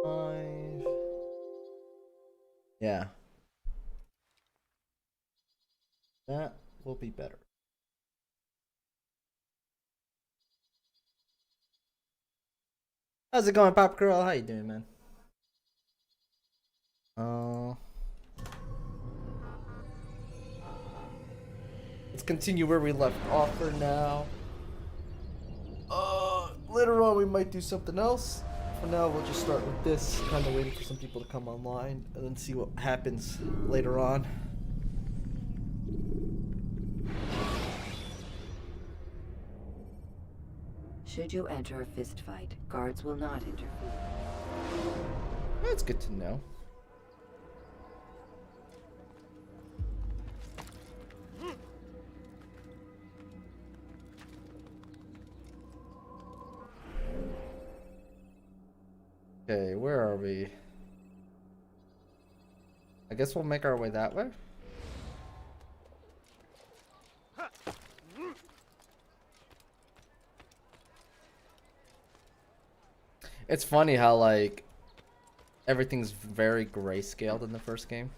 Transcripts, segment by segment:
5. Yeah. That will be better. How's it going, Pop Girl? How you doing, man? Uh, let's continue where we left off for now. Later on we might do something else. For now, we'll just start with this, kind of waiting for some people to come online, and then see what happens later on. Should you enter a fistfight, guards will not interfere. That's good to know. Okay, where are we? I guess we'll make our way that way. It's funny how, like, everything's very grayscaled in the first game.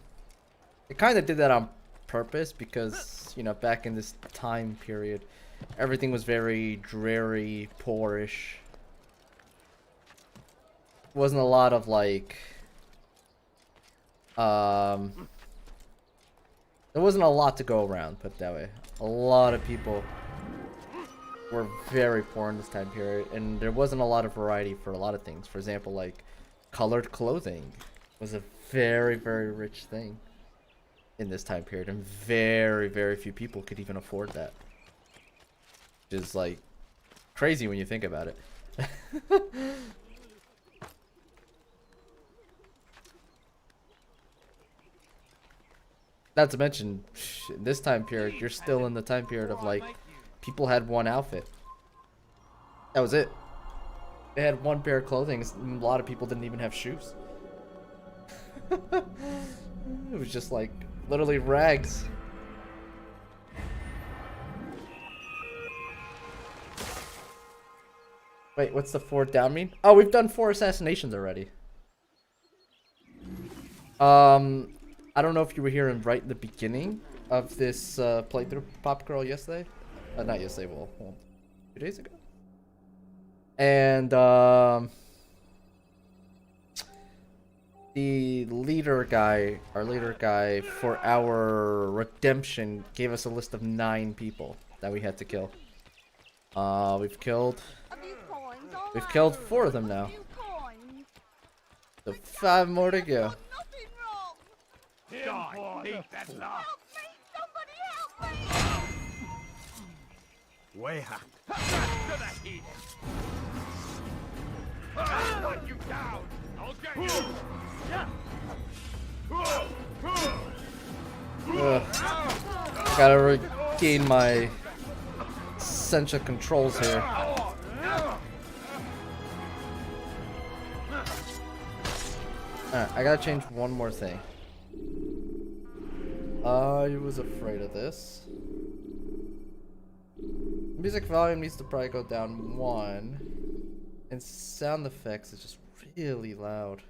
It kind of did that on purpose because, you know, back in this time period, everything was very dreary, poorish. Wasn't a lot of, like, there wasn't a lot to go around, put it that way. A lot of people were very poor in this time period, and there wasn't a lot of variety for a lot of things. For example, like, colored clothing was a very, very rich thing in this time period, and very, very few people could even afford that. Which is, like, crazy when you think about it. Not to mention, in this time period, you're still in the time period of, like, people had one outfit. That was it. They had one pair of clothing. A lot of people didn't even have shoes. It was just, like, literally rags. Wait, what's the 4 down mean? Oh, we've done 4 assassinations already. I don't know if you were here right in the beginning of this playthrough, Pop Girl, yesterday. Not yesterday, well, 2 days ago. And the leader guy, our leader guy, for our redemption, gave us a list of 9 people that we had to kill. We've killed 4 of them now. So 5 more to go. Weha. To the heat. I'll knock you down. I'll get you. Gotta regain my sense of controls here. Alright, I gotta change one more thing. I was afraid of this. Music volume needs to probably go down 1. And sound effects is just really loud.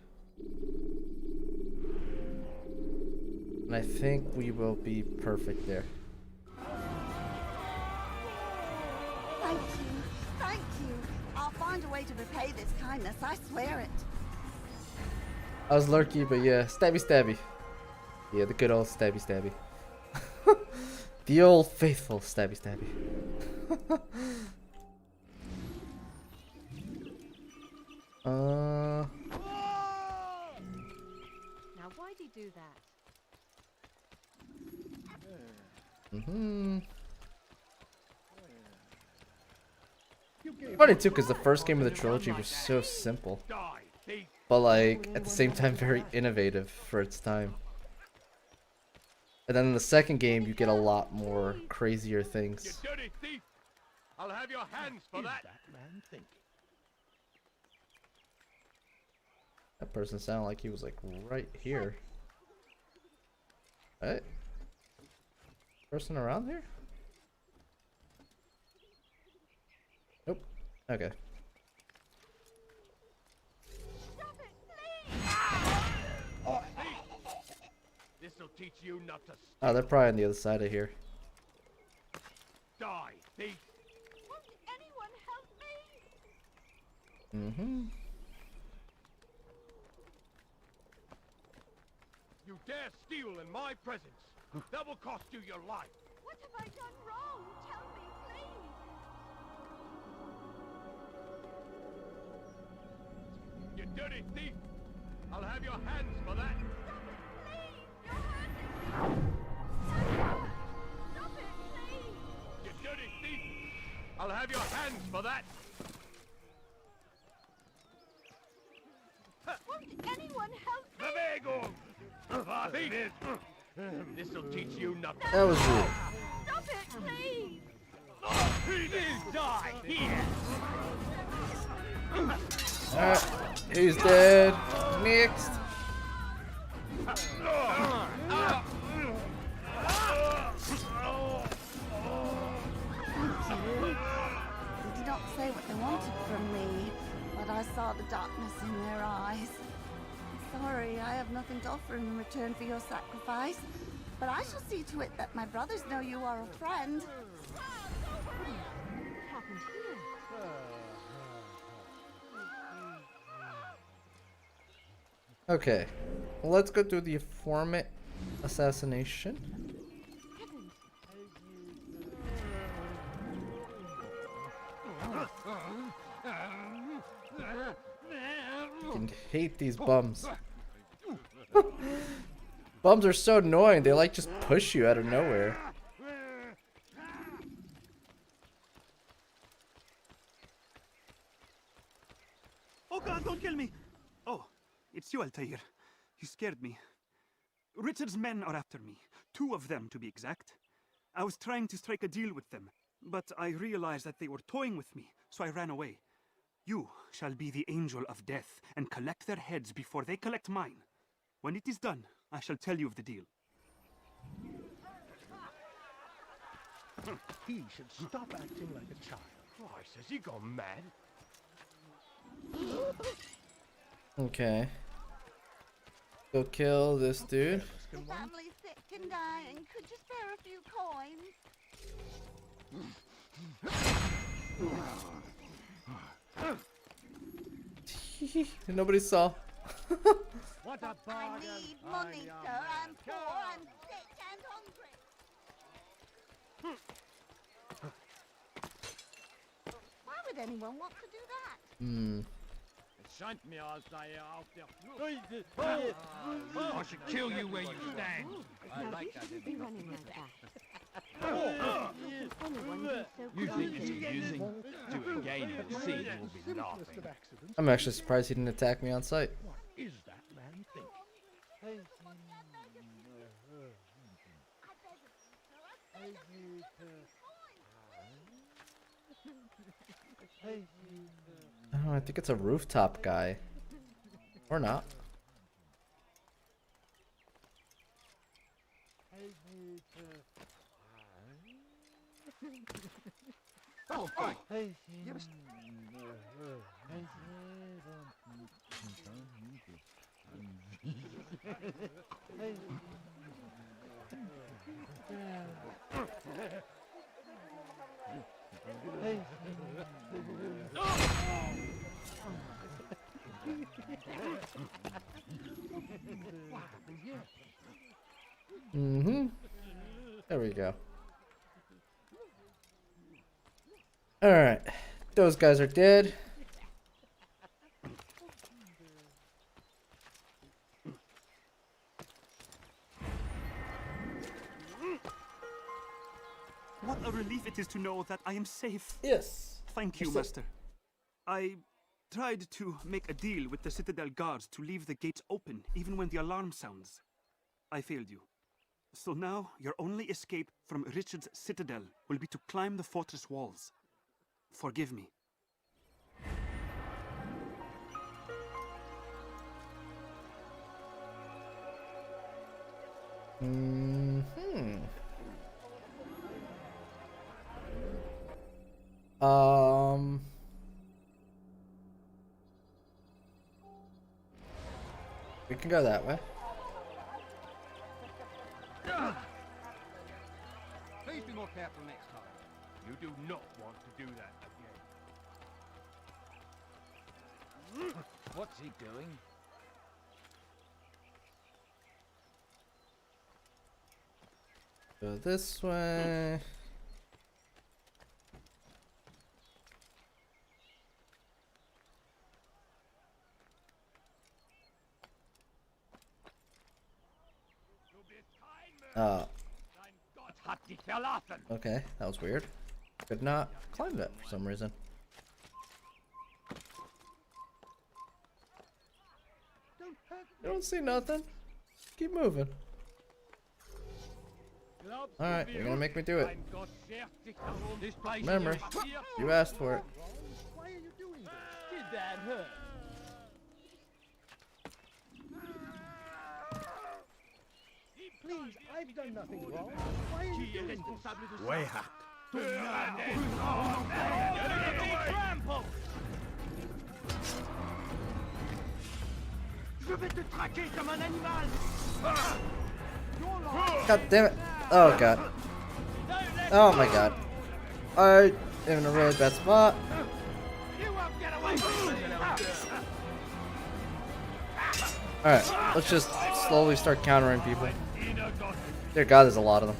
And I think we will be perfect there. Thank you. Thank you. I'll find a way to repay this kindness, I swear it. I was lurky, but yeah, stabby stabby. Yeah, the good old stabby stabby. The old faithful stabby stabby. Now why'd he do that? Funny too, because the first game of the trilogy was so simple, but like at the same time very innovative for its time. And then in the second game, you get a lot more crazier things. You dirty thief. I'll have your hands for that. Man think. That person sounded like he was like right here. Right? Person around here? Nope. Okay. Stop it, please! This'll teach you not to Oh, they're probably on the other side of here. die, thief. Won't anyone help me? Mm-hmm. You dare steal in my presence. That will cost you your life. What have I done wrong? Tell me, please. You dirty thief. I'll have your hands for that. Stop it, please. You dirty thief. I'll have your hands for that. Won't anyone help me? Bewegung. Thief. This'll teach you nothing. That was rude. Stop it, please. You die here. Alright, he's dead. Next. They did not say what they wanted from me, but I saw the darkness in their eyes. I'm sorry, I have nothing to offer in return for your sacrifice, but I shall see to it that my brothers know you are a friend. What happened here? Okay, let's go through the informant assassination. Heavens! I can hate these bums. Bums are so annoying. They like just push you out of nowhere. Oh God, don't kill me! Oh, it's you, Altair. You scared me. Richard's men are after me. 2 of them, to be exact. I was trying to strike a deal with them, but I realized that they were toying with me, so I ran away. You shall be the angel of death and collect their heads before they collect mine. When it is done, I shall tell you of the deal. He should stop acting like a child. Christ, has he gone mad? Okay. Go kill this dude. The family's sick and dying. Could you spare a few coins? Nobody saw. What a I bargain! need money, sir. I'm poor, I'm sick and hungry. Why would anyone want to do that? Hmm. I should kill you where you stand. Now you shouldn't be running like that. Anyone who's so You think close. you're using to engage the scene will be laughing. I'm actually surprised he didn't attack me on sight. Is that man think? Oh, I think it's a rooftop guy. Or not. Oh, fine. Mm-hmm. There we go. Alright. Those guys are dead. What a relief it is to know that I am safe. Yes. Thank you, You're Master. I tried to make a deal with the Citadel guards to leave the gates open even when the alarm sounds. I failed you. So now your only escape from Richard's Citadel will be to climb the fortress walls. Forgive me. Mm-hmm. We can go that way. Please be more careful next time. You do not want to do that again. What's he doing? Go this way. Oh, Dein Gott hat dich verlassen. okay, that was weird. Could not climb that for some reason. I don't see nothing. Keep moving. Alright, you're gonna make me do it. Dein Gott schert sich darum. This place is Remember, here. you asked for it. Why are you doing this? Did that hurt? Please, I've done nothing wrong. Why are you doing this? Way hack. Trample. Je vais te traquer comme un animal. God damn it. Oh god. Oh my god. I am in a really bad spot. You won't get away from me. Alright, let's just slowly start countering people. Dear god, there's a lot of them.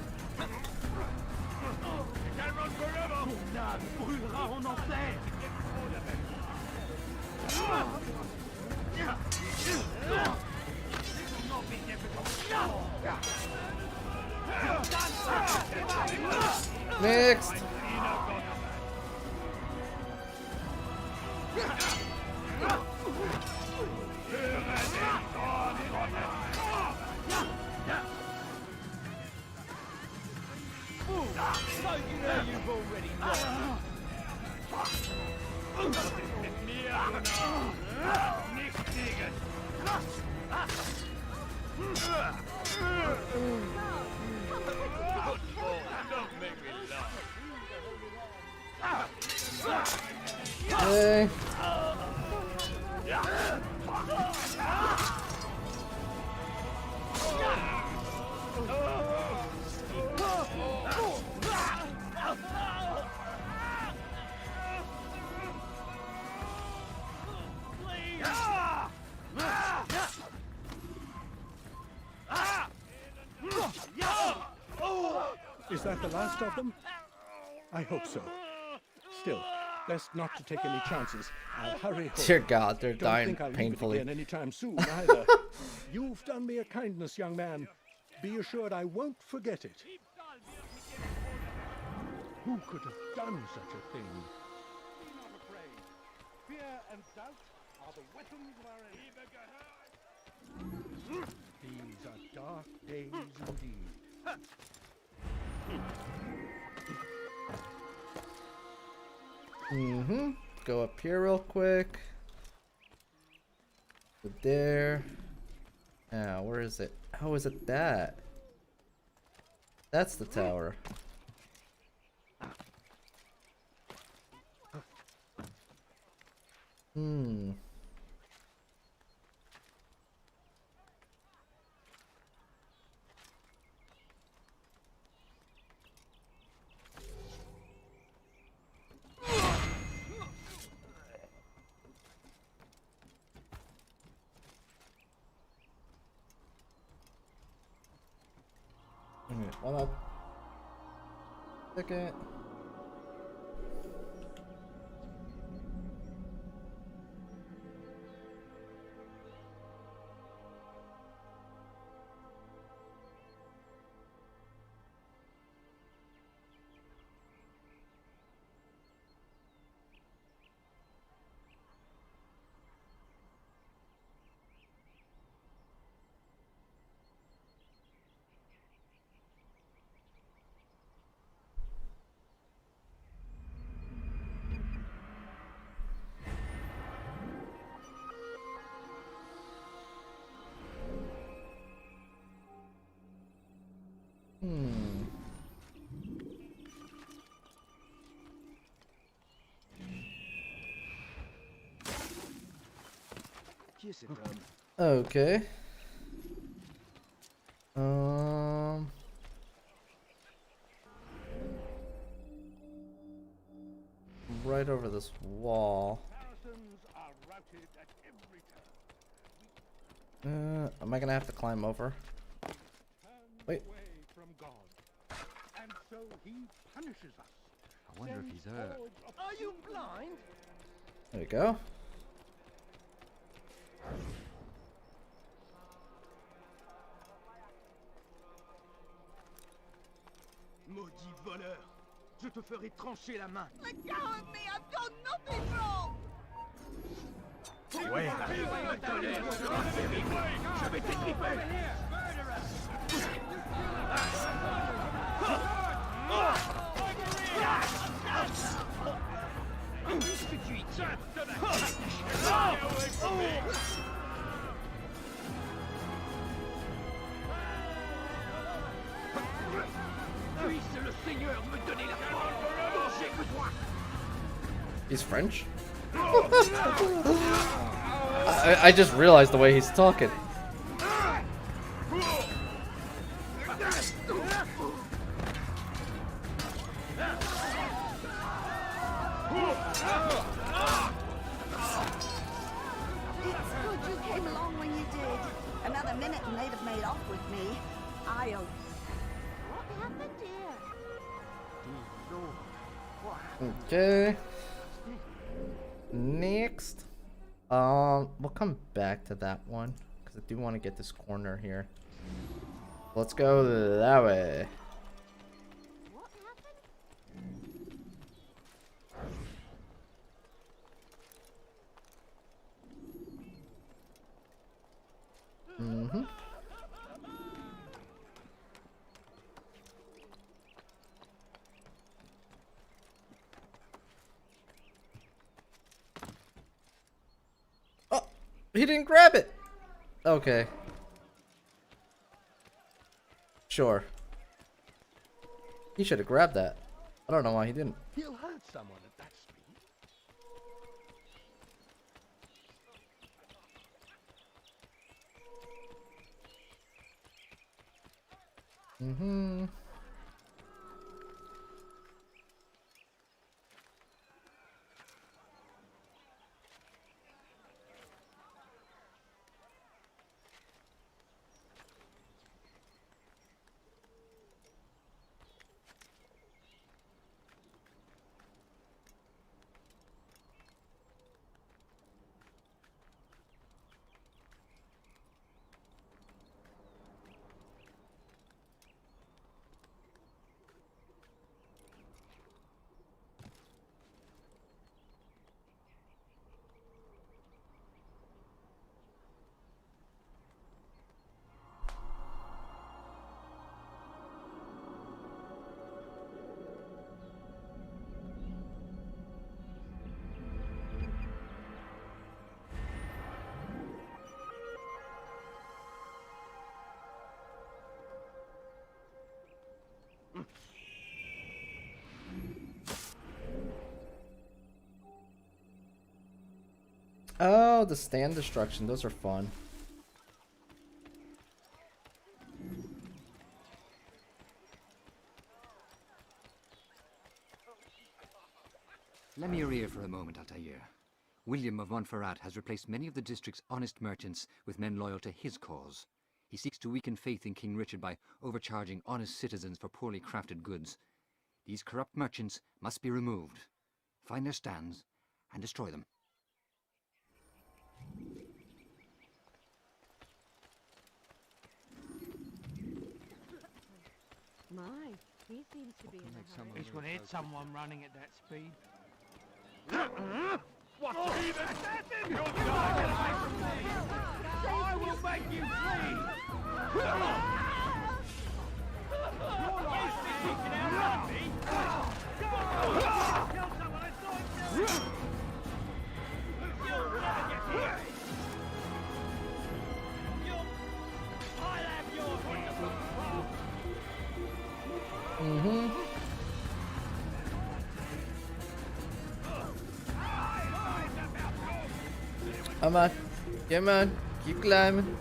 Can't run forever. Brûlera en enfer. Next. You've already lost. Okay. Is that the last of them? I hope so. Still, best not to take any chances. I'll hurry home. Dear god, they're Don't dying think I'll leave it painfully. again anytime soon, either. You've done me a kindness, young man. Be assured I won't forget it. Who could have done such a thing? Be not afraid. Fear and doubt are the weapons of our enemy. These are dark days indeed. Go up here real quick. Go there. Now, where is it? How is it that? That's the tower. Hmm. Okay, one up. Second. Hmm. Okay. right over this wall. Saracens are routed at every turn. Am I gonna have to climb over? Wait. Away from God. And so he punishes us. I wonder if he's hurt. Are you blind? There we go. Maudit voleur. Je te ferai trancher la main. Let go of me! I've done nothing wrong! Ouais. Je vais t'étriper. Puisse le Seigneur me donner la force dont j'ai besoin. He's French? I just realized the way he's talking. It's good you came along when you did. Another minute and they'd have made off with me. I owe. What happened here? Okay. Next. We'll come back to that one because I do want to get this corner here. Let's go that way. What happened? Mm-hmm. Oh, he didn't grab it. Okay. Sure. He should have grabbed that. I don't know why he didn't. He'll hurt someone at that speed. Mm-hmm. Oh, the stand destruction. Those are fun. Lend me your ear for a moment, Altair. William of Montferrat has replaced many of the district's honest merchants with men loyal to his cause. He seeks to weaken faith in King Richard by overcharging honest citizens for poorly crafted goods. These corrupt merchants must be removed. Find their stands and destroy them. My, he seems to be in a hurry. This one hit someone running at that speed. What even assassin? You'll die! Get away from me! I will make you flee! You think you can outrun me? Kill someone, I saw him do it! You'll never get here! I'll have your wonderful craft! Mm-hmm. Come on. Come on. Keep climbing.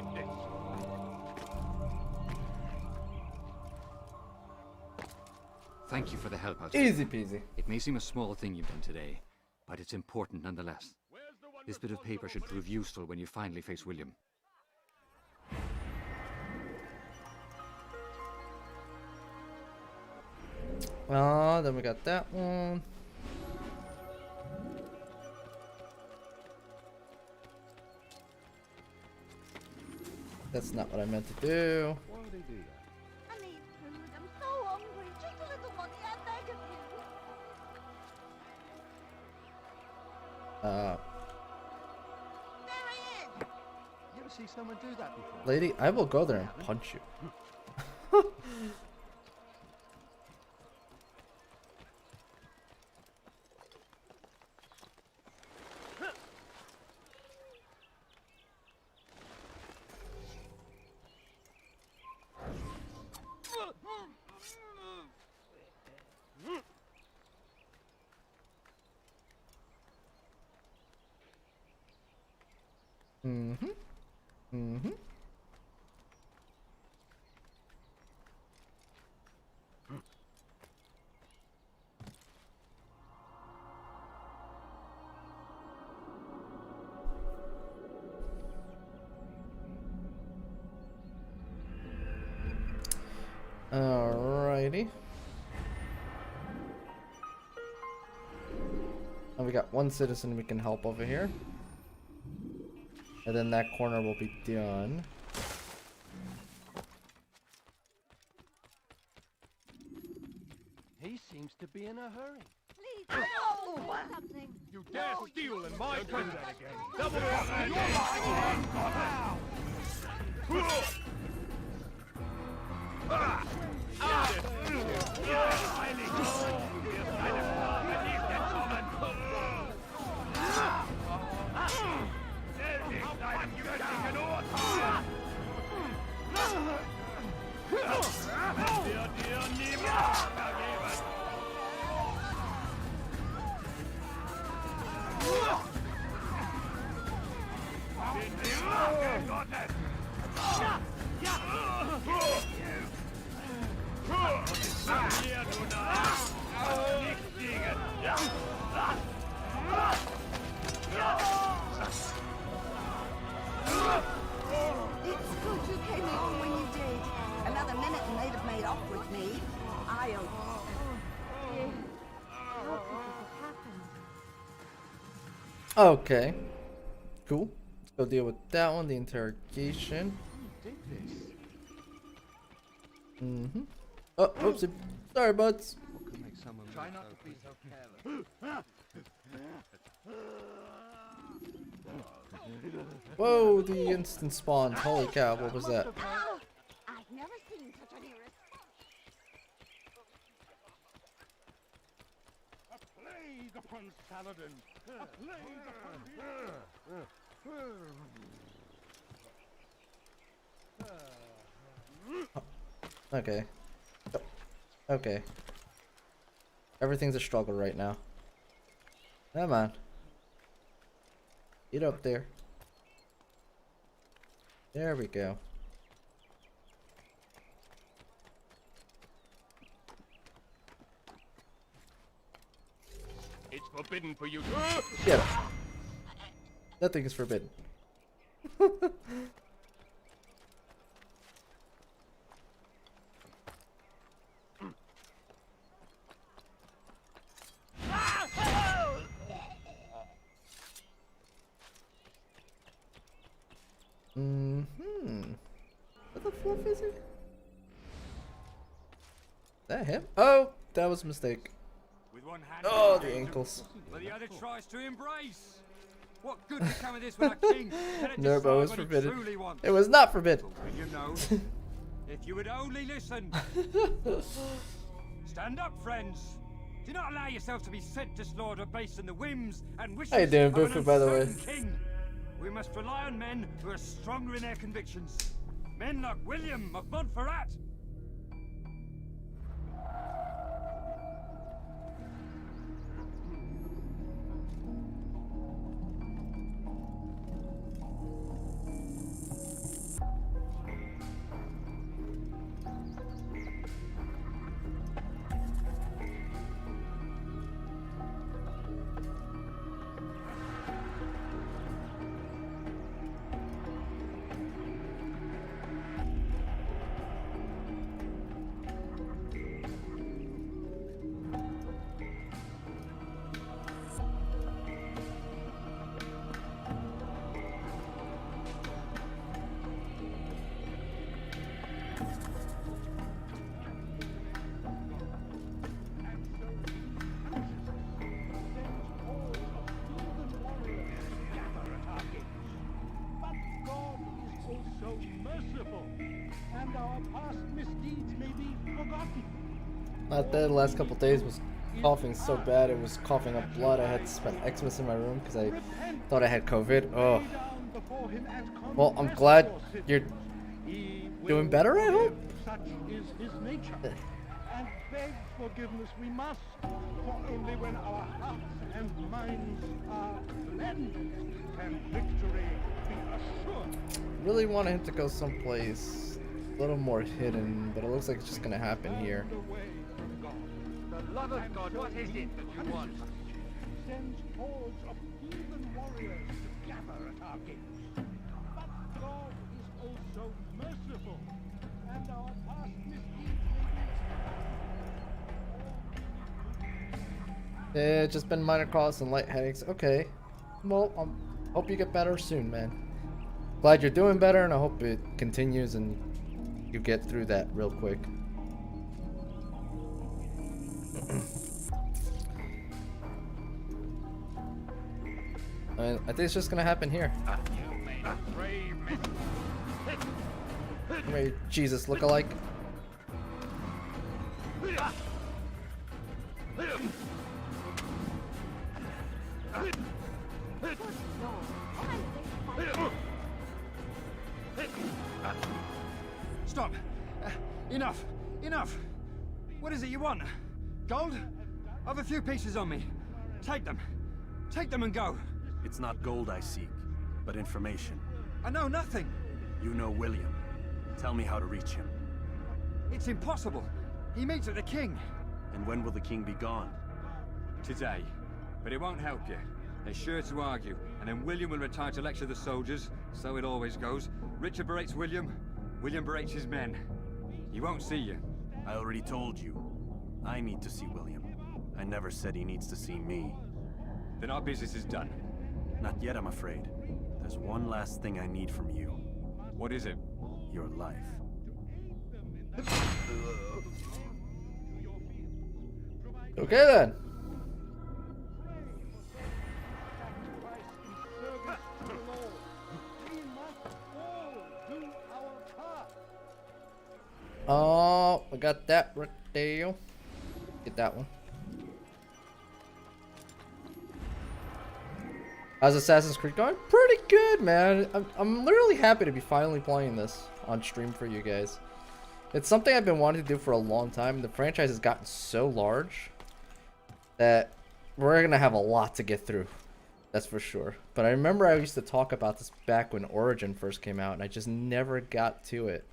take this. Thank you for the help, Altair. Easy peasy. It may seem a small thing you've done today, but it's important nonetheless. This bit of paper should prove useful when you finally face William. Then we got that one. That's not what I meant to do. Why would he do that? I need food. I'm so hungry. Just a little money, I beg of you. There he is. You ever see someone do that before? Lady, I will go there and punch you. Mm-hmm. Mm-hmm. Alrighty. And we got one citizen we can help over here. And then that corner will be done. He seems to be in a hurry. Please, no! Something. You dare steal in my country again. Double up, you're mine. It's good you came along when you did. Another minute and they'd have made off with me. I owe you. How could this have happened? Okay. Cool. Let's go deal with that one, the interrogation. Did this? Mm-hmm. Oh, oopsie. Sorry, buds. What could make someone try not to be so careless? Whoa, the instant spawn. Holy cow, what was that? Ow! I've never seen such an irresponsible. A plague upon Saladin. A plague upon Okay. Okay. Everything's a struggle right now. Come on. Get up there. There we go. It's forbidden for you to... Get up. Nothing is forbidden. Mm-hmm. What the fluff is it? That him? Oh, that was a mistake. With one hand Oh, the ankles. but the other tries to embrace. What good will come of this when a king cannot Nervo decide was what he forbidden. truly wants? It was not forbidden. But will you know? If you would only listen. Stand up, friends. Do not allow yourself to be sent to slaughter based on the whims and wishes How you doing, of an Buffer, by the way? uncertain king. We must rely on men who are stronger in their convictions. Men like William of Montferrat. our past misdeeds may be forgotten. Not that the last couple days was coughing so bad it was coughing up blood. I had to spend Xmas in my room because I thought I had COVID. Oh. Well, I'm glad you're doing better, I hope. Such is his nature. And beg forgiveness we must, for only when our hearts and minds are blended can victory be assured. Really wanted him to go someplace a little more hidden, but it looks like it's just gonna happen here. The love of God, what is it that you want? Sends hordes of heathen warriors to gather at our gates. But God is also merciful, and our past misdeeds Yeah, just been minor coughs and light headaches. Okay. Well, hope you get better soon, man. Glad you're doing better, and I hope it continues and you get through that real quick. I think it's just gonna happen here. Maybe Jesus look-alike. Stop. Enough. Enough. What is it you want? Gold? I've a few pieces on me. Take them. Take them and go. It's not gold I seek, but information. I know nothing. You know William. Tell me how to reach him. It's impossible. He meets at the king. And when will the king be gone? Today. But it won't help you. They're sure to argue, and then William will retire to lecture the soldiers. So it always goes. Richard berates William. William berates his men. He won't see you. I already told you. I need to see William. I never said he needs to see me. Then our business is done. Not yet, I'm afraid. There's one last thing I need from you. What is it? Your life. Okay then. Oh, I got that right there. Get that one. How's Assassin's Creed going? Pretty good, man. I'm literally happy to be finally playing this on stream for you guys. It's something I've been wanting to do for a long time. The franchise has gotten so large that we're gonna have a lot to get through. That's for sure. But I remember I used to talk about this back when Origin first came out, and I just never got to it.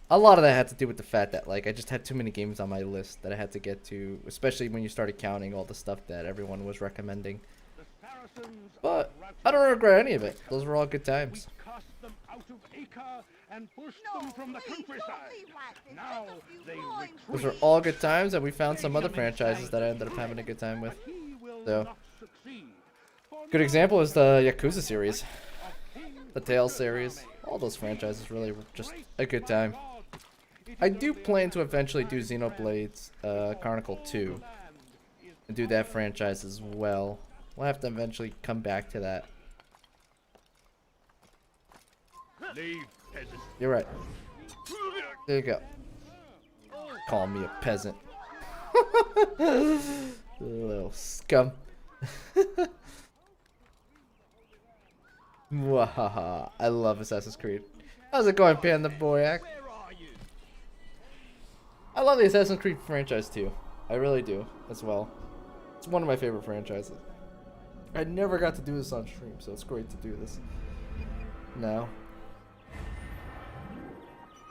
A lot of that had to do with the fact that like I just had too many games on my list that I had to get to, especially when you started counting all the stuff that everyone was recommending. But I don't regret any of it. Those were all good times. Cast them out of Acre and pushed them from the countryside. Now they Those were all good times, and we found some other franchises that I ended up having a good time with. So, good example is the Yakuza series, the Tales series. All those franchises really were just a good time. I do plan to eventually do Xenoblade Chronicle 2 and do that franchise as well. We'll have to eventually come back to that. You're right. There you go. Call me a peasant. Little scum. Wahaha. I love Assassin's Creed. How's it going, Panda Boyak? I love the Assassin's Creed franchise too. I really do as well. It's one of my favorite franchises. I never got to do this on stream, so it's great to do this now.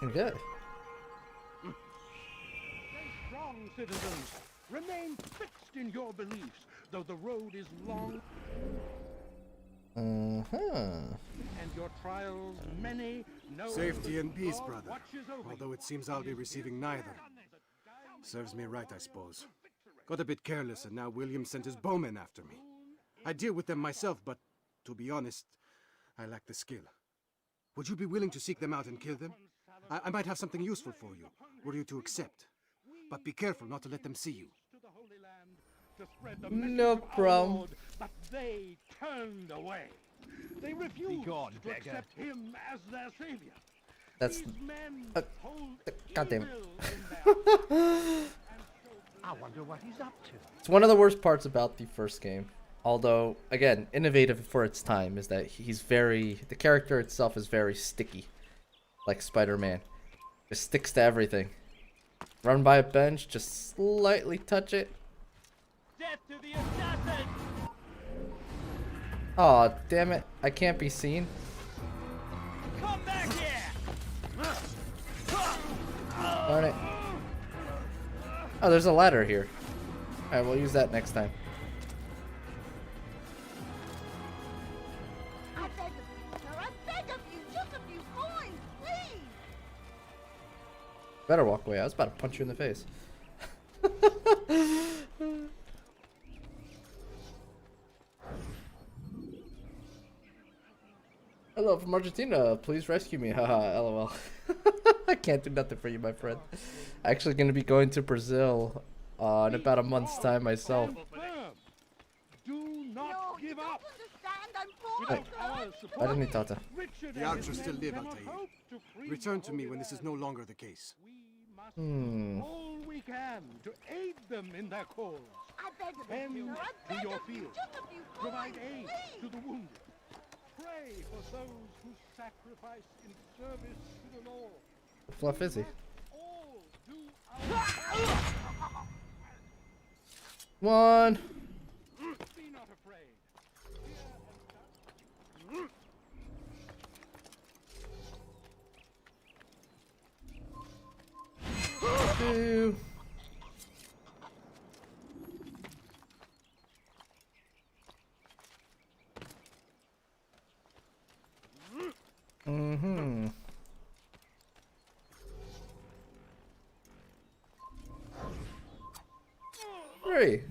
Okay. Stay strong, citizens. Remain fixed in your beliefs, though the road is long. And your trials many. No Safety and peace, God brother. watches over Although it seems I'll be receiving neither. Serves me right, I suppose. Got a bit careless, and now William sent his bowmen after me. I deal with them myself, but to be honest, I lack the skill. Would you be willing to seek them out and kill them? I might have something useful for you, were you to accept. But be careful not to let them see you. No problem. But they turned away. They refused to accept him as their savior. That's... God damn it. I wonder what he's up to. It's one of the worst parts about the first game. Although, again, innovative for its time, is that the character itself is very sticky. Like Spider-Man. Just sticks to everything. Run by a bench, just slightly touch it. Death to the assassin! Aw, damn it. I can't be seen. Come back here! Darn it. Oh, there's a ladder here. Alright, we'll use that next time. I beg of you, sir. I beg of you. Just a few coins, please. Better walk away. I was about to punch you in the face. Hello from Argentina. Please rescue me. Haha, lol. I can't do nothing for you, my friend. Actually going to be going to Brazil in about a month's time myself. Do not give up. Hey, I didn't need Tata. The archers still live, Altair. Return to me when this is no longer the case. All we can to aid them in their cause. I beg of Tend you, sir. I to beg your of you. field. Just a few Provide coins, aid please. to the wounded. Pray for those who sacrifice in service to the Lord. Fluff is he? All do our One. Be not afraid. Two. Mm-hmm. Three.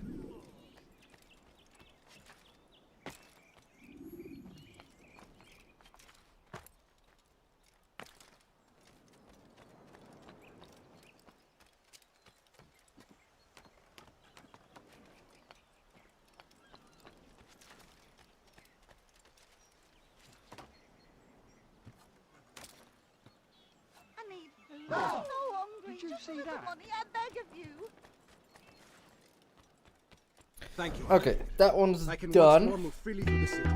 I need food. I'm so hungry. Did you Just see a little that? money. I beg of you. Thank you. Okay, that one's I can once more done. move freely through the city.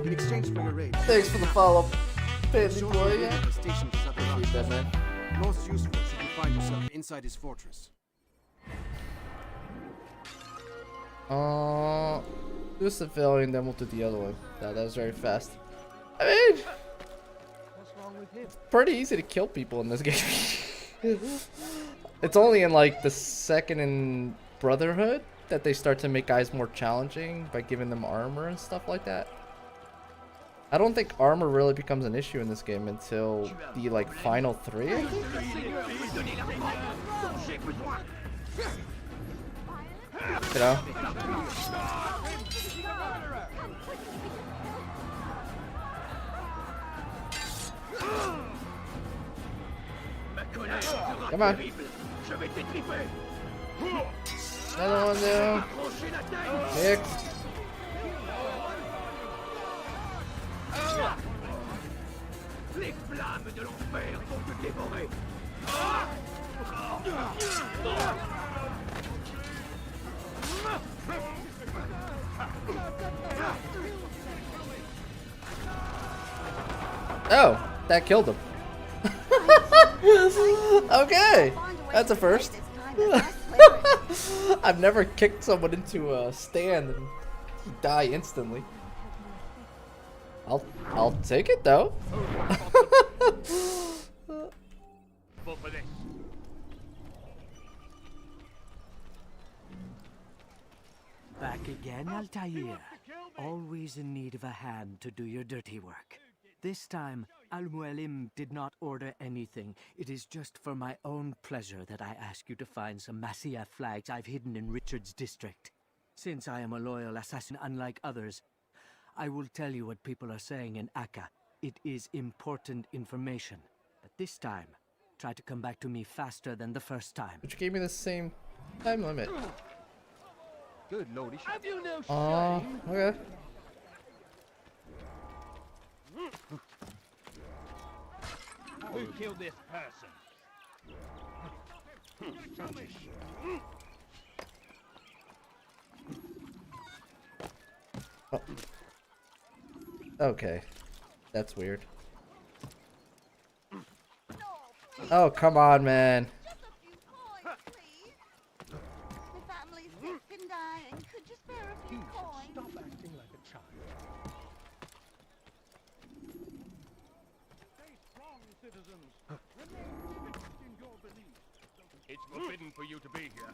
In exchange for your aid. Thanks for the follow, Pandy Show boy. me Yeah. the station is other Keep that, man. Most useful should you find yourself inside his fortress. Do a civilian, then we'll do the other one. No, that was very fast. I mean, What's wrong with him? pretty easy to kill people in this game. It's only in like the second in Brotherhood that they start to make guys more challenging by giving them armor and stuff like that. I don't think armor really becomes an issue in this game until the like final 3. I think. You know? Come on. Another one down. Next. Les flammes de l'enfer vont te dévorer. Oh, that killed him. Okay, that's a first. I've never kicked someone into a stand and he die instantly. I'll take it though. Back again, Altair. Always in need of a hand to do your dirty work. This time, Al-Mualim did not order anything. It is just for my own pleasure that I ask you to find some Masyaf flags I've hidden in Richard's district. Since I am a loyal assassin unlike others, I will tell you what people are saying in Akka. It is important information. But this time, try to come back to me faster than the first time. Which gave me the same time limit. Good lord, Have you no shame? Okay. Who killed this person? Oh. Okay. That's weird. Oh, come on, man. Just a few coins, please. My family's sick and dying. Could you spare a few coins? Stop acting like a child. Stay strong, citizens. Remain fixed in your beliefs. It's forbidden for you to be here.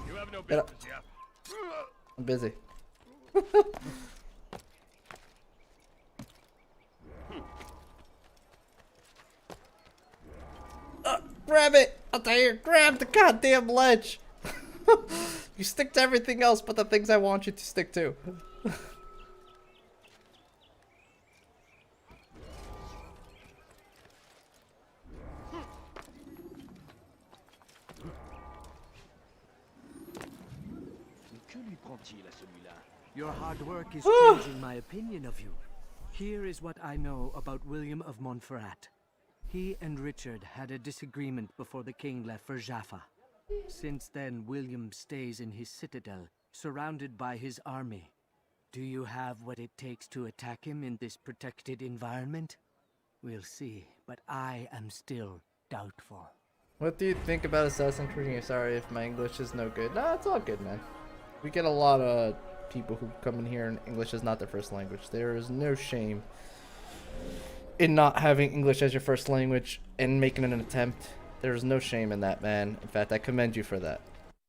You have no Get up. business here. I'm busy. Grab it! I'll tell you, grab the goddamn ledge! You stick to everything else but the things I want you to stick to. Que lui prend-il à celui-là? Your hard work is changing my opinion of you. Here is what I know about William of Montferrat. He and Richard had a disagreement before the king left for Jaffa. Since then, William stays in his citadel, surrounded by his army. Do you have what it takes to attack him in this protected environment? We'll see, but I am still doubtful. What do you think about Assassin's Creed? Sorry if my English is no good. Nah, it's all good, man. We get a lot of people who come in here and English is not their first language. There is no shame in not having English as your first language and making an attempt. There is no shame in that, man. In fact, I commend you for that.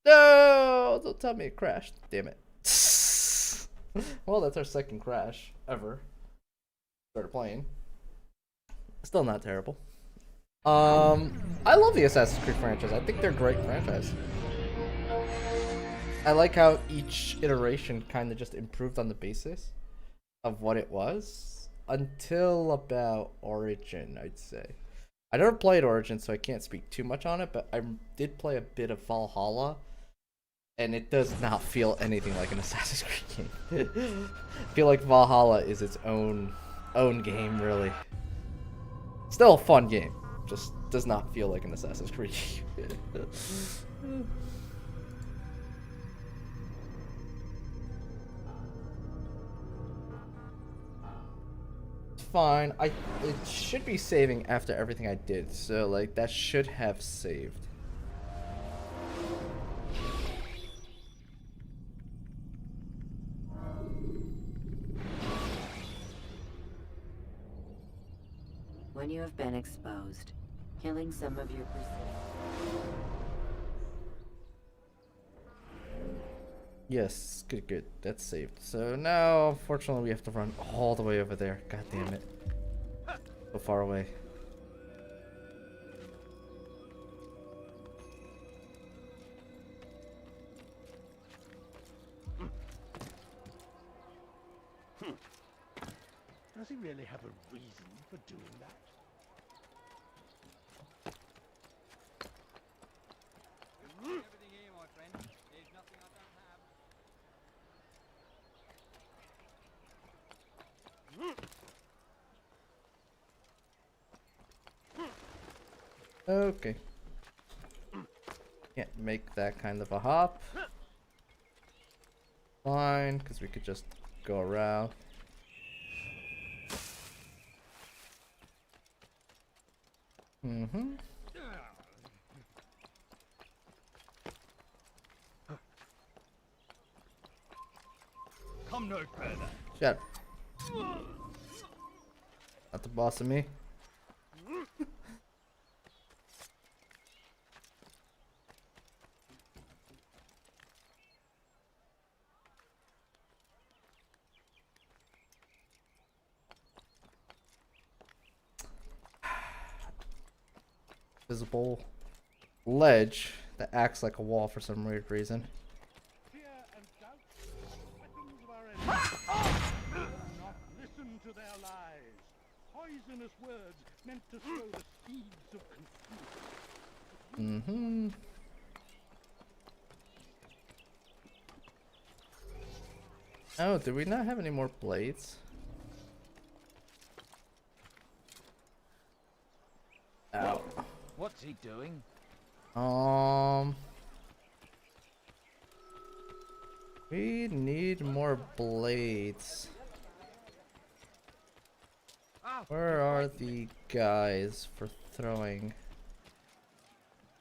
No! Don't tell me it crashed. Damn it. Well, that's our second crash ever. Started playing. Still not terrible. I love the Assassin's Creed franchise. I think they're a great franchise. I like how each iteration kind of just improved on the basis of what it was until about Origin, I'd say. I never played Origin, so I can't speak too much on it, but I did play a bit of Valhalla, and it does not feel anything like an Assassin's Creed game. I feel like Valhalla is its own game, really. Still a fun game, just does not feel like an Assassin's Creed game. Fine. It should be saving after everything I did, so like that should have saved. When you have been exposed, killing some of your Yes, good. That's saved. So now, unfortunately, we have to run all the way over there. God damn it. So far away. Does he really have a reason for doing that? Everything here, my friend. There's nothing I don't have. Okay. Can't make that kind of a hop. Fine, because we could just go around. Come no further. Shut up. Not the boss of me. Visible ledge that acts like a wall for some weird reason. Fear and doubt, weapons of our enemies. Do not listen to their lies. Poisonous words meant to sow the seeds of confusion. Oh, do we not have any more blades? Ow. What's he doing? We need more blades. Where are the guys for throwing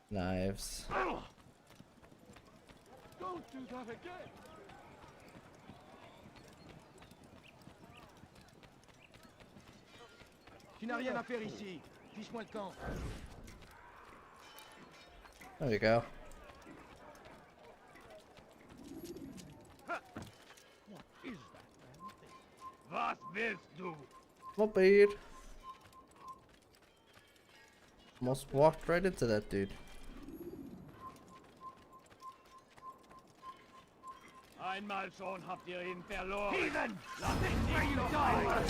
knives? Don't do that again. Tu n'as rien à faire ici. Fiche-moi le camp. There we go. What is that damn thing? Was willst du? Not bad. Almost walked right into that dude. Einmal schon habt ihr ihn verloren. Heathen! Lass ihn nicht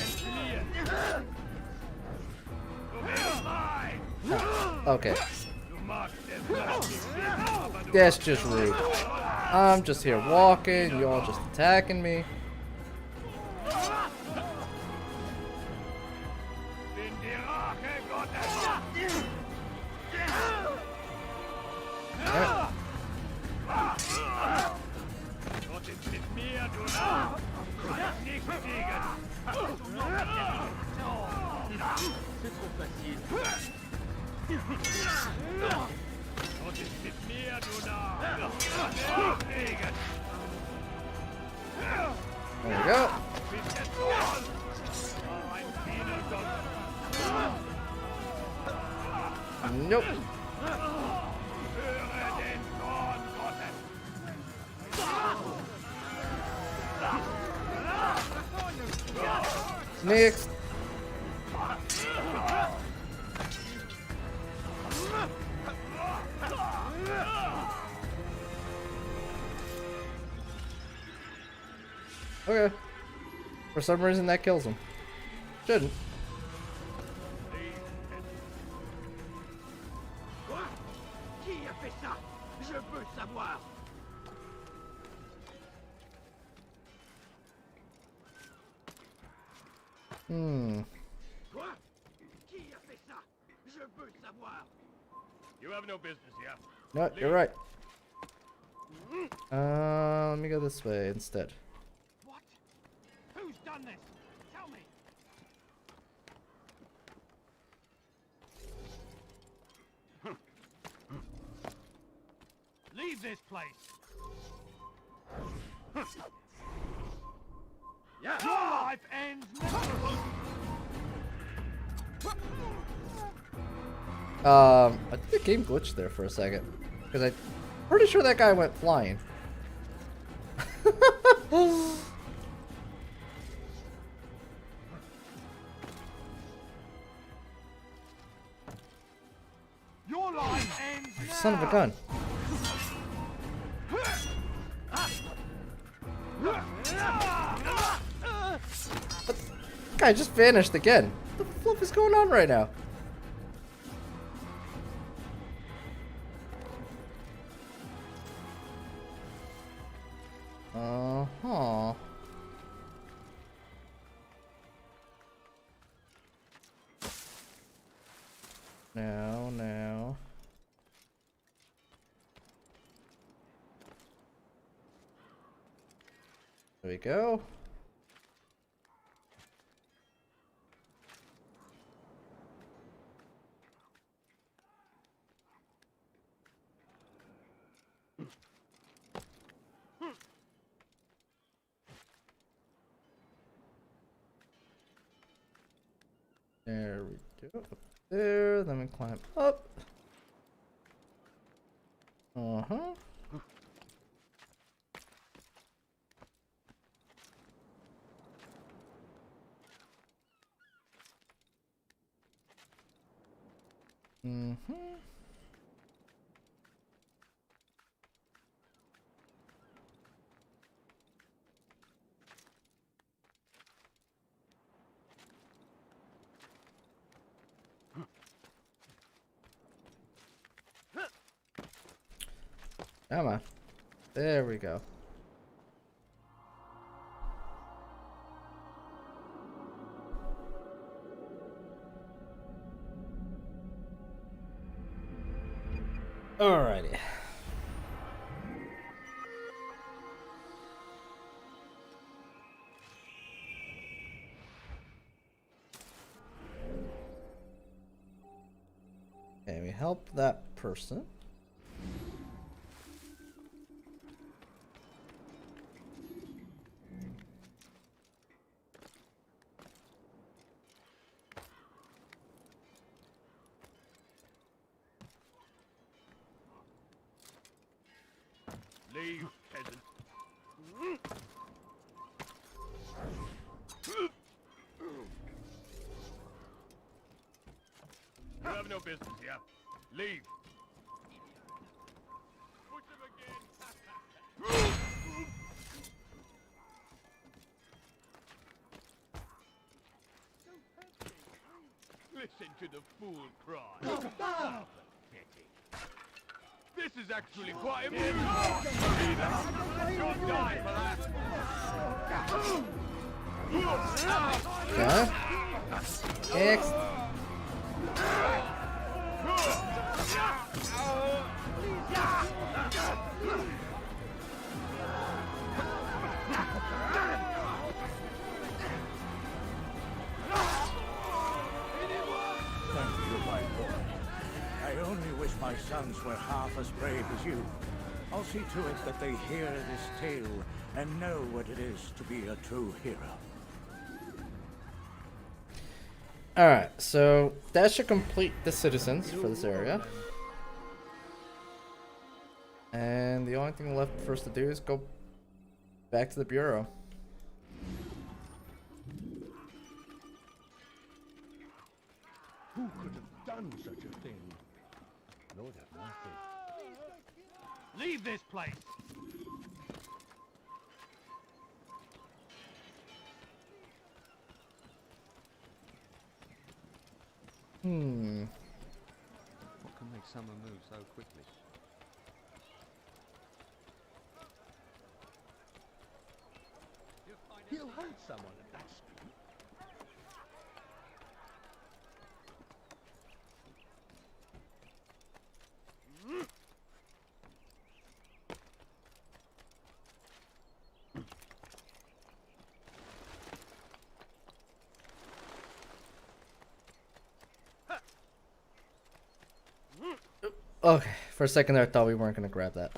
entfliehen! Du bist mein! Okay. Du magst es nicht, aber du That's just rude. I'm just here walking, you all just attacking me. bin die Rache Gottes! Gott ist mit mir, du Narr! Kannst nicht siegen! Hast du noch C'est trop facile. Gott ist mit mir, du Narr! Kannst nicht siegen! There we go. Bist jetzt voll! Ein Wiedergott! Nope. Höre den Zorn Gottes! Next. Okay. For some reason that kills him. Shouldn't. Qui a fait ça? Je veux savoir! Quoi? Qui a fait ça? Je veux savoir! You have no business here. No, you're right. Let me go this way instead. What? Who's done this? Tell me! Leave this place! Yeah. Your life ends now! I think the game glitched there for a second. Because I'm pretty sure that guy went flying. Your life ends now! Son of a gun. But the guy just vanished again. What the flip is going on right now? Uh-huh. Now. There we go. There we go. Up there, then we climb up. Uh-huh. Mm-hmm. Come on. There we go. Alrighty. Okay, we help that person. Leave, peasant. You have no business here. Leave. Push him again. Listen to the fool cry. This is actually quite amusing. You'll die for that. Okay. Next. Thank you, my boy. I only wish my sons were half as brave as you. I'll see to it that they hear this tale and know what it is to be a true hero. Alright, so that should complete the citizens for this area. And the only thing left for us to do is go back to the Bureau. Who could have done such a thing? Lord have mercy. Leave this place. What can make someone move so quickly? He'll hurt someone at that speed. Okay, for a second there I thought we weren't gonna grab that.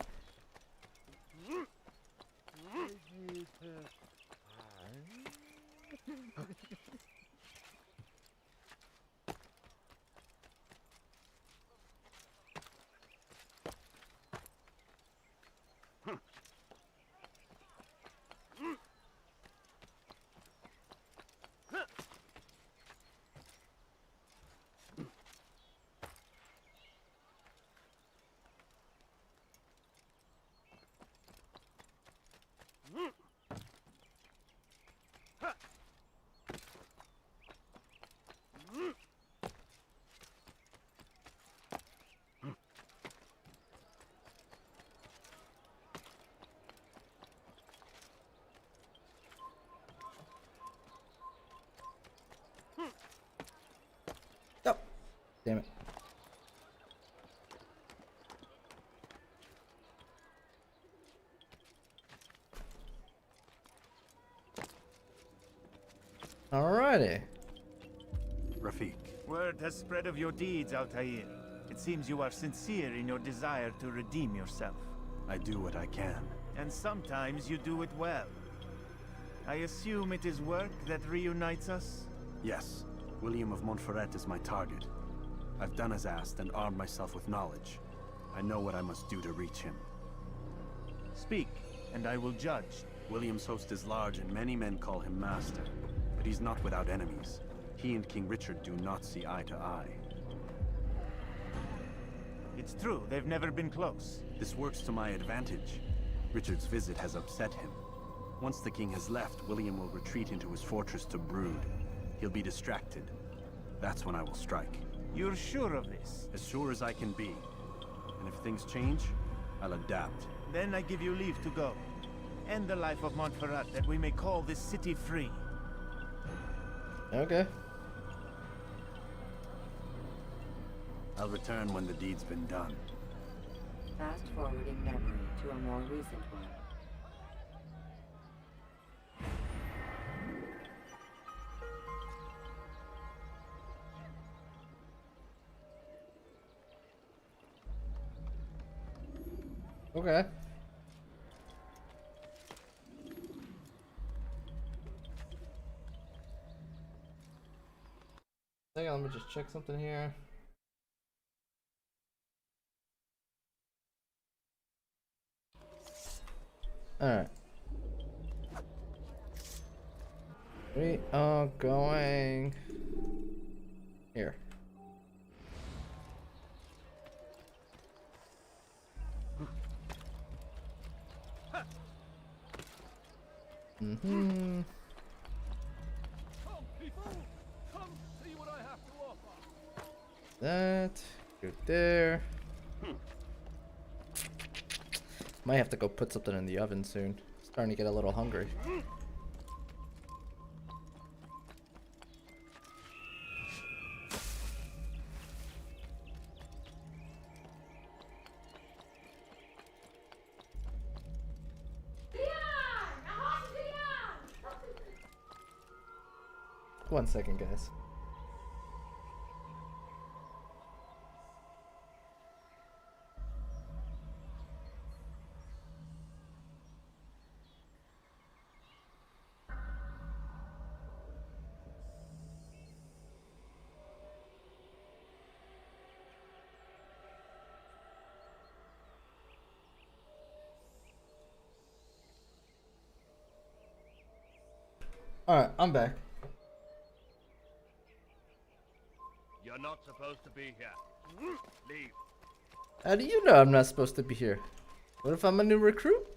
Oh, damn it. Alrighty. Rafik. Word has spread of your deeds, Altair. It seems you are sincere in your desire to redeem yourself. I do what I can. And sometimes you do it well. I assume it is work that reunites us? Yes. William of Montferrat is my target. I've done as asked and armed myself with knowledge. I know what I must do to reach him. Speak, and I will judge. William's host is large and many men call him master. But he's not without enemies. He and King Richard do not see eye to eye. It's true, they've never been close. This works to my advantage. Richard's visit has upset him. Once the king has left, William will retreat into his fortress to brood. He'll be distracted. That's when I will strike. You're sure of this? As sure as I can be. And if things change, I'll adapt. Then I give you leave to go. End the life of Montferrat, that we may call this city free. Okay. I'll return when the deed's been done. Fast forwarding memory to a more recent one. Okay. Hang on, let me just check something here. Alright. We are going here. Mm-hmm. Come, people! Come see what I have to offer! That. Go there. Might have to go put something in the oven soon. Starting to get a little hungry. One second, guys. Alright, I'm back. You're not supposed to be here. Leave. How do you know I'm not supposed to be here? What if I'm a new recruit?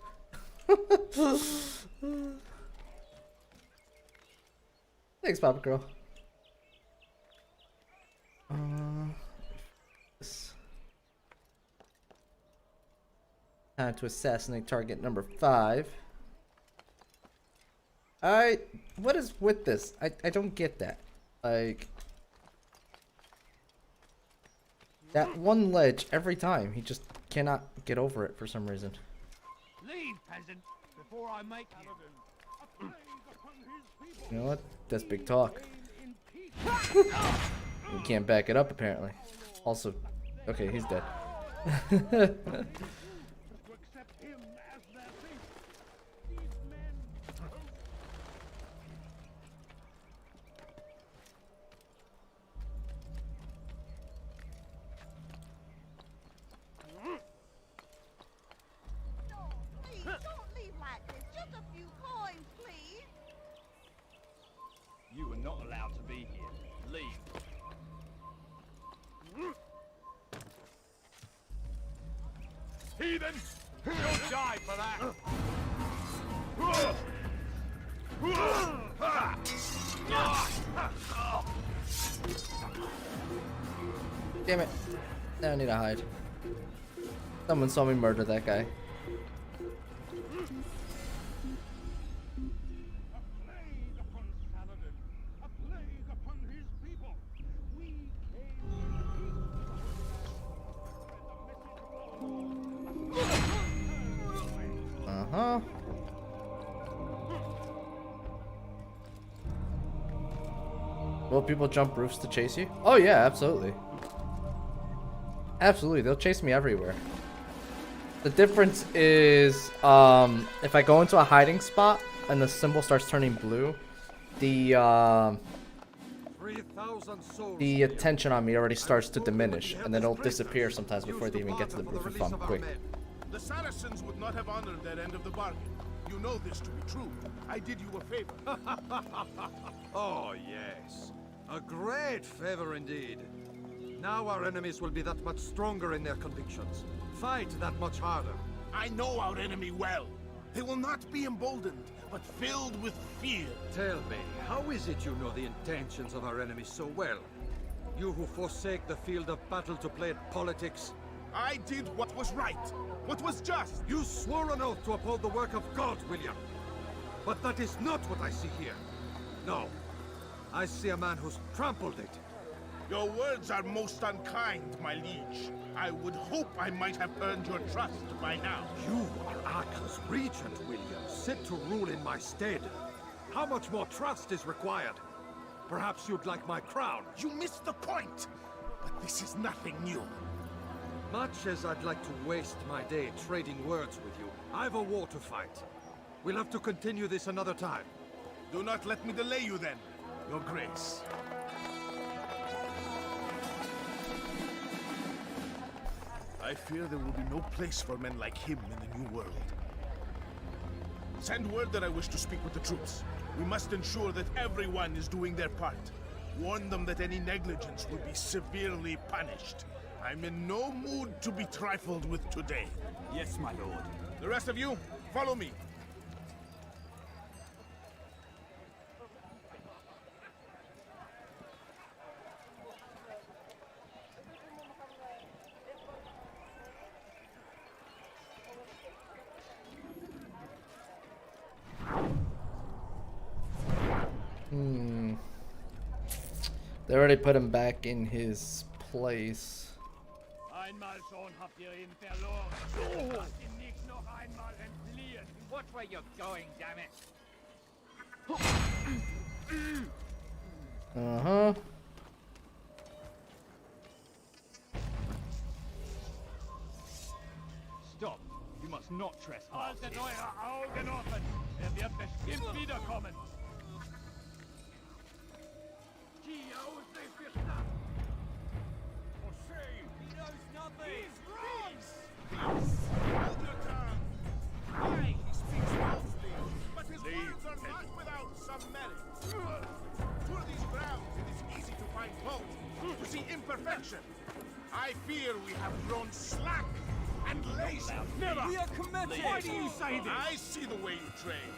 Thanks, Papa Girl. Time to assassinate target number 5. Alright, what is with this? I don't get that. Like, that one ledge every time. He just cannot get over it for some reason. Leave, peasant, before I make you. You know what? That's big talk. You can't back it up, apparently. Also, okay, he's dead. You are not allowed to be here. Leave. Heathen! You'll die for that! Damn it. Now I need to hide. Someone saw me murder that guy. Uh-huh. Will people jump roofs to chase you? Oh yeah, absolutely. Absolutely, they'll chase me everywhere. The difference is, if I go into a hiding spot and the symbol starts turning blue, the attention on me already starts to diminish, and then it'll disappear sometimes before they even get to the roof if I'm quick. The Saracens would not have honored their end of the bargain. You know this to be true. I did you a favor. Oh, yes. A great favor indeed. Now our enemies will be that much stronger in their convictions. Fight that much harder. I know our enemy well. They will not be emboldened, but filled with fear. Tell me, how is it you know the intentions of our enemies so well? You who forsake the field of battle to play at politics? I did what was right, what was just. You swore an oath to uphold the work of God, William. But that is not what I see here. No. I see a man who's trampled it. Your words are most unkind, my liege. I would hope I might have earned your trust by now. You are Acre's regent, William, set to rule in my stead. How much more trust is required? Perhaps you'd like my crown. You missed the point! But this is nothing new. Much as I'd like to waste my day trading words with you, I've a war to fight. We'll have to continue this another time. Do not let me delay you then, Your Grace. I fear there will be no place for men like him in the New World. Send word that I wish to speak with the troops. We must ensure that everyone is doing their part. Warn them that any negligence will be severely punished. I'm in no mood to be trifled with today. Yes, my lord. The rest of you, follow me. They already put him back in his place. Einmal schon habt ihr ihn verloren. Lasst ihn nicht noch einmal entfliehen. Watch where you're going, damn it. Uh-huh. Stop. You must not trespass. Haltet eure Augen offen. Er wird bestimmt wiederkommen. For shame! He knows nothing! He's wrong! Hold your tongue! Aye, he speaks falsely, but his words are not without some merit. Through these grounds, it is easy to find fault, to see imperfection. I fear we have grown slack and lazy. Never! We are committed! Why do you say this? I see the way you train.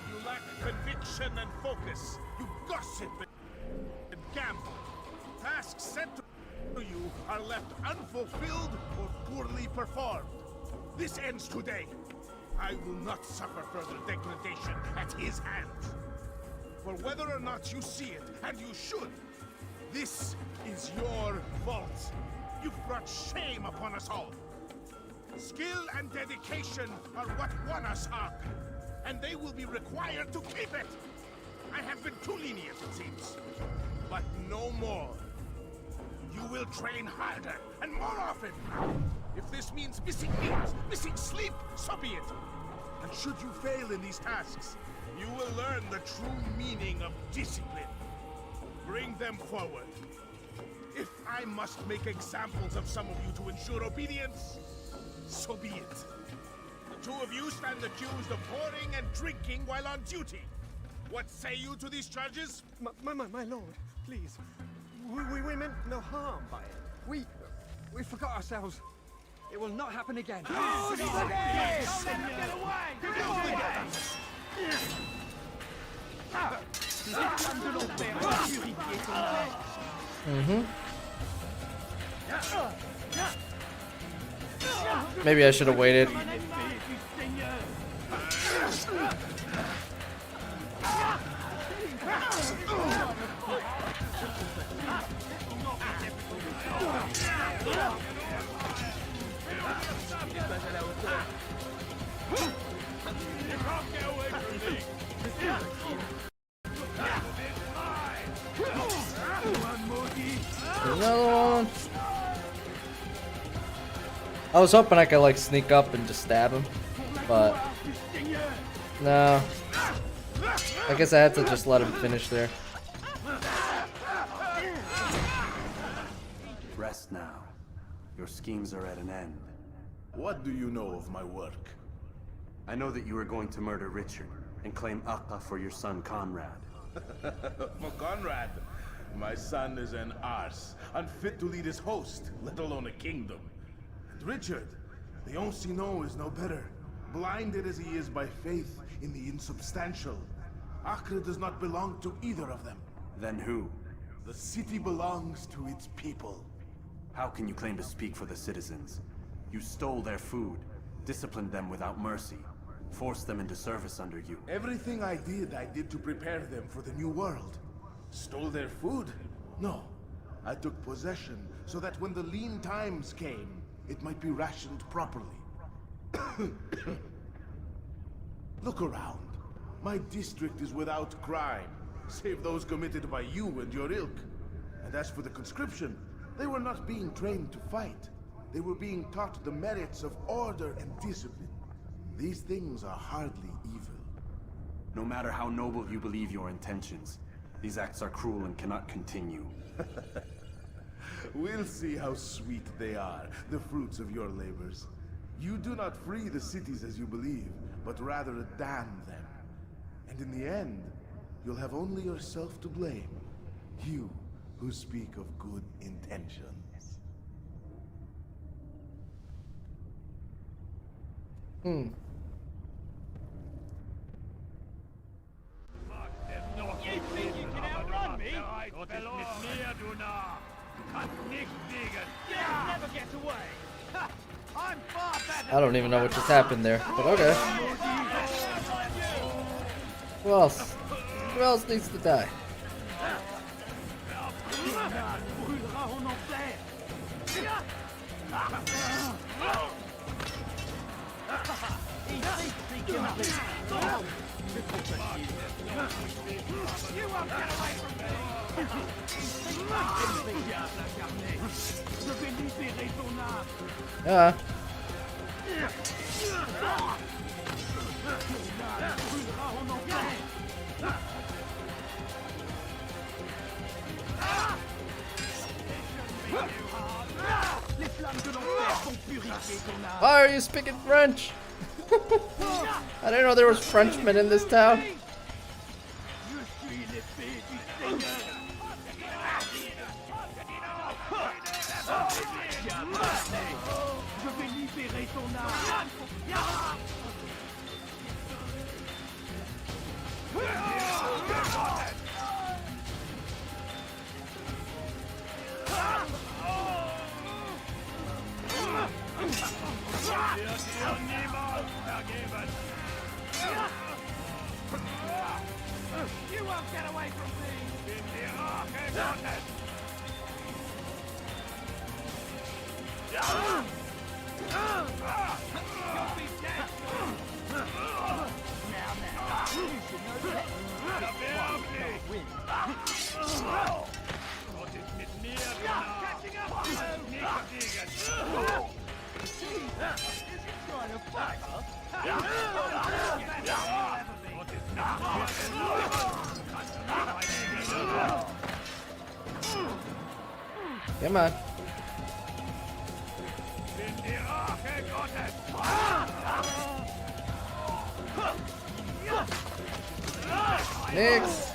You lack conviction and focus. You gossip and gamble. Tasks sent to you are left unfulfilled or poorly performed. This ends today. I will not suffer further degradation at his hands. For whether or not you see it, and you should, this is your fault. You've brought shame upon us all. Skill and dedication are what won us Ark, and they will be required to keep it. I have been too lenient, it seems, but no more. You will train harder and more often. If this means missing meals, missing sleep, so be it. And should you fail in these tasks, you will learn the true meaning of discipline. Bring them forward. If I must make examples of some of you to ensure obedience, so be it. The two of you stand accused of whoring and drinking while on duty. What say you to these charges? My lord, please. We meant no harm by it. We forgot ourselves. It will not happen again. Oh, get away! Maybe I should have waited. Another one. I was hoping I could like sneak up and just stab him, but no. I guess I had to just let him finish there. Rest now. Your schemes are at an end. What do you know of my work? I know that you are going to murder Richard and claim Akka for your son Conrad. For Conrad, my son is an arse, unfit to lead his host, let alone a kingdom. And Richard, the Oncino is no better, blinded as he is by faith in the insubstantial. Acre does not belong to either of them. Then who? The city belongs to its people. How can you claim to speak for the citizens? You stole their food, disciplined them without mercy, forced them into service under you. Everything I did to prepare them for the new world. Stole their food? No. I took possession so that when the lean times came, it might be rationed properly. Look around. My district is without crime, save those committed by you and your ilk. And as for the conscription, they were not being trained to fight. They were being taught the merits of order and discipline. These things are hardly evil. No matter how noble you believe your intentions, these acts are cruel and cannot continue. We'll see how sweet they are, the fruits of your labors. You do not free the cities as you believe, but rather damn them. And in the end, you'll have only yourself to blame. You who speak of good intentions. Hmm. You think you can outrun me? Gott ist mit mir, du Narr! Du kannst nicht fliegen! Yeah, never gets away! Ha! I'm far better! I don't even know what just happened there, but okay. Who else? Who else needs to die? Yeah. Why are you speaking French? I didn't know there was Frenchmen in this town. You won't get away from me! In die Rache Gottes! You'll be dead! Now, you should know that. Gott ist mit mir, du Narr! Catching up! Nicht fliegen! Is he trying to fight us? Come on. Next.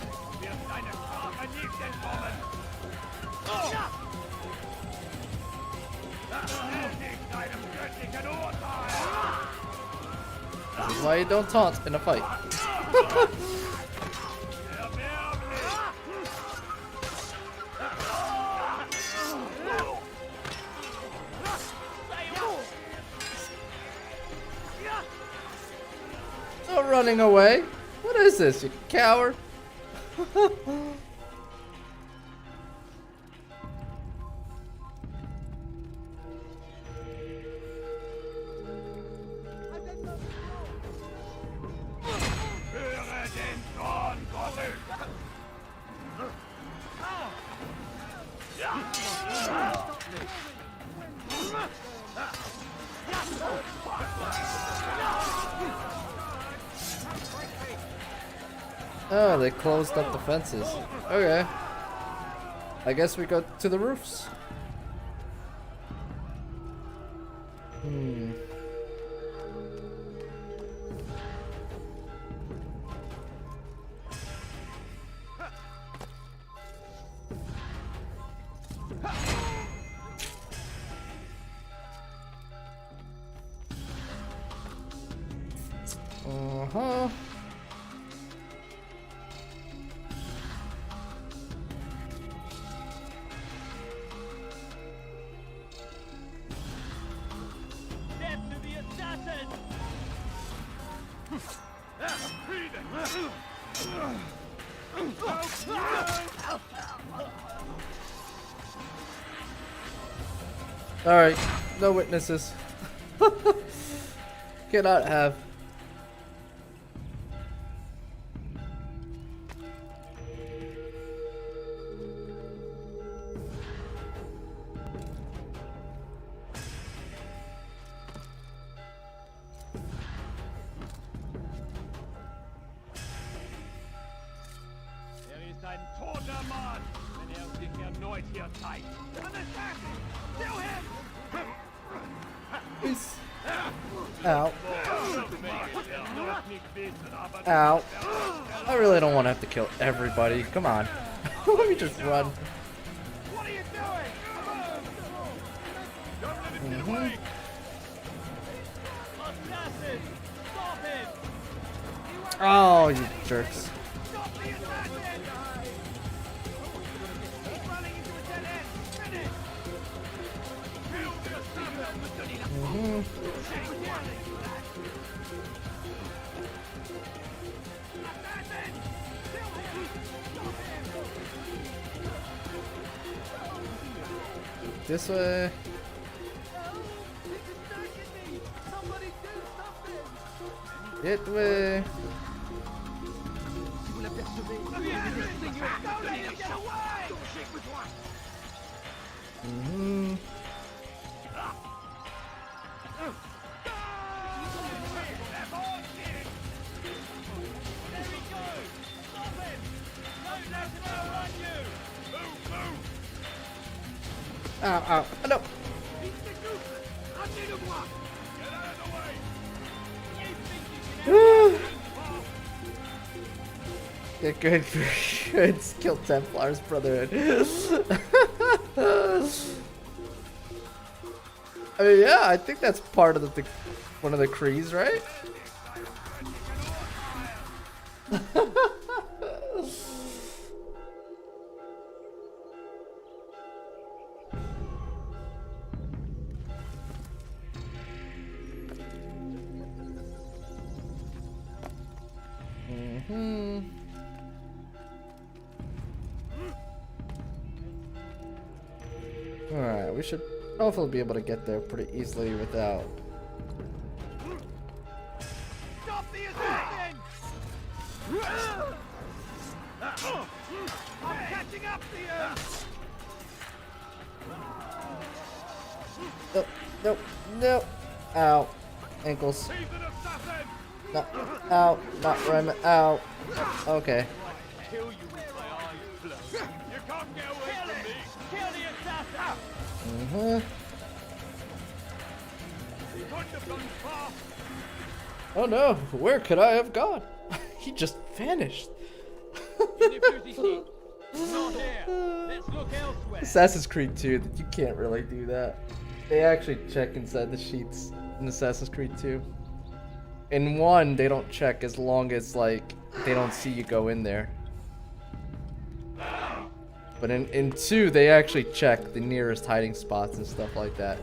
This is why you don't taunt in a fight. No running away. What is this, you coward? Oh, they closed up the fences. Okay. I guess we go to the roofs. Hmm. Uh-huh. Death to the assassin! Alright, no witnesses. Cannot have. Er ist ein toter Mann, wenn er sich erneut hier zeigt. An assassin! Kill him! Peace. Ow. Ow. I really don't want to have to kill everybody. Come on. Let me just run. What are you doing? Don't let him get Mhm. away! Assassin! Stop him! Oh, you jerks. Stop the assassin! He's running into a dead end! Finish! Kill the assassin! Mhm. This way. That way. Mhm. Ow, ow. Oh, no. Yeah, good, good skill Templars Brotherhood. I mean, yeah, I think that's part of the one of the creeds, right? Mhm. Alright, we should hopefully be able to get there pretty easily without. Stop the assassin! I'm catching up to you! Nope, nope, nope. Ow. Ankles. He's an assassin! No, ow, not Raymond. Ow. Okay. Kill you with my eyes closed. You can't get away from me! Kill the assassin! Mhm. He couldn't have gone far! Oh no, where could I have gone? He just vanished. Not here. Let's look elsewhere. Assassin's Creed 2, you can't really do that. They actually check inside the sheets in Assassin's Creed 2. In 1, they don't check as long as, like, they don't see you go in there. But in 2, they actually check the nearest hiding spots and stuff like that.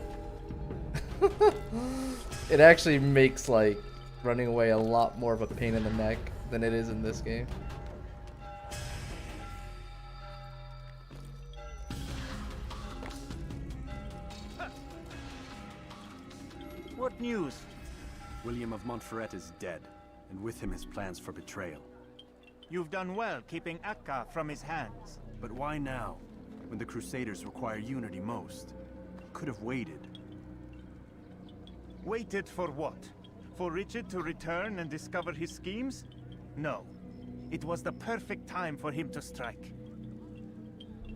It actually makes, like, running away a lot more of a pain in the neck than it is in this game. What news? William of Montferrat is dead, and with him his plans for betrayal. You've done well keeping Akka from his hands. But why now, when the Crusaders require unity most? Could have waited. Waited for what? For Richard to return and discover his schemes? No. It was the perfect time for him to strike.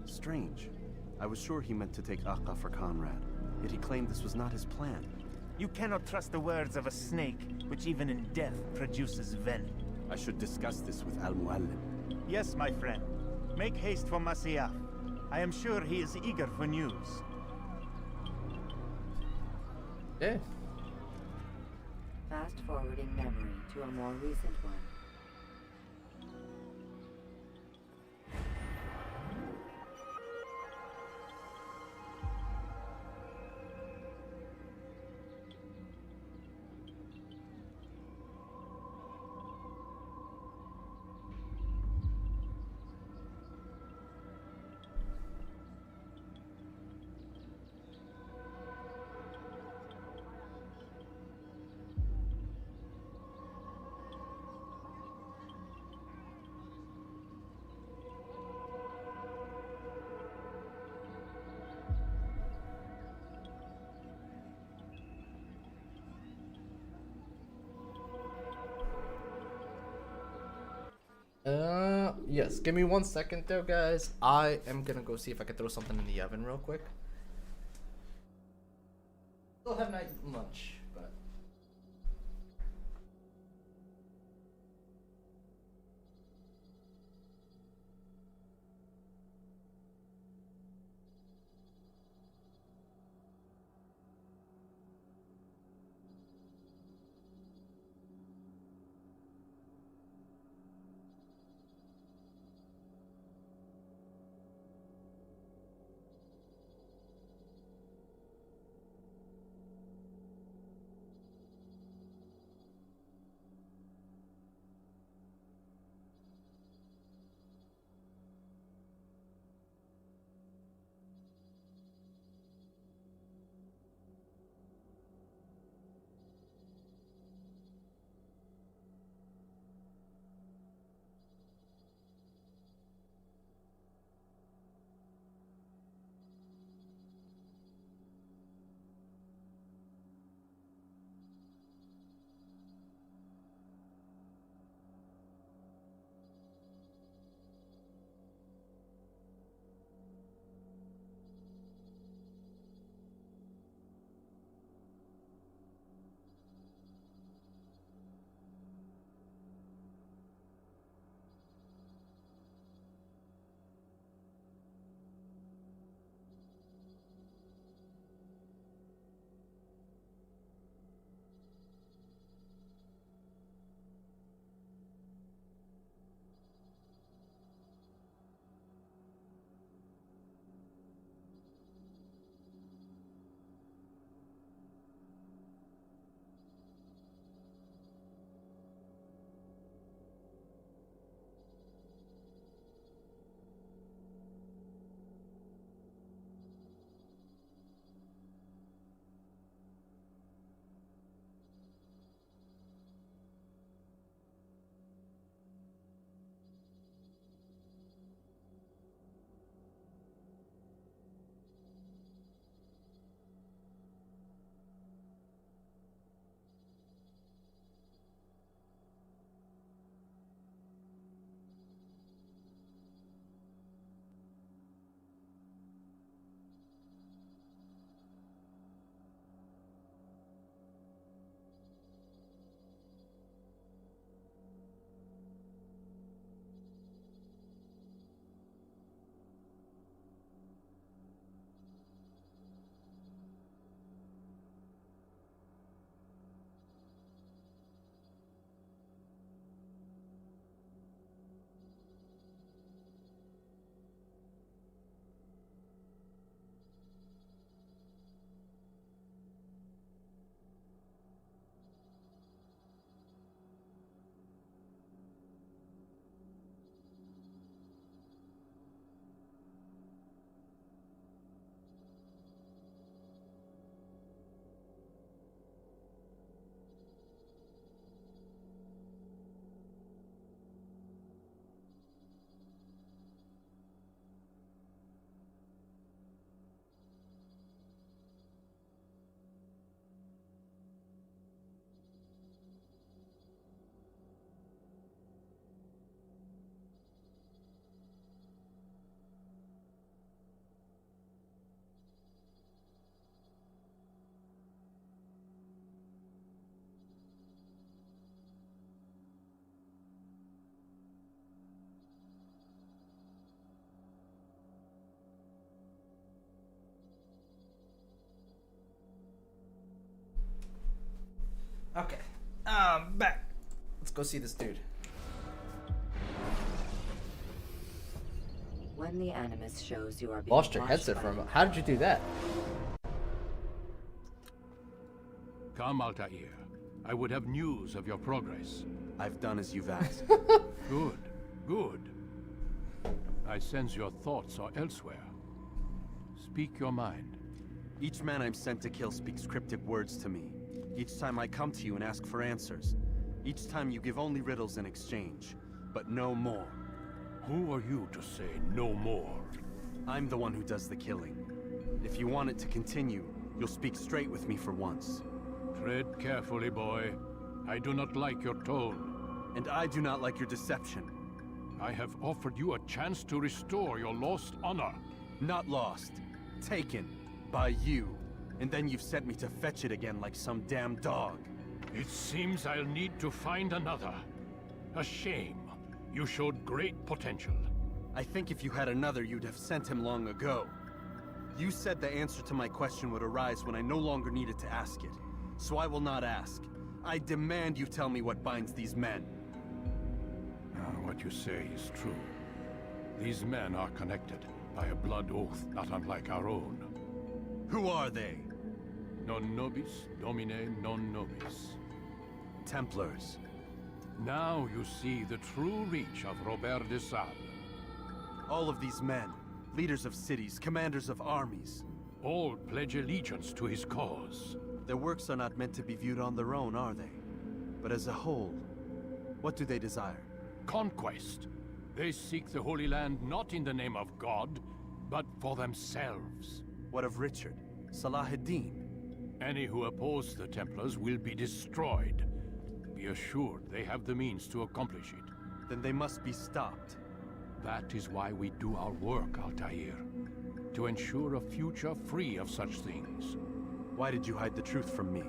Strange. I was sure he meant to take Akka for Conrad, yet he claimed this was not his plan. You cannot trust the words of a snake, which even in death produces venom. I should discuss this with Al-Mu'allim. Yes, my friend. Make haste for Masyaf. I am sure he is eager for news. Yeah. Fast forwarding memory to a more recent one. Yes. Give me 1 second though, guys. I am gonna go see if I can throw something in the oven real quick. Still haven't eaten lunch, but. Okay, I'm back. Let's go see this dude. When the Animus shows you are being Lost your watched headset by for a an moment. How did you do that? Come, Altair. I would have news of your progress. I've done as you've asked. Good, good. I sense your thoughts are elsewhere. Speak your mind. Each man I'm sent to kill speaks cryptic words to me. Each time I come to you and ask for answers. Each time you give only riddles in exchange, but no more. Who are you to say no more? I'm the one who does the killing. If you want it to continue, you'll speak straight with me for once. Tread carefully, boy. I do not like your tone. And I do not like your deception. I have offered you a chance to restore your lost honor. Not lost. Taken. By you. And then you've sent me to fetch it again like some damn dog. It seems I'll need to find another. A shame. You showed great potential. I think if you had another, you'd have sent him long ago. You said the answer to my question would arise when I no longer needed to ask it. So I will not ask. I demand you tell me what binds these men. What you say is true. These men are connected by a blood oath not unlike our own. Who are they? Non nobis, domine non nobis. Templars. Now you see the true reach of Robert de Sade. All of these men, leaders of cities, commanders of armies. All pledge allegiance to his cause. Their works are not meant to be viewed on their own, are they? But as a whole, what do they desire? Conquest. They seek the Holy Land not in the name of God, but for themselves. What of Richard? Salah ad-Din? Any who oppose the Templars will be destroyed. Be assured they have the means to accomplish it. Then they must be stopped. That is why we do our work, Altair. To ensure a future free of such things. Why did you hide the truth from me?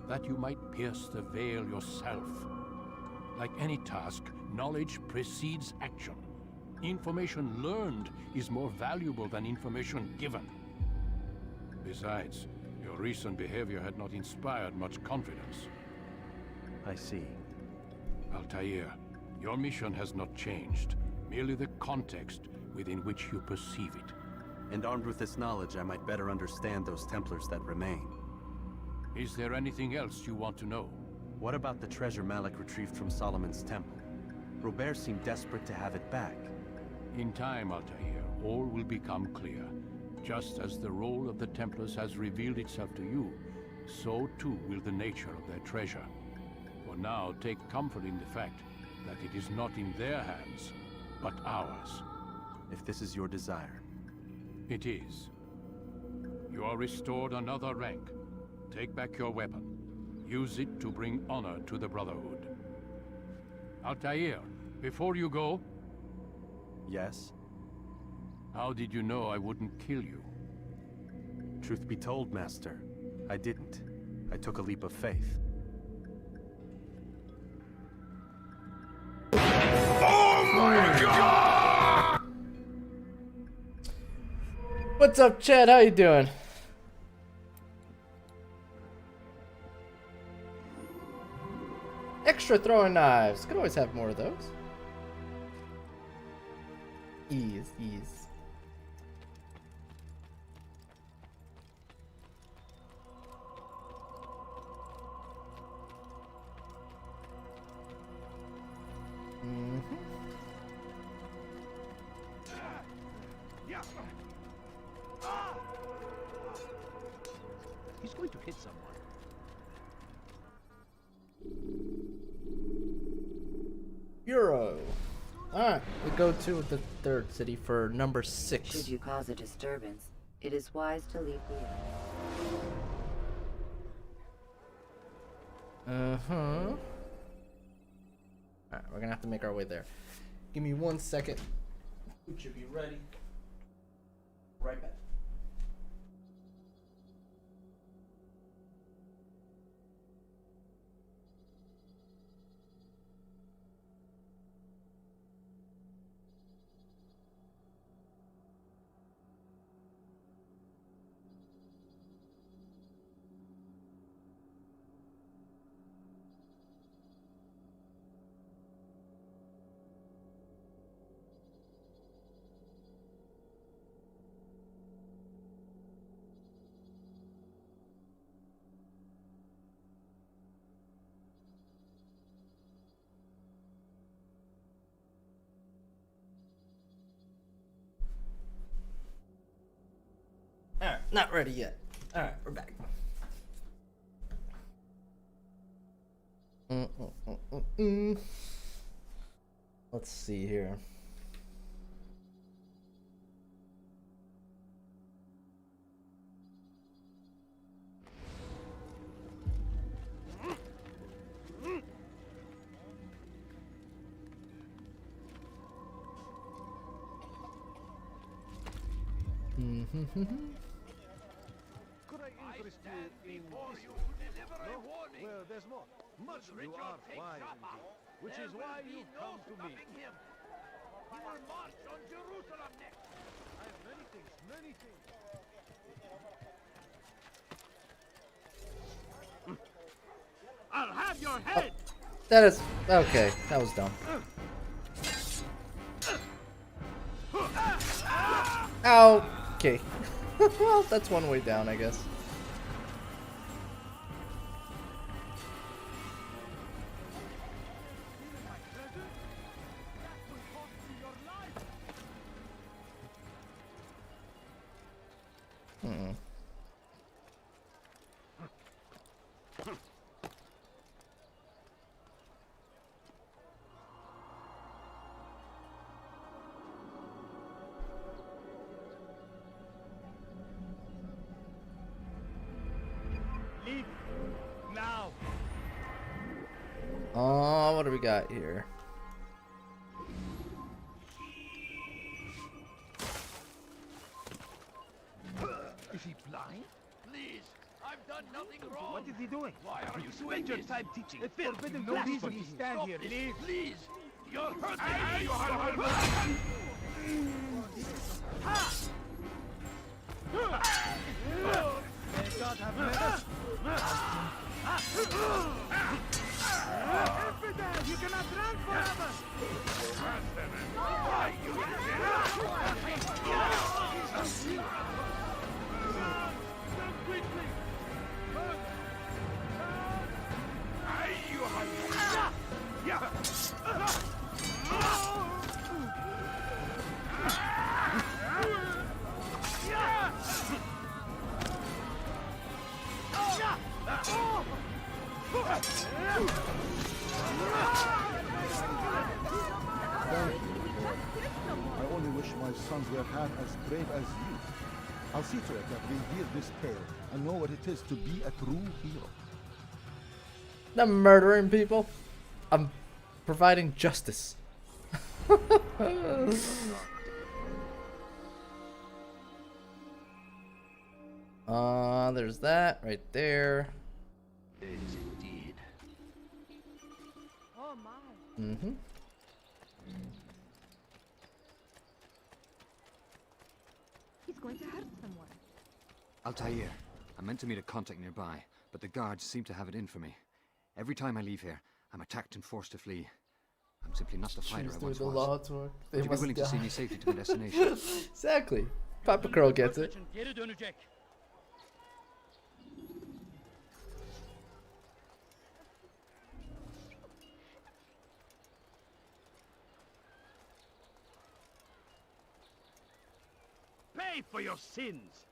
That you might pierce the veil yourself. Like any task, knowledge precedes action. Information learned is more valuable than information given. Besides, your recent behavior had not inspired much confidence. I see. Altair, your mission has not changed. Merely the context within which you perceive it. And armed with this knowledge, I might better understand those Templars that remain. Is there anything else you want to know? What about the treasure Malik retrieved from Solomon's temple? Robert seemed desperate to have it back. In time, Altair, all will become clear. Just as the role of the Templars has revealed itself to you, so too will the nature of their treasure. For now, take comfort in the fact that it is not in their hands, but ours. If this is your desire. It is. You are restored another rank. Take back your weapon. Use it to bring honor to the Brotherhood. Altair, before you go... Yes? How did you know I wouldn't kill you? Truth be told, Master, I didn't. I took a leap of faith. Oh my God! What's up, Chad? How you doing? Extra throwing knives. Could always have more of those. Ease, ease. He's going to hit someone. Euro. Alright, we go to the third city for number 6. Should you cause a disturbance, it is wise to leave the area. Alright, we're gonna have to make our way there. Give me 1 second. Food should be ready. Right back. Alright, not ready yet. Alright, we're back. Let's see here. Could I interest you in this? No? Well, there's more. Much you are wise, which is why you come to me. He will march on Jerusalem next. I have many things, many things. I'll have your head. That is okay. That was dumb. Ow. Okay. Well, that's one way down, I guess. Leave now. Oh, what do we got here? Is he blind? Please, I've done nothing wrong. What is he doing? Why are you Spend your time teaching. It's forbidden No blasphemy. reason to stand Stop here. this. Please, you're hurting me. May God have mercy. Infidel, you cannot run forever. I only wish my sons were half as brave as you. I'll see to it that they hear this tale and know what it is to be a true hero. I'm murdering people. I'm providing justice. There's that right there. It is indeed. Oh my. Mm-hmm. He's going to hurt someone. Altair, I meant to meet a contact nearby, but the guards seem to have it in for me. Every time I leave here, I'm attacked and forced to flee. I'm simply not the fighter I Choose once the was. Lord's work. They Would you be must willing to see die. me safely to my destination? Exactly. Papa Curl gets it. Geri dönecek. Pay for your sins.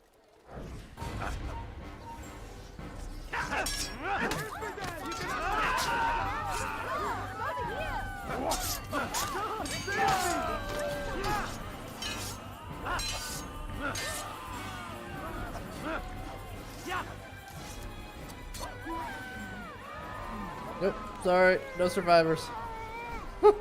Nope. Sorry. No survivors. You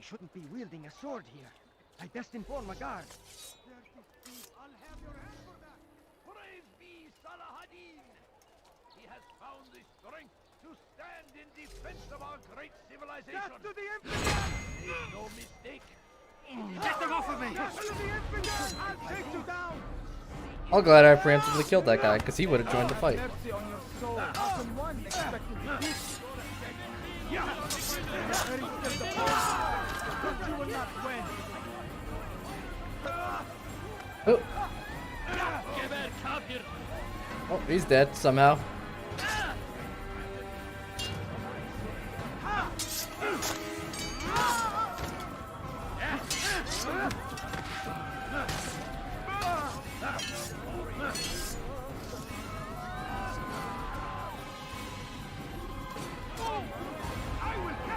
shouldn't be wielding a sword here. I best inform a guard. I'll have your hand for that. Praise be Salah-ad-Din. He has found the strength to stand in defense of our great civilization. Death to the infidel! Make no mistake. Get them off of me! Death to the infidel! I'll take you down! I'm glad I preemptively killed that guy, because he would have joined the fight. Mercy on your soul. How can one expect to defeat you? Very still the power. But you will not win. Oh. Geber kafir. Oh, he's dead somehow.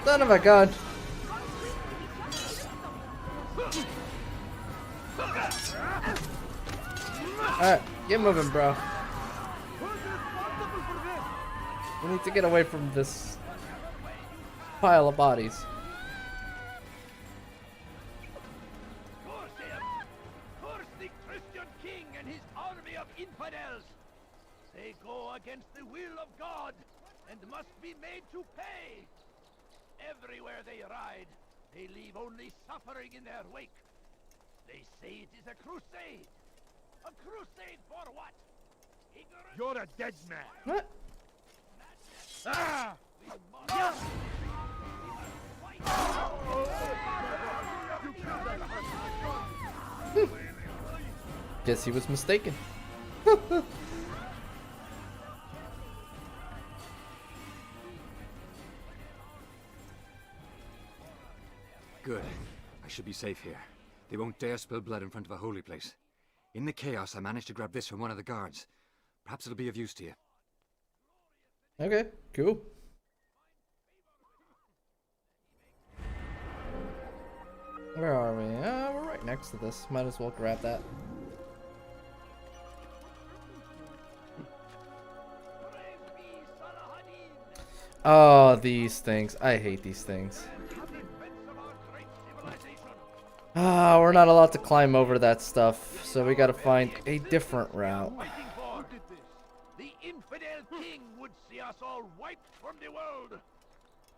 Son of a gun. Alright, get moving, bro. We need to get away from this pile of bodies. Curse the Christian king and his army of infidels! They go against the will of God and must be made to pay! Everywhere they ride, they leave only suffering in their wake. They say it is a crusade. A crusade for what? Ignorance? You're a dead man. What? Ah! Guess he was mistaken. Good. I should be safe here. They won't dare spill blood in front of a holy place. In the chaos, I managed to grab this from one of the guards. Perhaps it'll be of use to you. Okay, cool. Where are we? We're right next to this. Might as well grab that. Oh, these things. I hate these things. Ah, we're not allowed to climb over that stuff, so we gotta find a different route. The infidel king would see us all wiped from the world.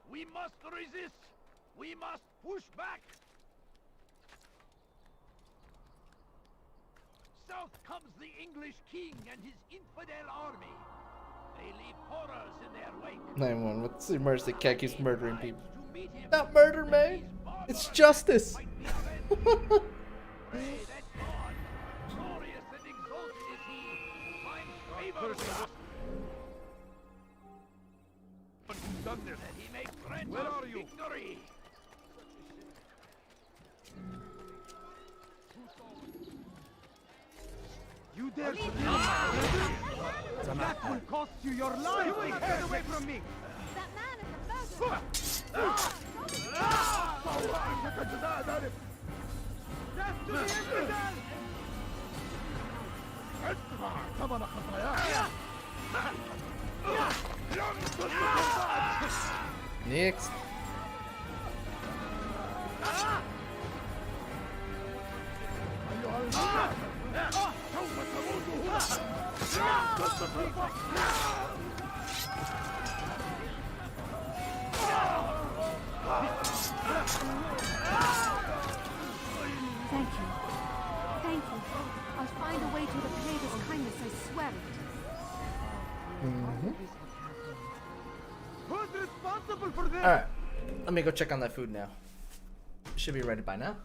We must resist. We must push back. South comes the English king and his infidel army. They leave horrors in their wake. 9-1, what's the mercy cat keeps murdering people? Not murder, man. It's justice. Where are you? Victory. You dare to that will cost you your life! Get away from me! That man is a murderer! Death to the infidel! Next. Thank you. Thank you. I'll find a way to repay this kindness, I swear it. Who's responsible for this? Alright, let me go check on that food now. Should be ready by now.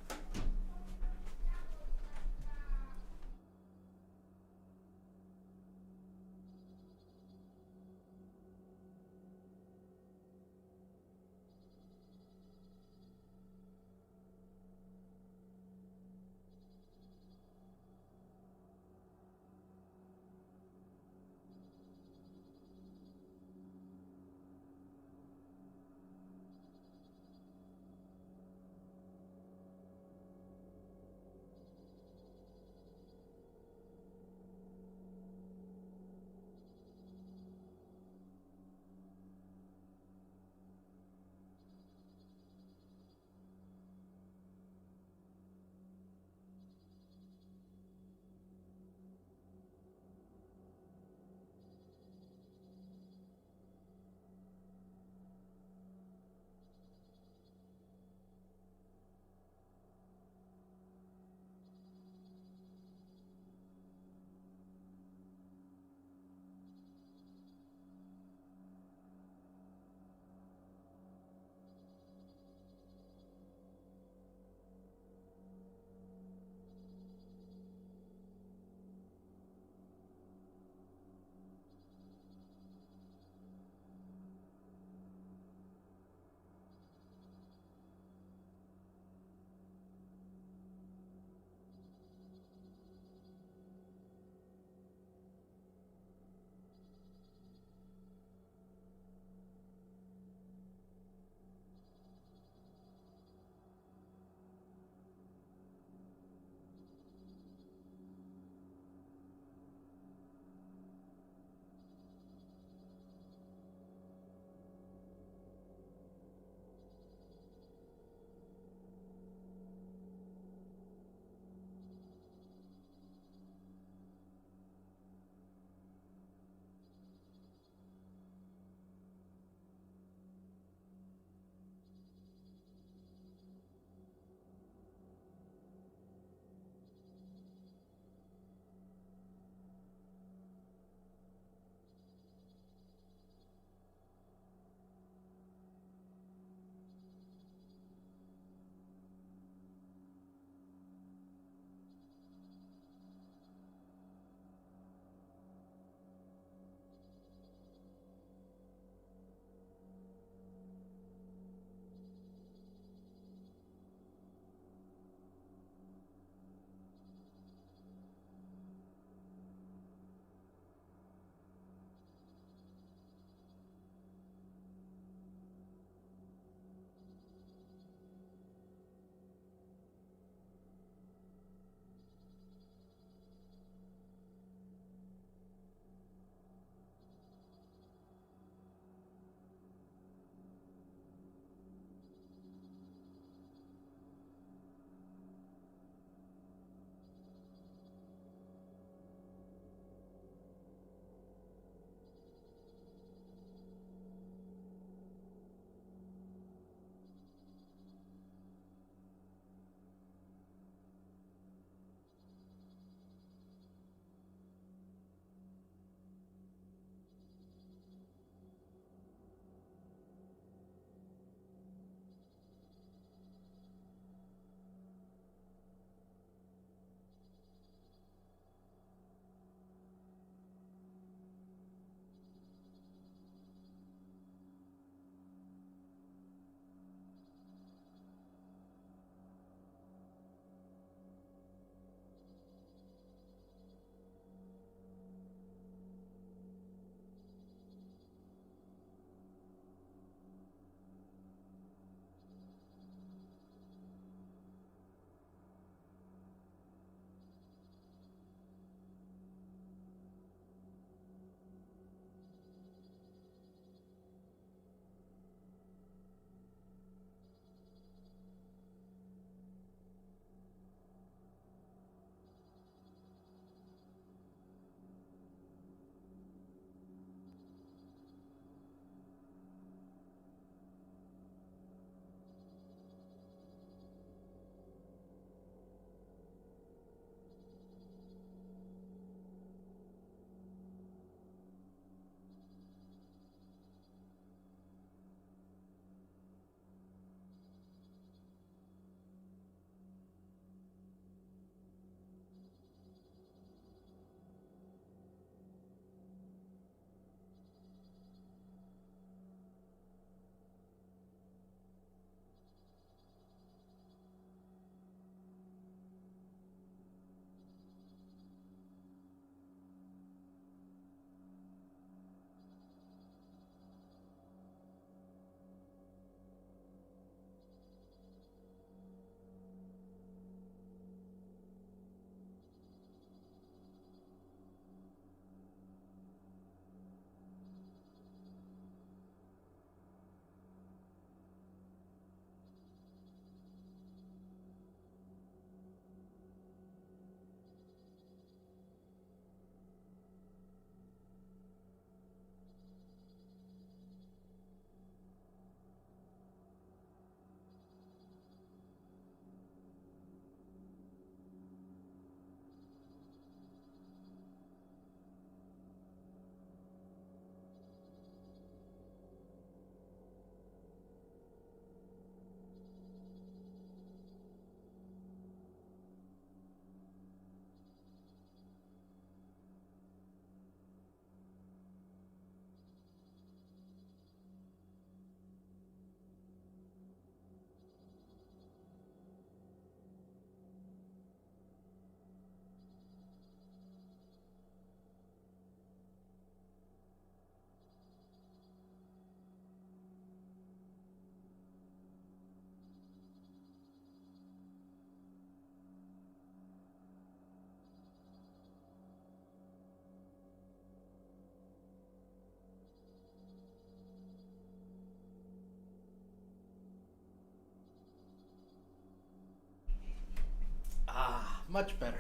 Much better.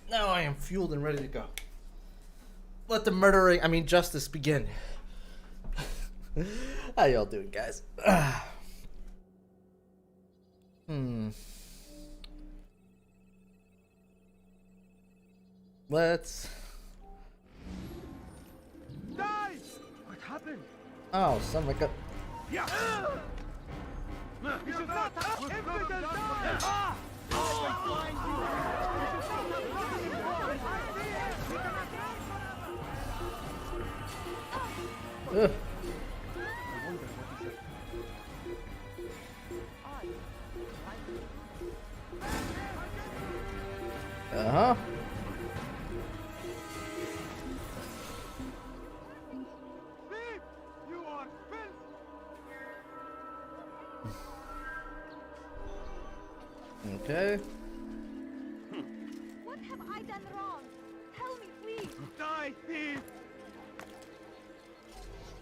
Now I am fueled and ready to go. Let the justice begin. How y'all doing, guys? Let's... Guys! What happened? Oh, son of a gun. Yeah! You should not touch evidence! Ah! Ugh. Uh-huh. You are Okay. What have I done wrong? Tell me, please. Die, thief!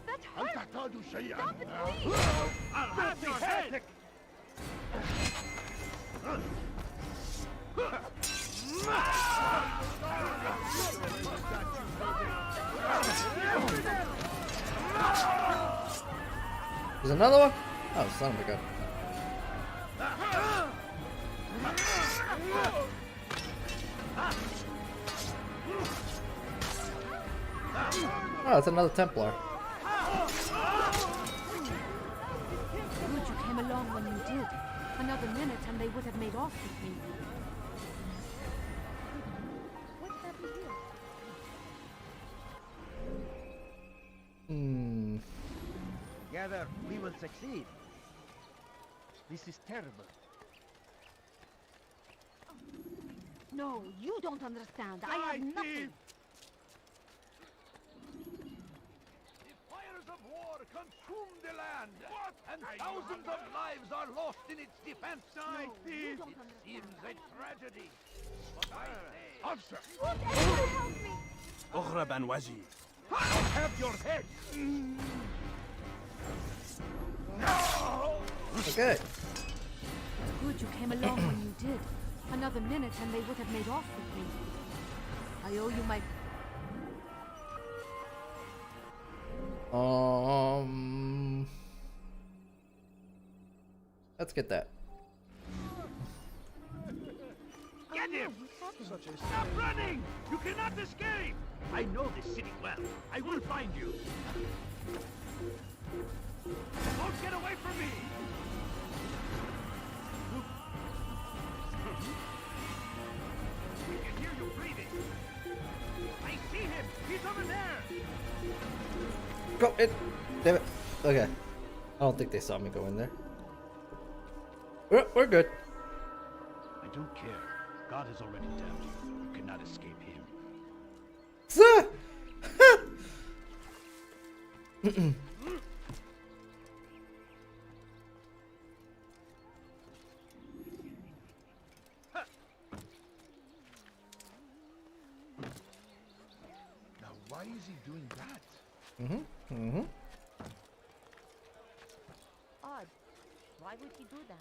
That hurts. Stop it, please. I'll have your head! There's another one? Oh, son of a gun. Oh, it's another Templar. Good you came along when you did. Another minute and they would have made off with me. What happened here? Together, we will succeed. This is terrible. No, you don't understand. I have nothing. The fires of war consume the land, and thousands of lives are lost in its defense. No, you don't It understand. seems a tragedy. But I say... Answer! Won't anyone help me? Okhra Banwaji. I'll have your head! Okay. Good you came along when you did. Another minute and they would have made off with me. I owe you my... Let's get that. Get him! Stop running! You cannot escape! I know this city well. I will find you. Don't get away from me! We can hear you breathing. I see him! He's over there! Go in! Damn it. Okay. I don't think they saw me go in there. We're good. I don't care. God has already damned you. You cannot escape him. Now, why is he doing that? Odd. Why would he do that?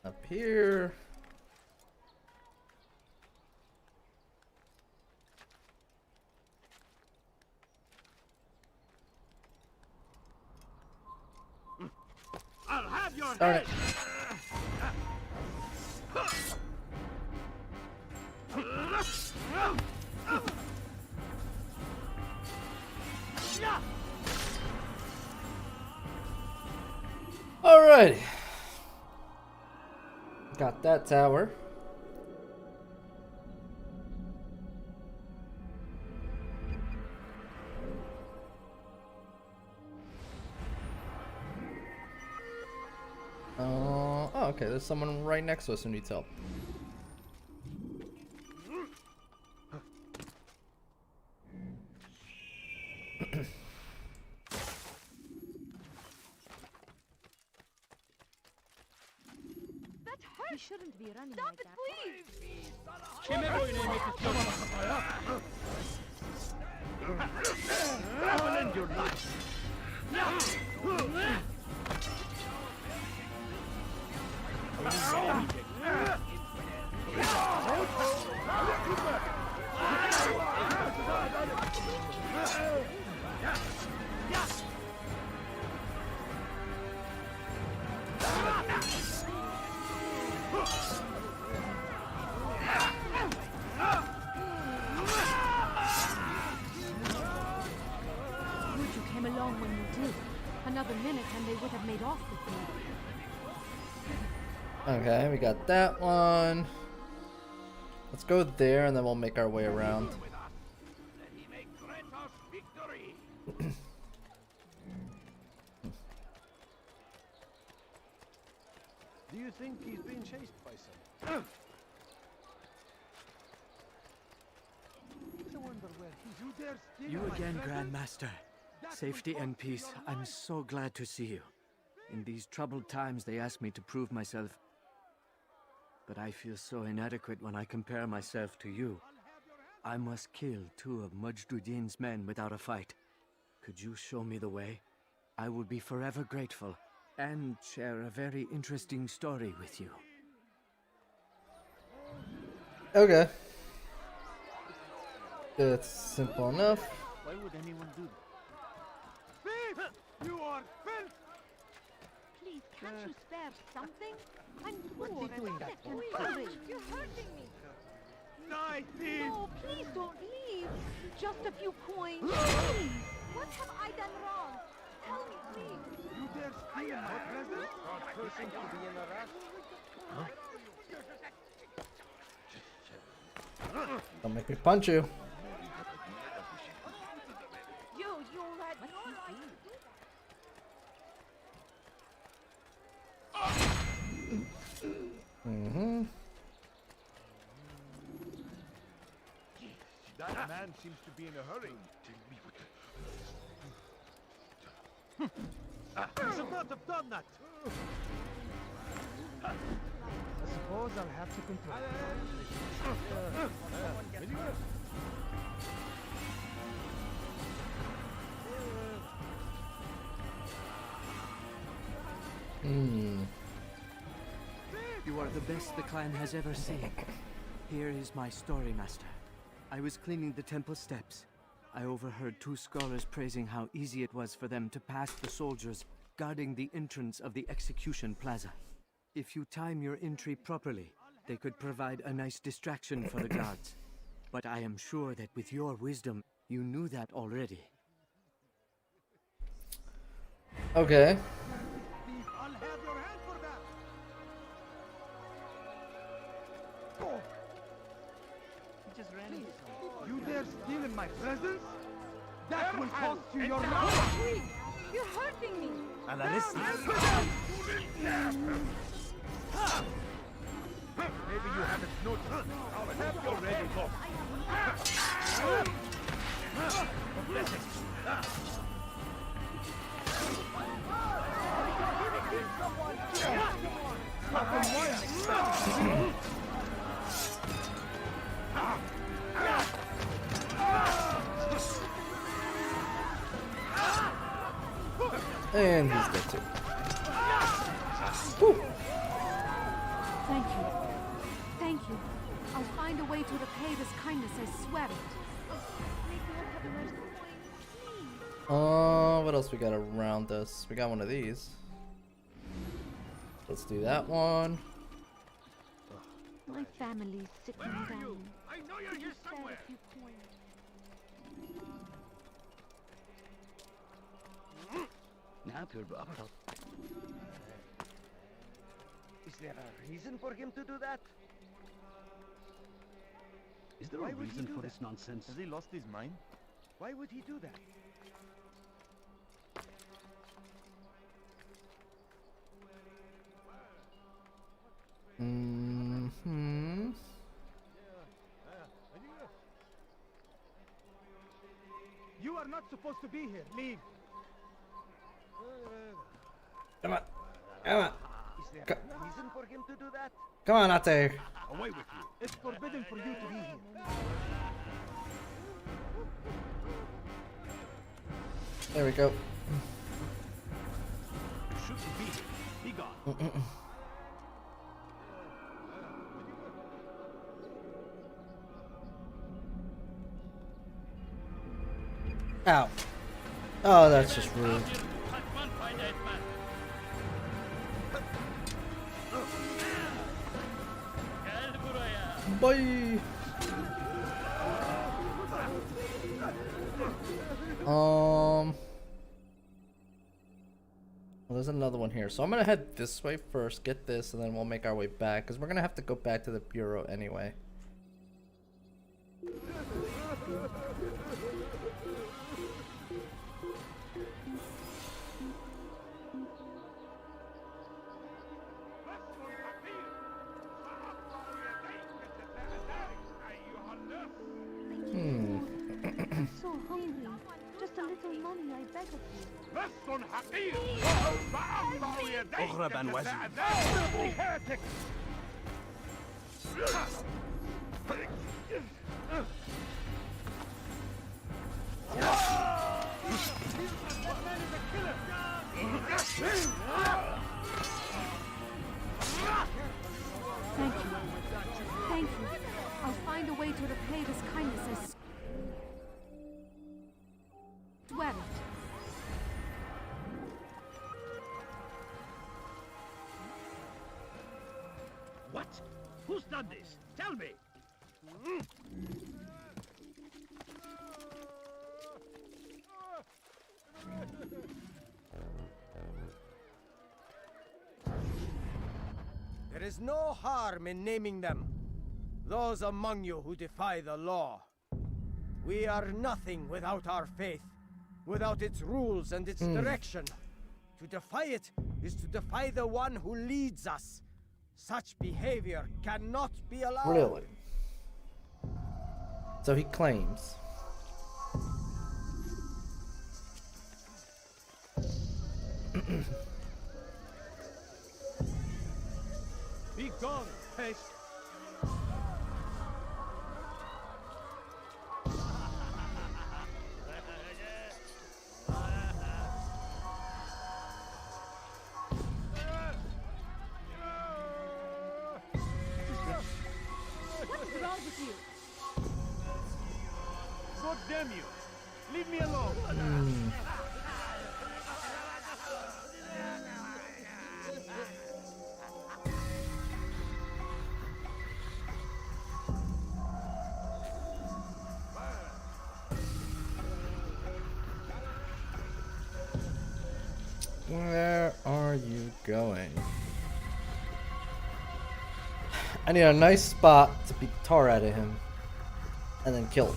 Up here. I'll have your Darn head! it. Alrighty. Got that tower. Oh, okay. There's someone right next to us who needs help. That hurts! You shouldn't be running Stop like that. Stop it, please! I will end your life. Good you came along when you did. Another minute and they would have made off with me. Okay, we got that one. Let's go there and then we'll make our way around. That he may grant us victory. Do you think he's being chased by some? I wonder where he's. You dare steal You my again, presents? Grandmaster. Safety and peace. I'm so glad to see you. In these troubled times, they ask me to prove myself. But I feel so inadequate when I compare myself to you. I must kill 2 of Mujduddin's men without a fight. Could you show me the way? I will be forever grateful and share a very interesting story with you. Okay. That's simple enough. Why would anyone do that? Thief! You are filth! Please, can't you spare something? I'm poor What's he and doing that sick for? and hungry. You're hurting me. Die, thief! No, please don't leave. Just a few coins. Please. What have I done wrong? Tell me, please. You dare steal my presents? Person to be in a rush. Don't make me punch you. You had no right to do that. Mm-hmm. That man seems to be in a hurry. You should not have done that. I suppose I'll have to control. Hmm. You are the best the clan has ever seen. Here is my story, Master. I was cleaning the temple steps. I overheard 2 scholars praising how easy it was for them to pass the soldiers guarding the entrance of the execution plaza. If you time your entry properly, they could provide a nice distraction for the guards. But I am sure that with your wisdom, you knew that already. Okay. I'll have your hand for that. He just ran into someone. You dare steal in my presence? That will cost you your No, life. please. You're hurting me. Maybe you haven't noticed. I'll have your ready box. And he's dead too. Whew. Thank you. Thank you. I'll find a way to repay this kindness, I swear it. Maybe we'll have the rest of the coin, please. What else we got around us? We got one of these. Let's do that one. My family's sick and dying. I know you're Could you here spare somewhere. a few coins? Now, poor Robert. Is there a reason for him to do that? Is there Why a would he reason do for that? this nonsense? Has he lost his mind? Why would he do that? Mm-hmm. You are not supposed to be here. Leave. Come on. Come on. Is there Co- a reason for him to do that? Come on, Ate. Away with you. It's forbidden for you to be here. There we go. You shouldn't be here. Be gone. Ow. Oh, that's just rude. Bye. Well, there's another one here. So I'm gonna head this way first, get this, and then we'll make our way back, because we're gonna have to go back to the Bureau anyway. I'm so hungry. Just a little money, I beg of you. Oghraban Wazir. Heretic! Thank you. Thank you. I'll find a way to repay this kindness. I swear it. What? Who's done this? Tell me! There is no harm in naming them. Those among you who defy the law. We are nothing without our faith, without its rules and its direction. To defy it is to defy the one who leads us. Such behavior cannot be allowed. Really? So he claims. Be gone, pest! What's wrong with you? God damn you! Leave me alone! Where are you going? I need a nice spot to beat the tar out of him and then kill him.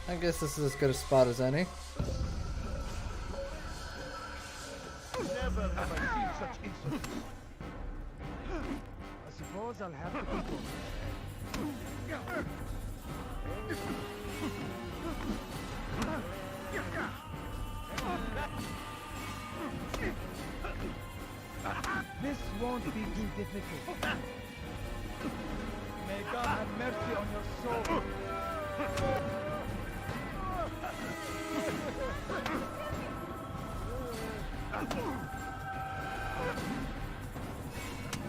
I guess this is as good a spot as any. Never have I seen such insolence. I suppose I'll have to control This won't be too difficult. May God have mercy on your soul.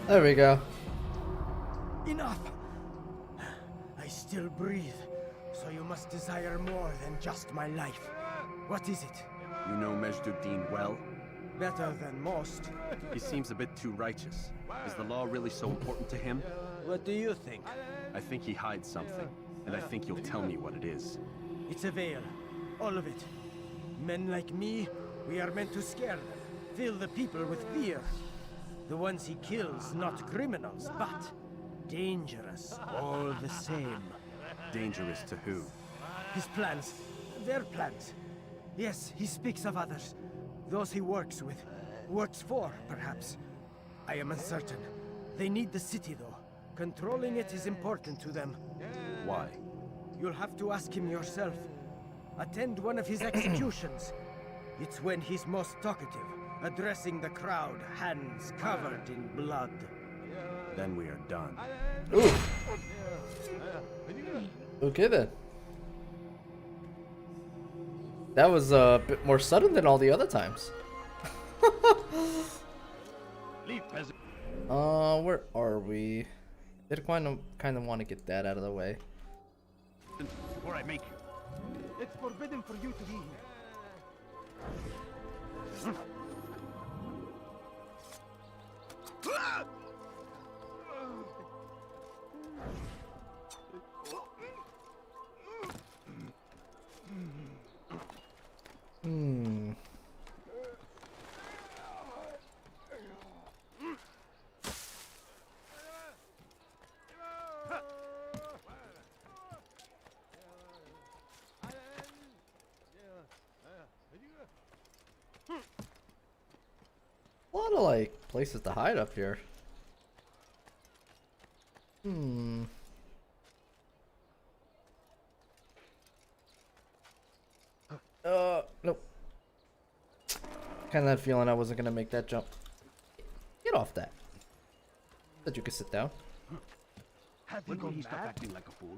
There we go. Enough! I still breathe, so you must desire more than just my life. What is it? You know Majd-ud-Din well? Better than most. He seems a bit too righteous. Is the law really so important to him? What do you think? I think he hides something, and I think you'll tell me what it is. It's a veil. All of it. Men like me, we are meant to scare them, fill the people with fear. The ones he kills, not criminals, but dangerous, all the same. Dangerous to who? His plans. Their plans. Yes, he speaks of others. Those he works with. Works for, perhaps. I am uncertain. They need the city, though. Controlling it is important to them. Why? You'll have to ask him yourself. Attend one of his executions. It's when he's most talkative, addressing the crowd, hands covered in blood. Then we are done. Ooh. Okay then. That was a bit more sudden than all the other times. Where are we? Did kind of want to get that out of the way. Before I make you. It's forbidden for you to be here. Hmm. A lot of like places to hide up here. Hmm. Nope. Kind of that feeling I wasn't gonna make that jump. Get off that. That you could sit down. When will he stop acting like a fool?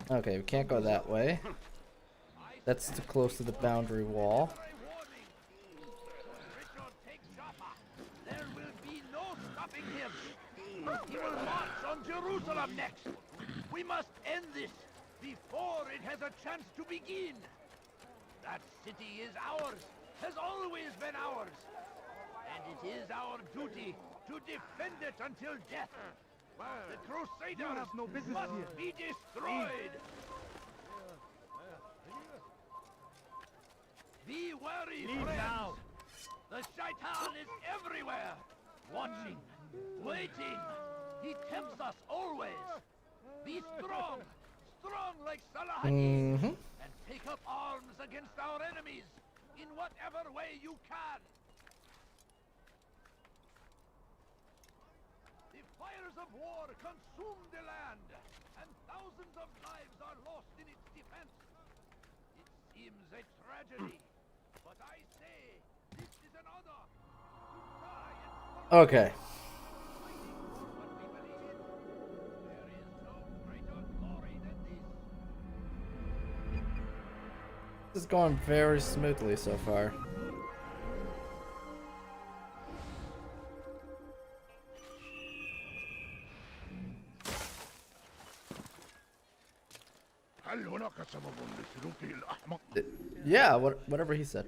Okay, we can't go that way. That's too close to the boundary wall. There will be no stopping him. He will march on Jerusalem next. We must end this before it has a chance to begin. That city is ours, has always been ours. And it is our duty to defend it until death. The Crusaders must be destroyed. Be wary, friends. Now. The Shaitan is everywhere, watching, waiting. He tempts us always. Be strong, strong like Salahadin, and take up arms against our enemies in whatever way you can. The fires of war consume the land, and thousands of lives are lost in its defense. It seems a tragedy, but I say this is an honor to die and Okay. This is going very smoothly so far. Yeah, whatever he said.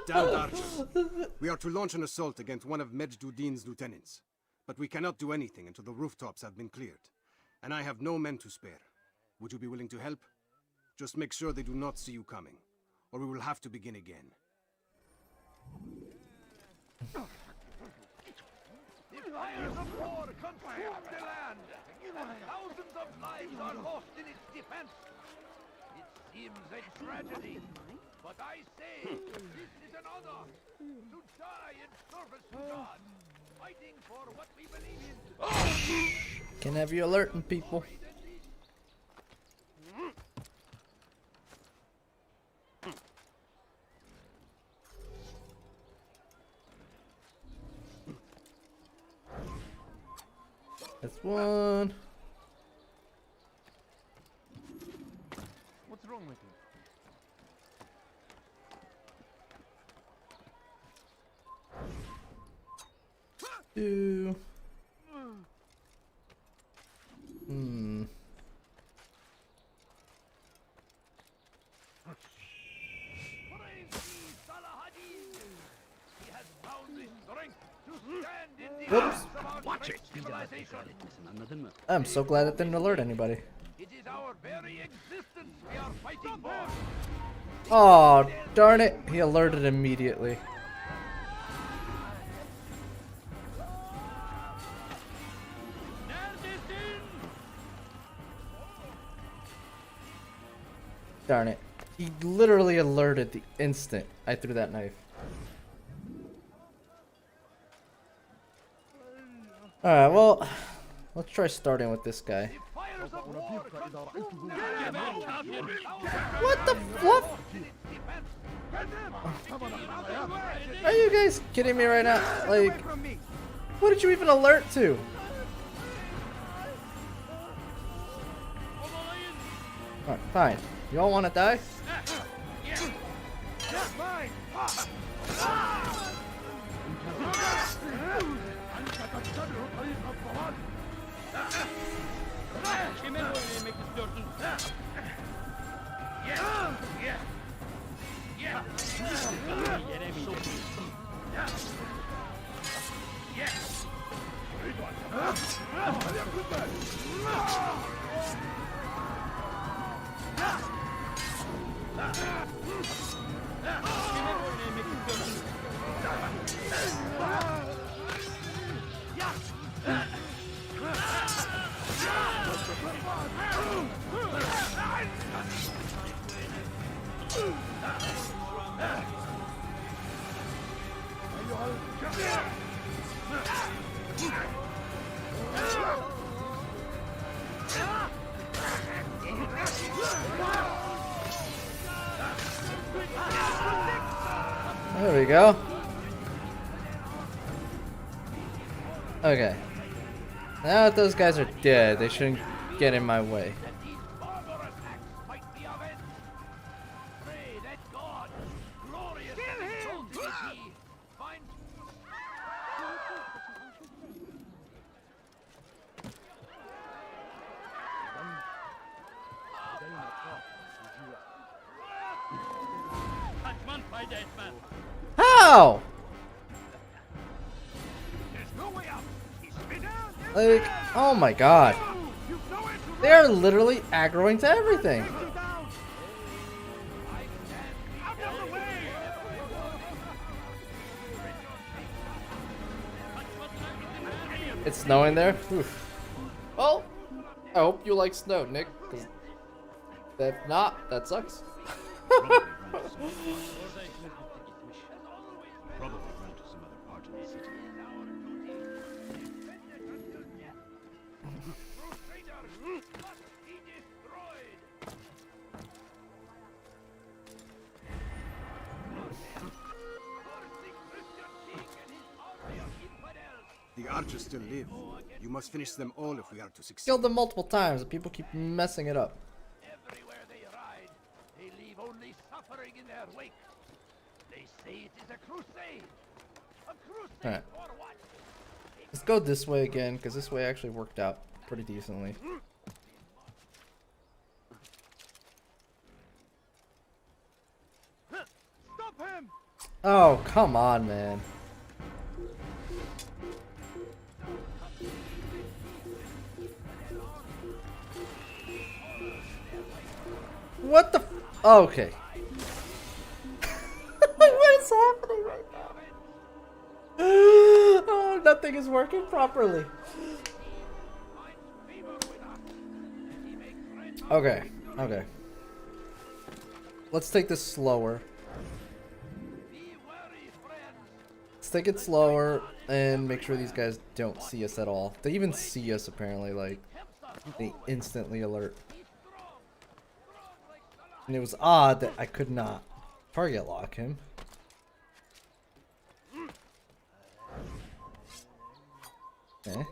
Damned archers. We are to launch an assault against one of Medjduddin's lieutenants. But we cannot do anything until the rooftops have been cleared. And I have no men to spare. Would you be willing to help? Just make sure they do not see you coming, or we will have to begin again. the fires of war consume the land, and thousands of lives are lost in its defense. It seems a tragedy, but I say this is an honor to die in service to God, fighting for what we believe in. Can have you alerting people. That's one. What's wrong with Two. you? Hmm. Praise thee, Salahadin! He has found the strength to stand in the Whoops. arms of our great civilization. I'm so glad it didn't alert anybody. It is our very existence we are fighting for. Oh, darn it. He alerted immediately. Darn it. He literally alerted the instant I threw that knife. Alright, well, let's try starting with this guy. What the fluff? Are you guys kidding me right now? Like, what did you even alert to? Alright, fine. You all want to die? There we go. Okay. Now that those guys are dead, they shouldn't get in my way. How? Like, oh my god. They are literally aggroing to everything. It's snowing there? Oof. Well, I hope you like snow, Nick. 'Cause if not, that sucks. Probably run to some other part of the city. The archers still live. You must finish them all if we are to succeed. Killed them multiple times, and people keep messing it up. Everywhere they ride, they leave only suffering in their wake. They say it is a crusade. A crusade Alright. for what? Let's go this way again, because this way actually worked out pretty decently. Stop him! Oh, come on, man. What the f— oh, okay. What is happening right now? Oh, nothing is working properly. Okay, okay. Let's take this slower. Let's take it slower and make sure these guys don't see us at all. They even see us apparently, like, they instantly alert. And it was odd that I could not target lock him. Okay.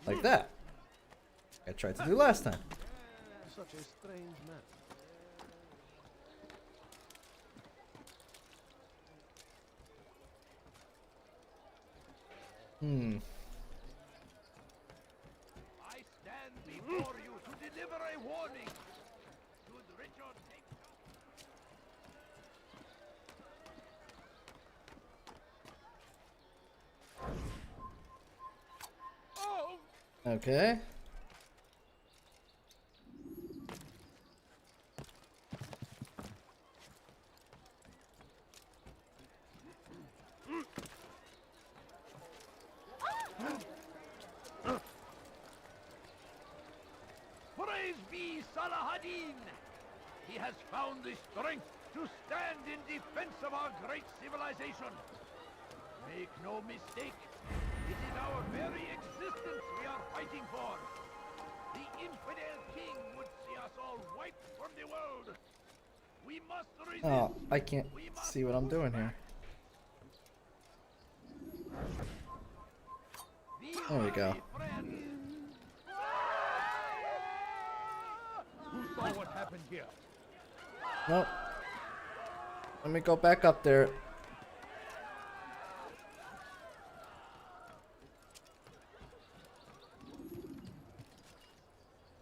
Like that. I tried to do last time. Such a strange man. I stand before you to deliver a warning. Should Richard take Okay. Praise be Salahadin! He has found the strength to stand in defense of our great civilization. Make no mistake, it is our very existence we are fighting for. The infidel king would see us all wiped from the world. We must resist. Oh, I can't see what I'm doing here. There we go. Who saw what happened here? Nope. Let me go back up there.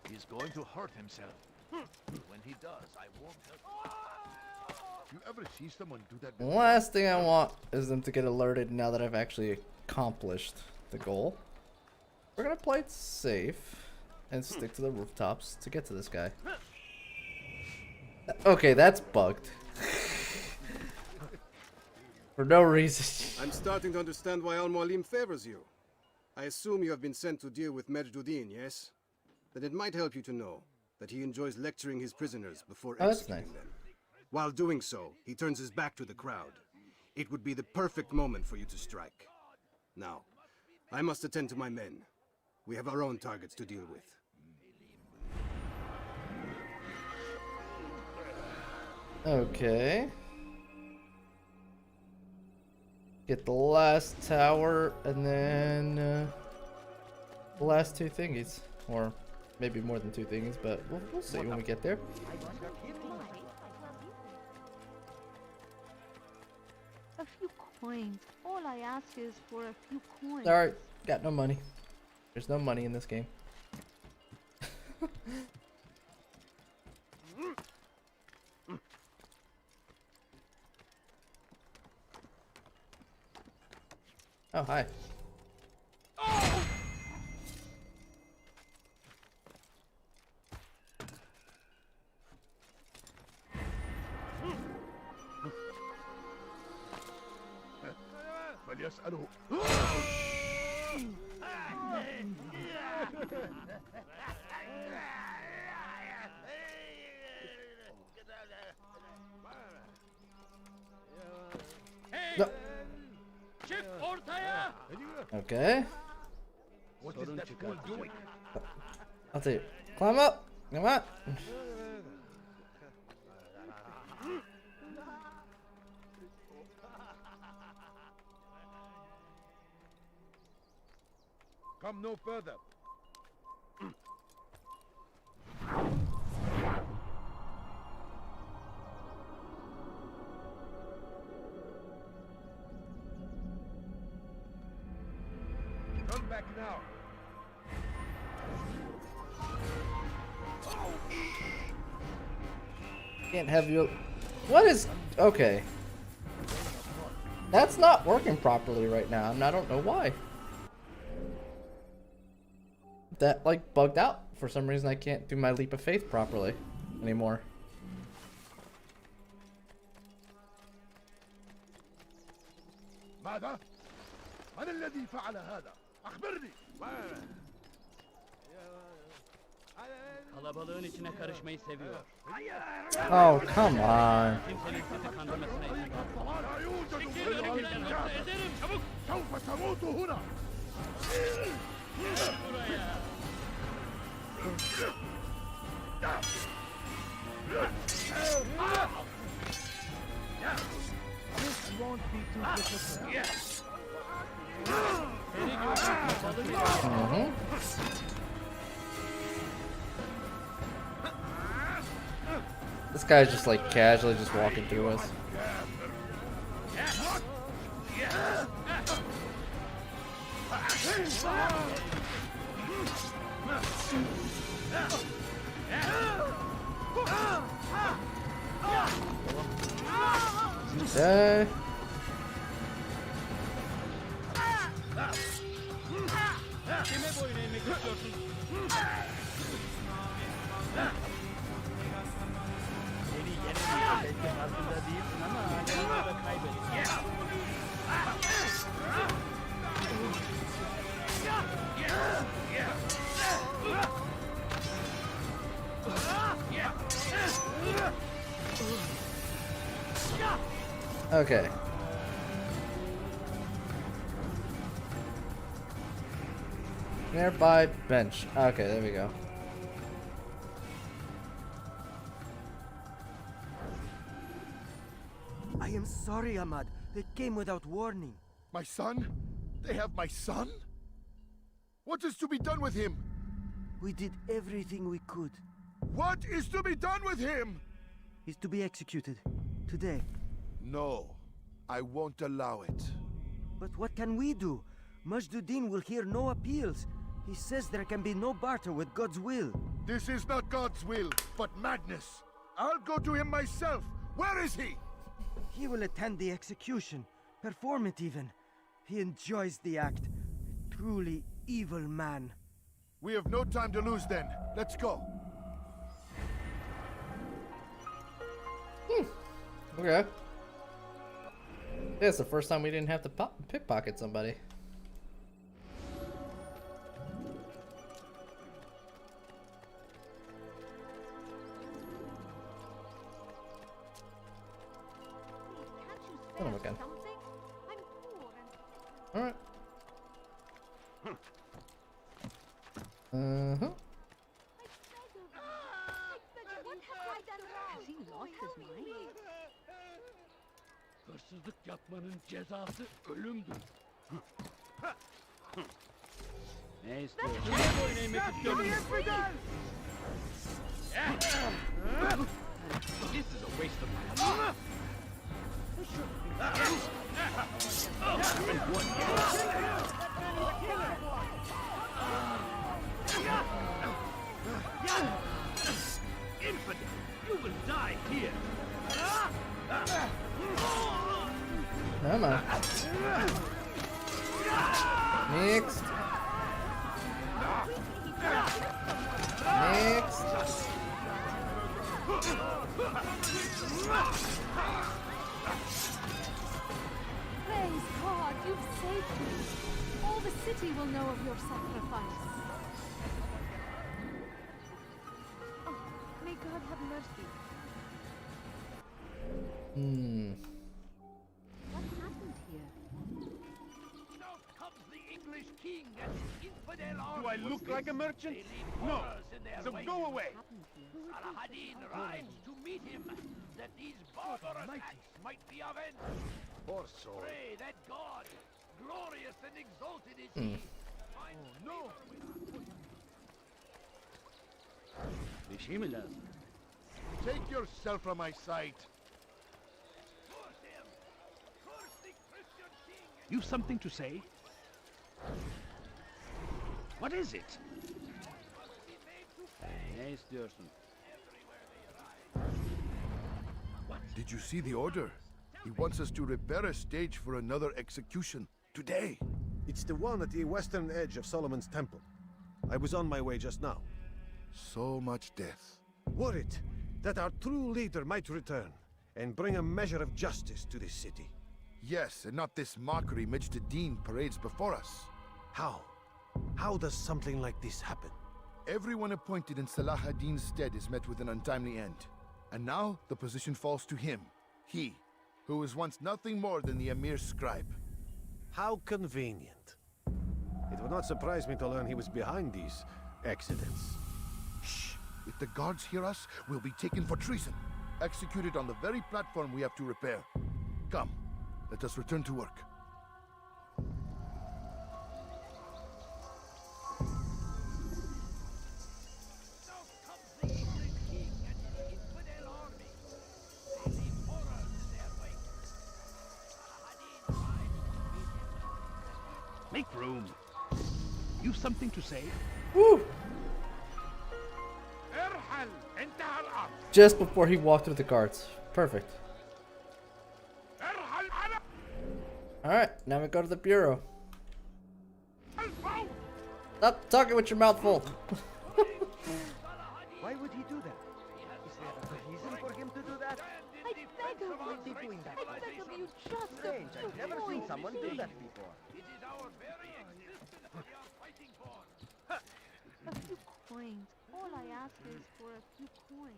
He's going to hurt himself. When he does, I won't help. You ever see someone do that? Last thing I want is them to get alerted now that I've actually accomplished the goal. We're gonna play it safe and stick to the rooftops to get to this guy. Okay, that's bugged. For no reason. I'm starting to understand why Al-Mualim favors you. I assume you have been sent to deal with Majduddin, yes? Then it might help you to know that he enjoys lecturing his prisoners before executing them. While doing so, he turns his back to the crowd. It would be the perfect moment for you to strike. Now, I must attend to my men. We have our own targets to deal with. Okay. Get the last tower and then the last two thingies. Or maybe more than two thingies, but we'll see when we get there. A few coins. All I ask is for a few coins. Alright, got no money. There's no money in this game. Oh, hi. فليسأله. No. Çık ortaya. Okay. What is that fool doing? I'll take it. Climb up. Come on. Come no further. Come back now. Can't have you. What is. Okay. That's not working properly right now, and I don't know why. That, like, bugged out. For some reason, I can't do my leap of faith properly anymore. ماذا؟ من الذي فعل هذا؟ أخبرني. Kalabalığın içine karışmayı seviyor. Oh, come on. Kimsenin sizi kandırmasına izin ederim çabuk. سوف تموت هنا. This won't be too difficult. This guy's just like casually just walking through us. Okay. Kime boyun eğmek istiyorsun? Seni yenemeyeceğim belki farkında değilsin ama hala da kaybedeceğim. Okay. Nearby bench. Okay, there we go. sorry, Ahmad. They came without warning. My son? They have my son? What is to be done with him? We did everything we could. What is to be done with him? He's to be executed. Today. No, I won't allow it. But what can we do? Majduddin will hear no appeals. He says there can be no barter with God's will. This is not God's will, but madness. I'll go to him myself. Where is he? He will attend the execution. Perform it even. He enjoys the act. A truly evil man. We have no time to lose then. Let's go. Okay. Yeah, it's the first time we didn't have to pickpocket somebody. Son of a gun. Alright. Uh-huh. Has he lost his mind? Hırsızlık yapmanın cezası ölümdür. Ne istiyorsun? Ne boyun eğmek istiyorsun? This is a waste of my time. Infidel, you will die here. Come on. Next. Next. Praise God, you've saved me. All the city will know of your sacrifice. Oh, may God have mercy. What happened here? Now comes the English king and his infidel army. Do I look like a merchant? No. So go away. Saladin rides to meet him, that these barbarous acts might be avenged. Poor soul. Pray that God, glorious and exalted is he, finds favor with us. Bir şey mi lazım? Take yourself from my sight. Curse him! Curse the Christian king! You've something to say? What is it? Ne istiyorsun? Did you see the order? He wants us to repair a stage for another execution. Today. It's the one at the western edge of Solomon's Temple. I was on my way just now. So much death. Worried that our true leader might return and bring a measure of justice to this city. Yes, and not this mockery Majduddin parades before us. How? How does something like this happen? Everyone appointed in Salah ad-Din's stead is met with an untimely end. And now the position falls to him. He, who was once nothing more than the Emir's scribe. How convenient. It would not surprise me to learn he was behind these accidents. Shh! If the guards hear us, we'll be taken for treason. Executed on the very platform we have to repair. Come, let us return to work. Make room. You've something to say? Woo! Just before he walked through the guards. Perfect. Alright, now we go to the bureau. Stop talking with your mouth full. Why would he do that? Is there a reason for him to do that? I beg of Why is he doing that? I beg of you, just Strange, I've never seen someone do that before. It is our very existence we are fighting for. A few coins. All I ask is for a few coins.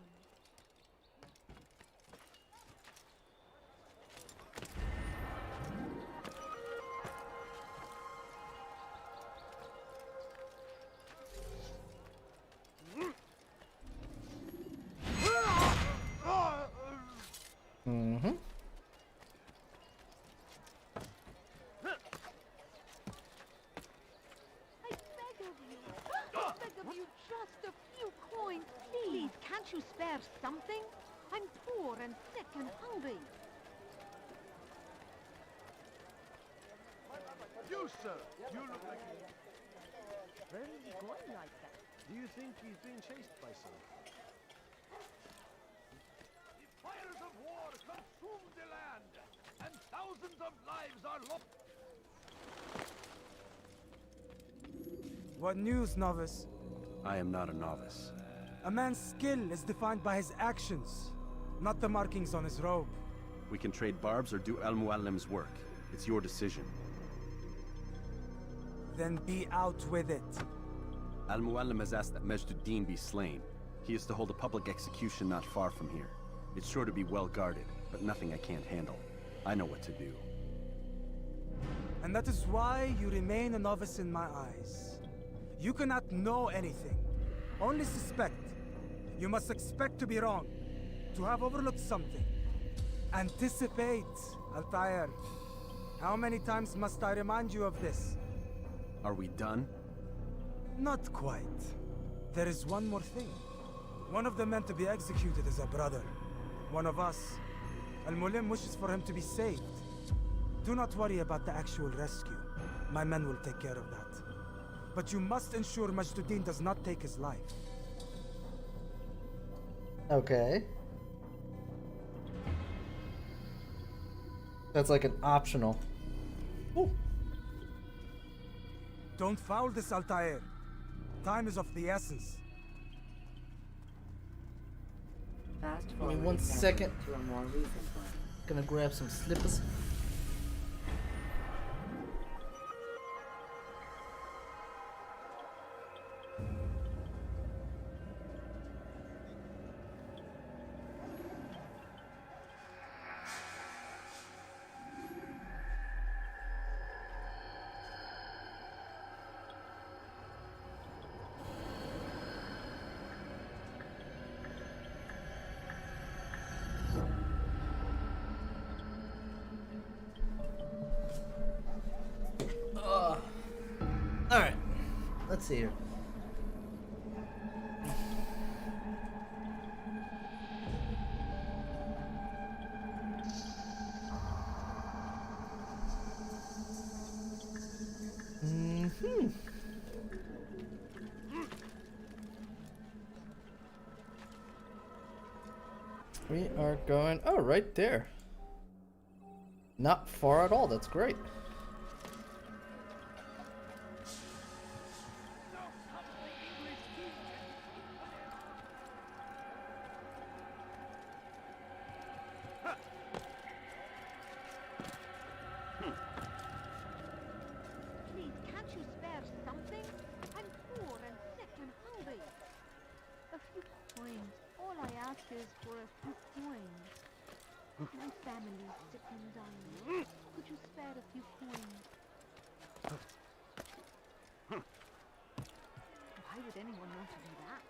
Just a few coins, please. Can't you spare something? I'm poor and sick and hungry. You, sir, you look like... Where is he going like that? Do you think he's being chased by someone? The fires of war consume the land, and thousands of lives are lost. What news, novice? I am not a novice. A man's skill is defined by his actions, not the markings on his robe. We can trade barbs or do Al-Mualim's work. It's your decision. Then be out with it. Al-Mualim has asked that Majd-ud-Din be slain. He is to hold a public execution not far from here. It's sure to be well guarded, but nothing I can't handle. I know what to do. And that is why you remain a novice in my eyes. You cannot know anything, only suspect. You must expect to be wrong, to have overlooked something. Anticipate, Altair. How many times must I remind you of this? Are we done? Not quite. There is one more thing. One of the men to be executed is a brother. One of us. Al-Mualim wishes for him to be saved. Do not worry about the actual rescue. My men will take care of that. But you must ensure Majd-ud-Din does not take his life. Okay. That's like an optional. Ooh. Don't foul this, Altair. Time is of the essence. Fast Give me forward 1 second. to a more recent one. Gonna grab some slippers. Alright, let's see here. We are going, oh, right there. Not far at all, that's great. Please, can't you spare something? I'm poor and sick and hungry. A few coins. All I ask is for a few coins. My family is sick and dying. Could you spare a few coins? Why would anyone want to do that?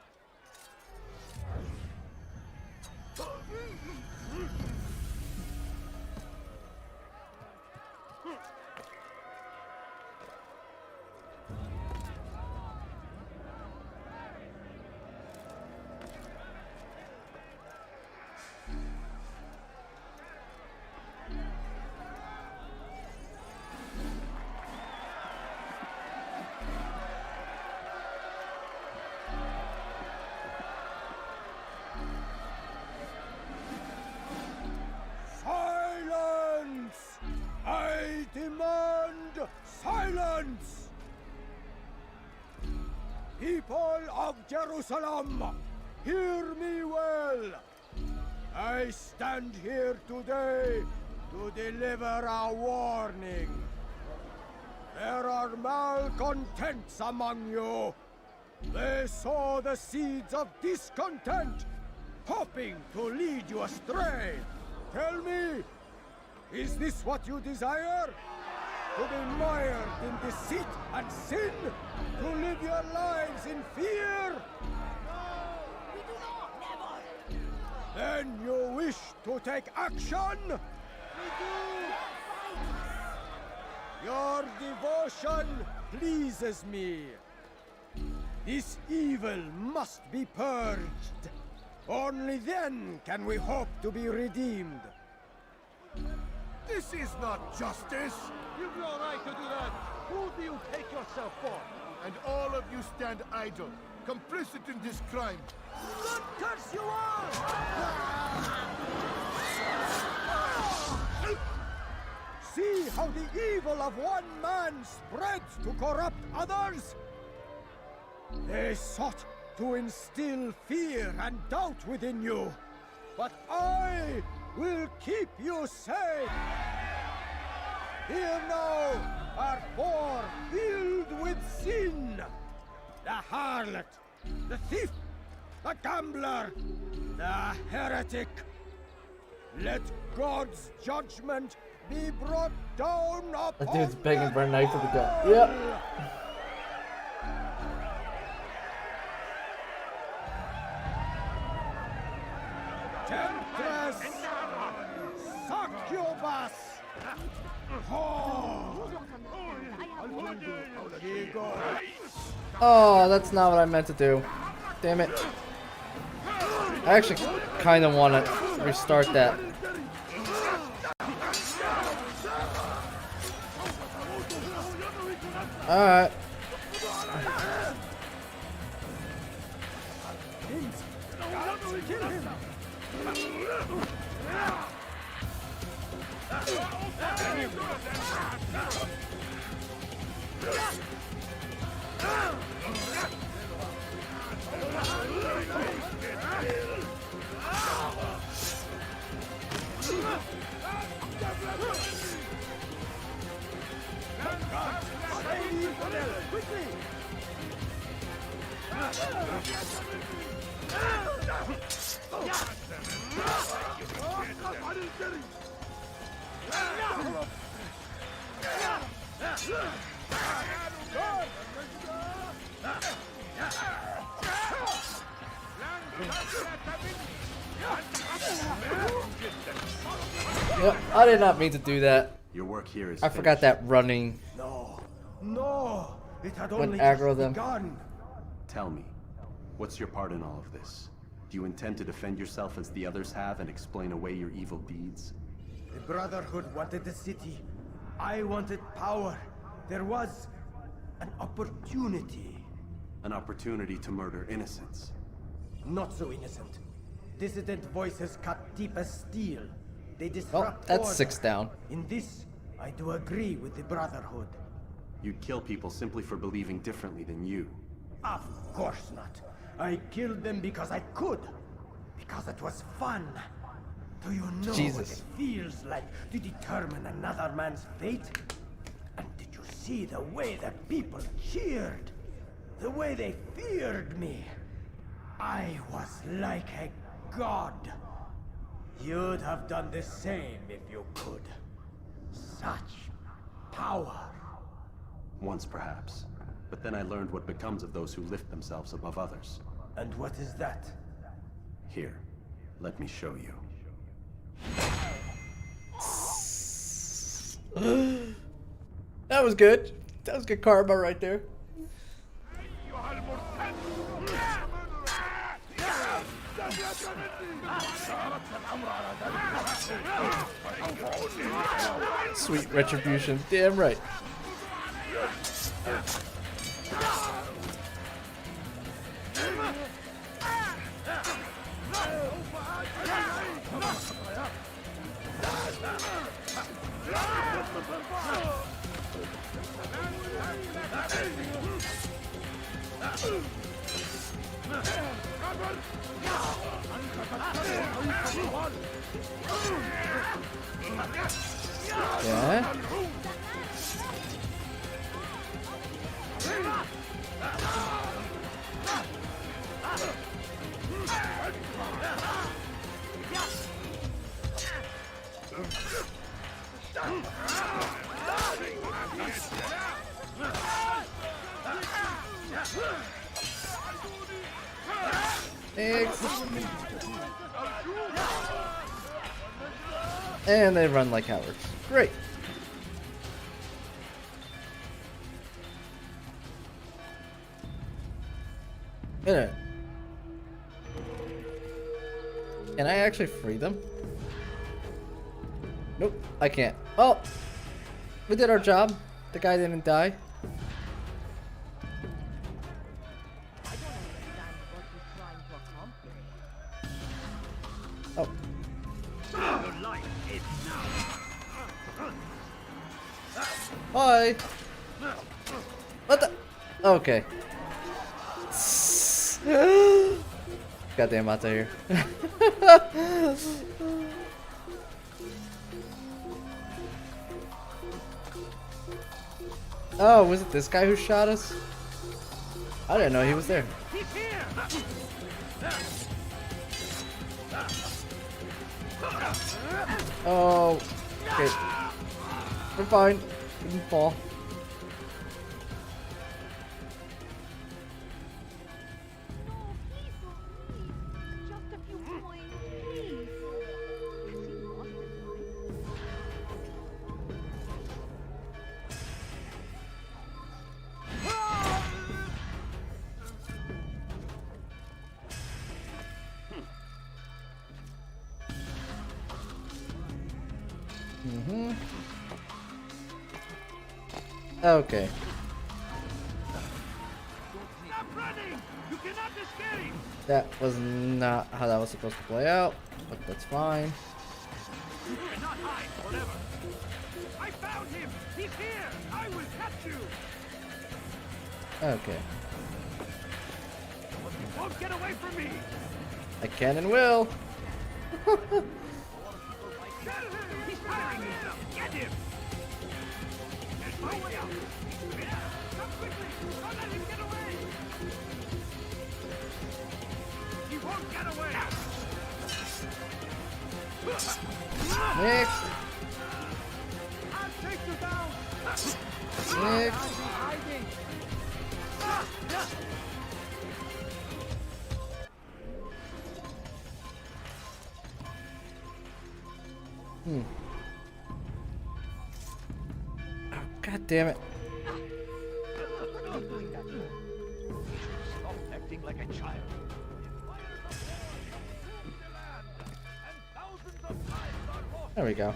Silence! I demand silence! People of Jerusalem, hear me well. I stand here today to deliver a warning. There are malcontents among you. They sow the seeds of discontent, hoping to lead you astray. Tell me, is this what you desire? To be mired in deceit and sin? To live your lives in fear? We do not, never! Then you wish to take action? We do! Your devotion pleases me. This evil must be purged. Only then can we hope to be redeemed. This is not justice! You've no right to do that! Who do you take yourself for? And all of you stand idle, complicit in this crime. God curse you all! See how the evil of one man spreads to corrupt others? They sought to instill fear and doubt within you, but I will keep you safe. Here now are four filled with sin. The harlot, the thief, the gambler, the heretic. Let God's judgment be brought down upon That dude's begging for a knife to the gut. them all. Yep. Temptress, succubus, Oh, that's not what I meant to do. Damn it. I actually kind of want to restart that. Alright. Yep, I did not mean to do that. Your work here is I forgot that running No, it had would only aggro just them. begun. Tell me, what's your part in all of this? Do you intend to defend yourself as the others have and explain away your evil deeds? The Brotherhood wanted the city. I wanted power. There was an opportunity. An opportunity to murder innocents. Not so innocent. Dissident voices cut deep as steel. They Oh, disrupt that's order. 6 down. In this, I do agree with the Brotherhood. You'd kill people simply for believing differently than you. Of course not. I killed them because I could. Because it was fun. Do you know Jesus. what it feels like to determine another man's fate? And did you see the way that people cheered? The way they feared me? I was like a god. You'd have done the same if you could. Such power. Once perhaps. But then I learned what becomes of those who lift themselves above others. And what is that? Here, let me show you. That was good. That was good karma right there. Sweet retribution. Damn right. Yeah. And they run like cowards. Great. Minute. Can I actually free them? Nope, I can't. Oh! We did our job. The guy didn't die. Oh. Your life is now. Hi! What the? Okay. Goddamn out here. Oh, was it this guy who shot us? I didn't know he was there. He's here. Oh, okay. We're fine. Didn't fall. Just a few coins, please. Mm-hmm. Okay. Stop running! You cannot escape! That was not how that was supposed to play out, but that's fine. You cannot hide forever. I found him! He's here! I will catch you! Okay. You won't get away from me! I can and will. He's firing me! Get him! There's no way out! Come quickly! Don't let him get away! He won't get away! Next. I'll take you down! Next. Hiding! Hmm. Oh, God damn it. Stop acting like a child. There we go.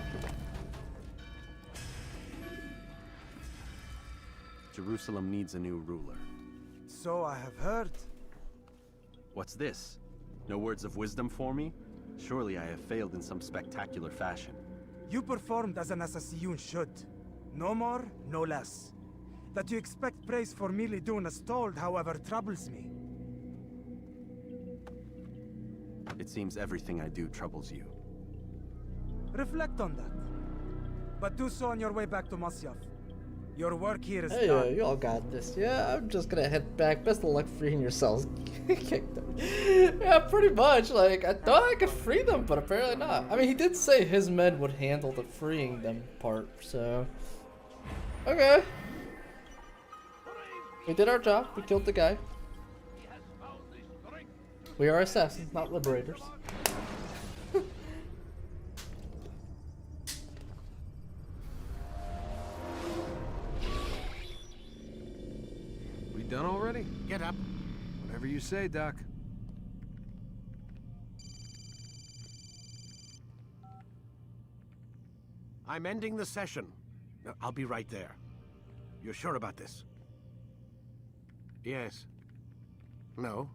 Jerusalem needs a new ruler. So I have heard. What's this? No words of wisdom for me? Surely I have failed in some spectacular fashion. You performed as an assassin should. No more, no less. That you expect praise for merely doing as told, however, troubles me. It seems everything I do troubles you. Reflect on that. But do so on your way back to Masyaf. Your work here is Hey, done. you all got this. Yeah, I'm just gonna head back. Best of luck freeing yourselves. Yeah, pretty much. Like, I thought I could free them, but apparently not. I mean, he did say his men would handle the freeing them part, so... Okay. We did our job. We killed the guy. We are assassins, not liberators. We done already? Get up. Whatever you say, Doc. I'm ending the session. I'll be right there. You're sure about this? Yes. No.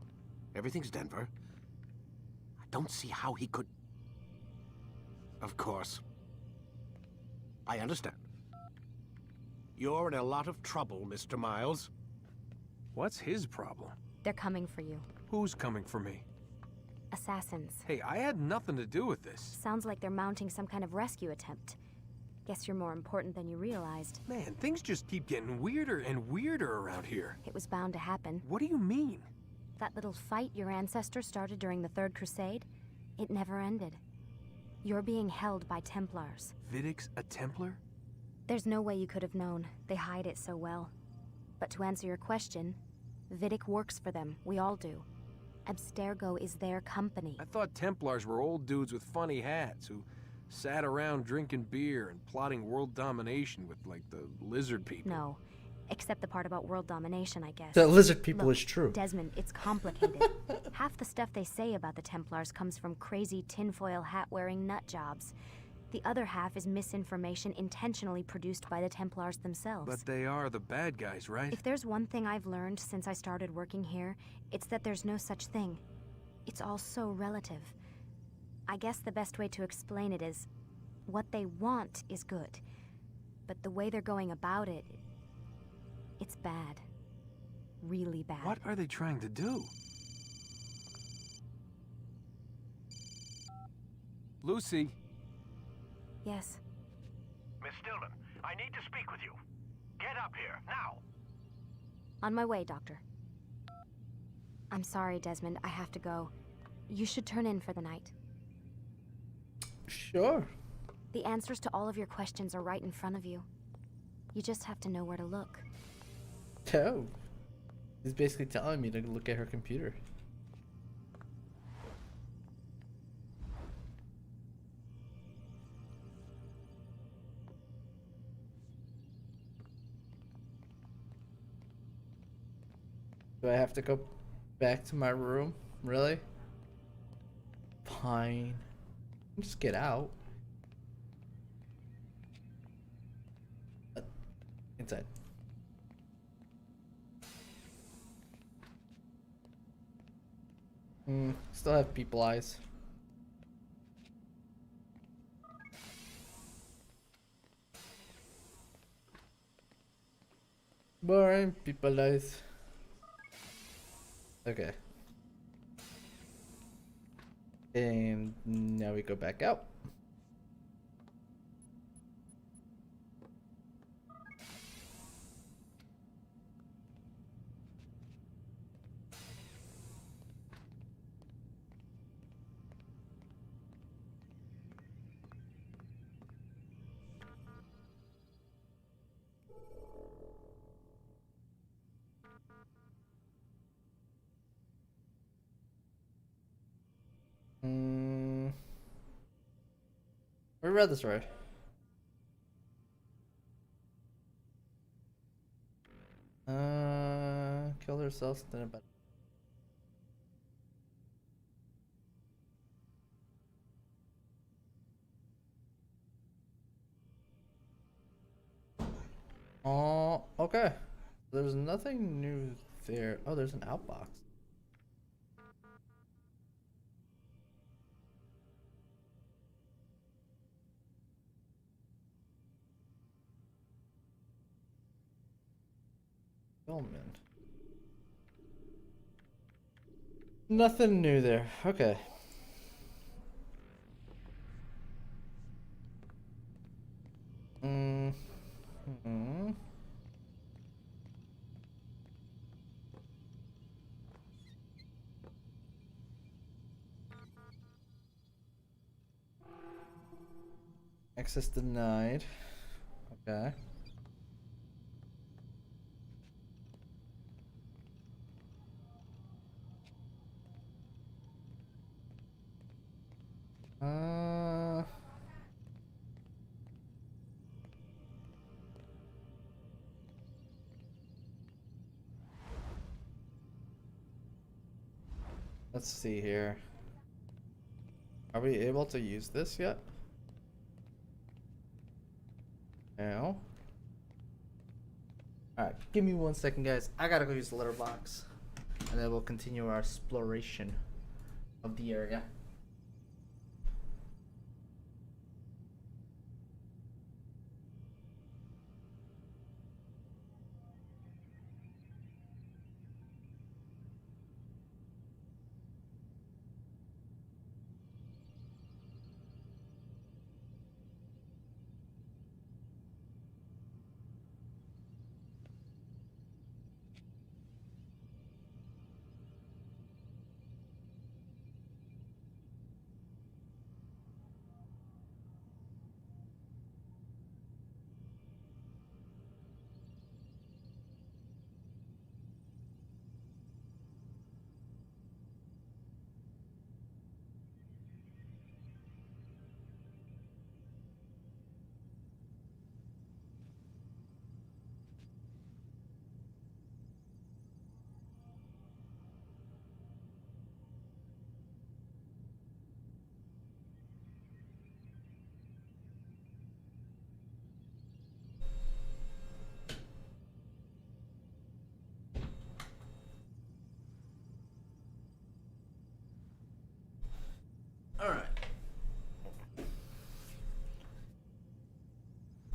Everything's Denver. I don't see how he could... Of course. I understand. You're in a lot of trouble, Mr. Miles. What's his problem? They're coming for you. Who's coming for me? Assassins. Hey, I had nothing to do with this. Sounds like they're mounting some kind of rescue attempt. Guess you're more important than you realized. Man, things just keep getting weirder and weirder around here. It was bound to happen. What do you mean? That little fight your ancestors started during the Third Crusade, it never ended. You're being held by Templars. Vidic's a Templar? There's no way you could have known. They hide it so well. But to answer your question, Vidic works for them. We all do. Abstergo is their company. I thought Templars were old dudes with funny hats who sat around drinking beer and plotting world domination with, like, the lizard people. No. Except the part about world domination, I guess. The lizard people Look, is true. Desmond, it's complicated. Half the stuff they say about the Templars comes from crazy tinfoil hat-wearing nut jobs. The other half is misinformation intentionally produced by the Templars themselves. But they are the bad guys, right? If there's one thing I've learned since I started working here, it's that there's no such thing. It's all so relative. I guess the best way to explain it is, what they want is good. But the way they're going about it, it's bad. Really bad. What are they trying to do? Lucy? Yes. Miss Stillman, I need to speak with you. Get up here, now! On my way, Doctor. I'm sorry, Desmond. I have to go. You should turn in for the night. Sure. The answers to all of your questions are right in front of you. You just have to know where to look. Oh. He's basically telling me to look at her computer. Do I have to go back to my room? Really? Fine. Just get out. Inside. Still have people eyes. Boring people eyes. Okay. And now we go back out. We read this right. Killed herself then about. Oh, okay. There's nothing new there. Oh, there's an outbox. Filament. Nothing new there. Okay. Access denied. Okay. Let's see here. Are we able to use this yet? No. Alright, give me 1 second, guys. I gotta go use the litter box. And then we'll continue our exploration of the area.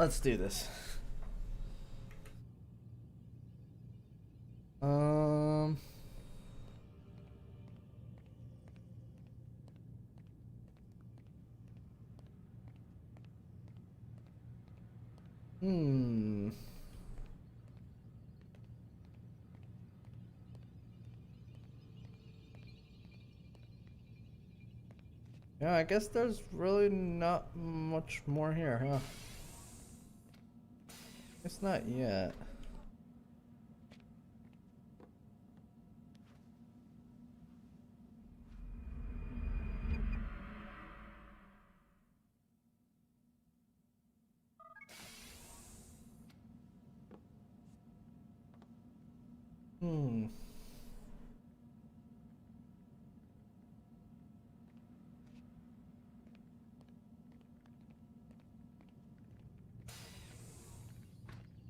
Let's do this. Yeah, I guess there's really not much more here, huh? It's not yet.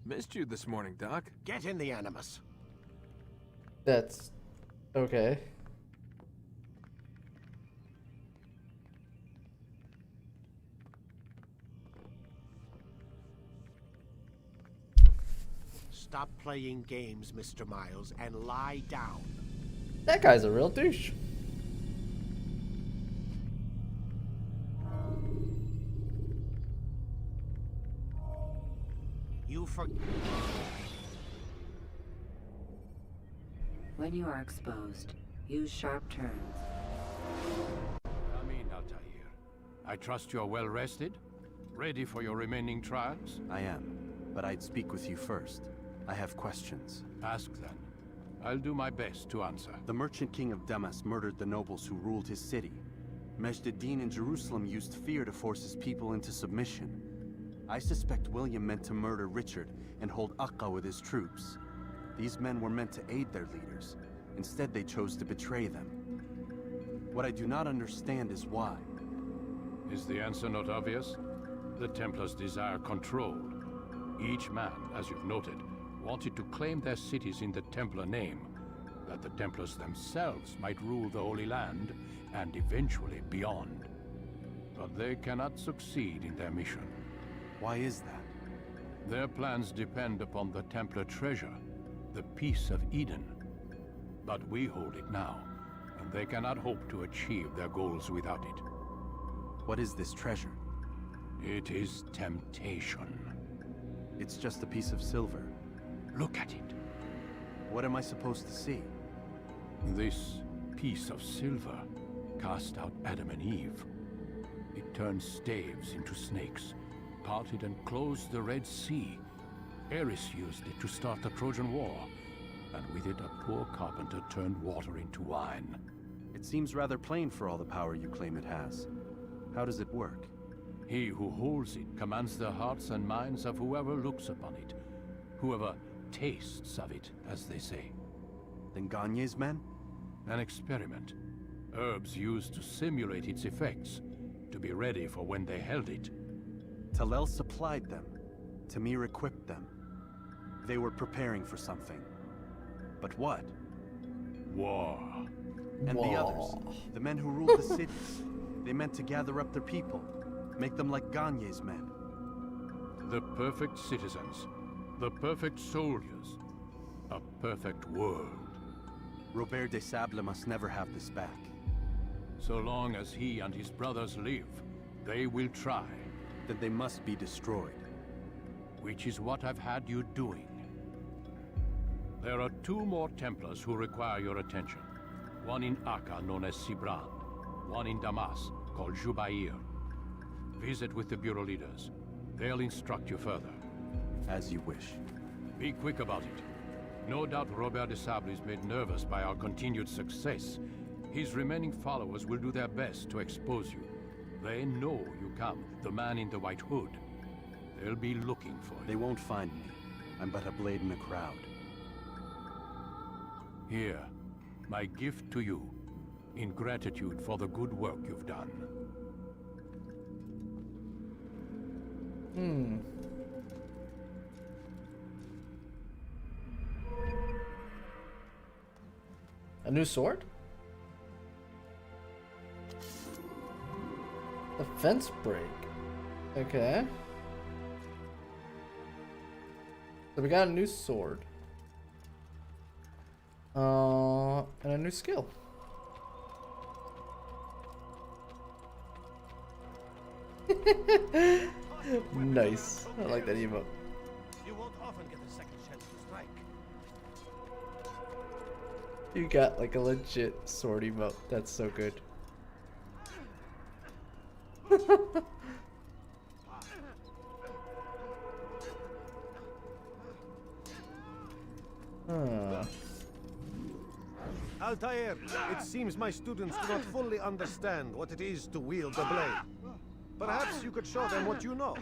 Missed you this morning, Doc. Get in the Animus. That's okay. Stop playing games, Mr. Miles, and lie down. That guy's a real douche. You forget. When you are exposed, use sharp turns. Come in, Altair. I trust you're well rested? Ready for your remaining trials? I am, but I'd speak with you first. I have questions. Ask then. I'll do my best to answer. The merchant king of Damas murdered the nobles who ruled his city. Majd ad-Din in Jerusalem used fear to force his people into submission. I suspect William meant to murder Richard and hold Aqqa with his troops. These men were meant to aid their leaders. Instead, they chose to betray them. What I do not understand is why. Is the answer not obvious? The Templars desire control. Each man, as you've noted, wanted to claim their cities in the Templar name, that the Templars themselves might rule the Holy Land, and eventually beyond. But they cannot succeed in their mission. Why is that? Their plans depend upon the Templar treasure, the Peace of Eden. But we hold it now, and they cannot hope to achieve their goals without it. What is this treasure? It is temptation. It's just a piece of silver. Look at it. What am I supposed to see? This piece of silver cast out Adam and Eve. It turned staves into snakes, parted and closed the Red Sea. Ares used it to start the Trojan War, and with it a poor carpenter turned water into wine. It seems rather plain for all the power you claim it has. How does it work? He who holds it commands the hearts and minds of whoever looks upon it, whoever tastes of it, as they say. Then Gagne's men? An experiment. Herbs used to simulate its effects, to be ready for when they held it. Talel supplied them. Tamir equipped them. They were preparing for something. But what? War. And the others, the men who ruled the cities, they meant to gather up their people, make them like Gagne's men. The perfect citizens, the perfect soldiers, a perfect world. Robert de Sable must never have this back. So long as he and his brothers live, they will try. Then they must be destroyed. Which is what I've had you doing. There are 2 more Templars who require your attention. One in Aqqa, known as Sibrand. One in Damas, called Jubair. Visit with the Bureau leaders. They'll instruct you further. As you wish. Be quick about it. No doubt Robert de Sable is made nervous by our continued success. His remaining followers will do their best to expose you. They know you come, the man in the white hood. They'll be looking for you. They won't find me. I'm but a blade in a crowd. Here, my gift to you, in gratitude for the good work you've done. A new sword? The fence break. Okay. So we got a new sword. And a new skill. Nice. I like that emote. You won't often get a second chance to strike. You got like a legit sword emote. That's so good. Altair, it seems my students do not fully understand what it is to wield the blade. Perhaps you could show them what you know.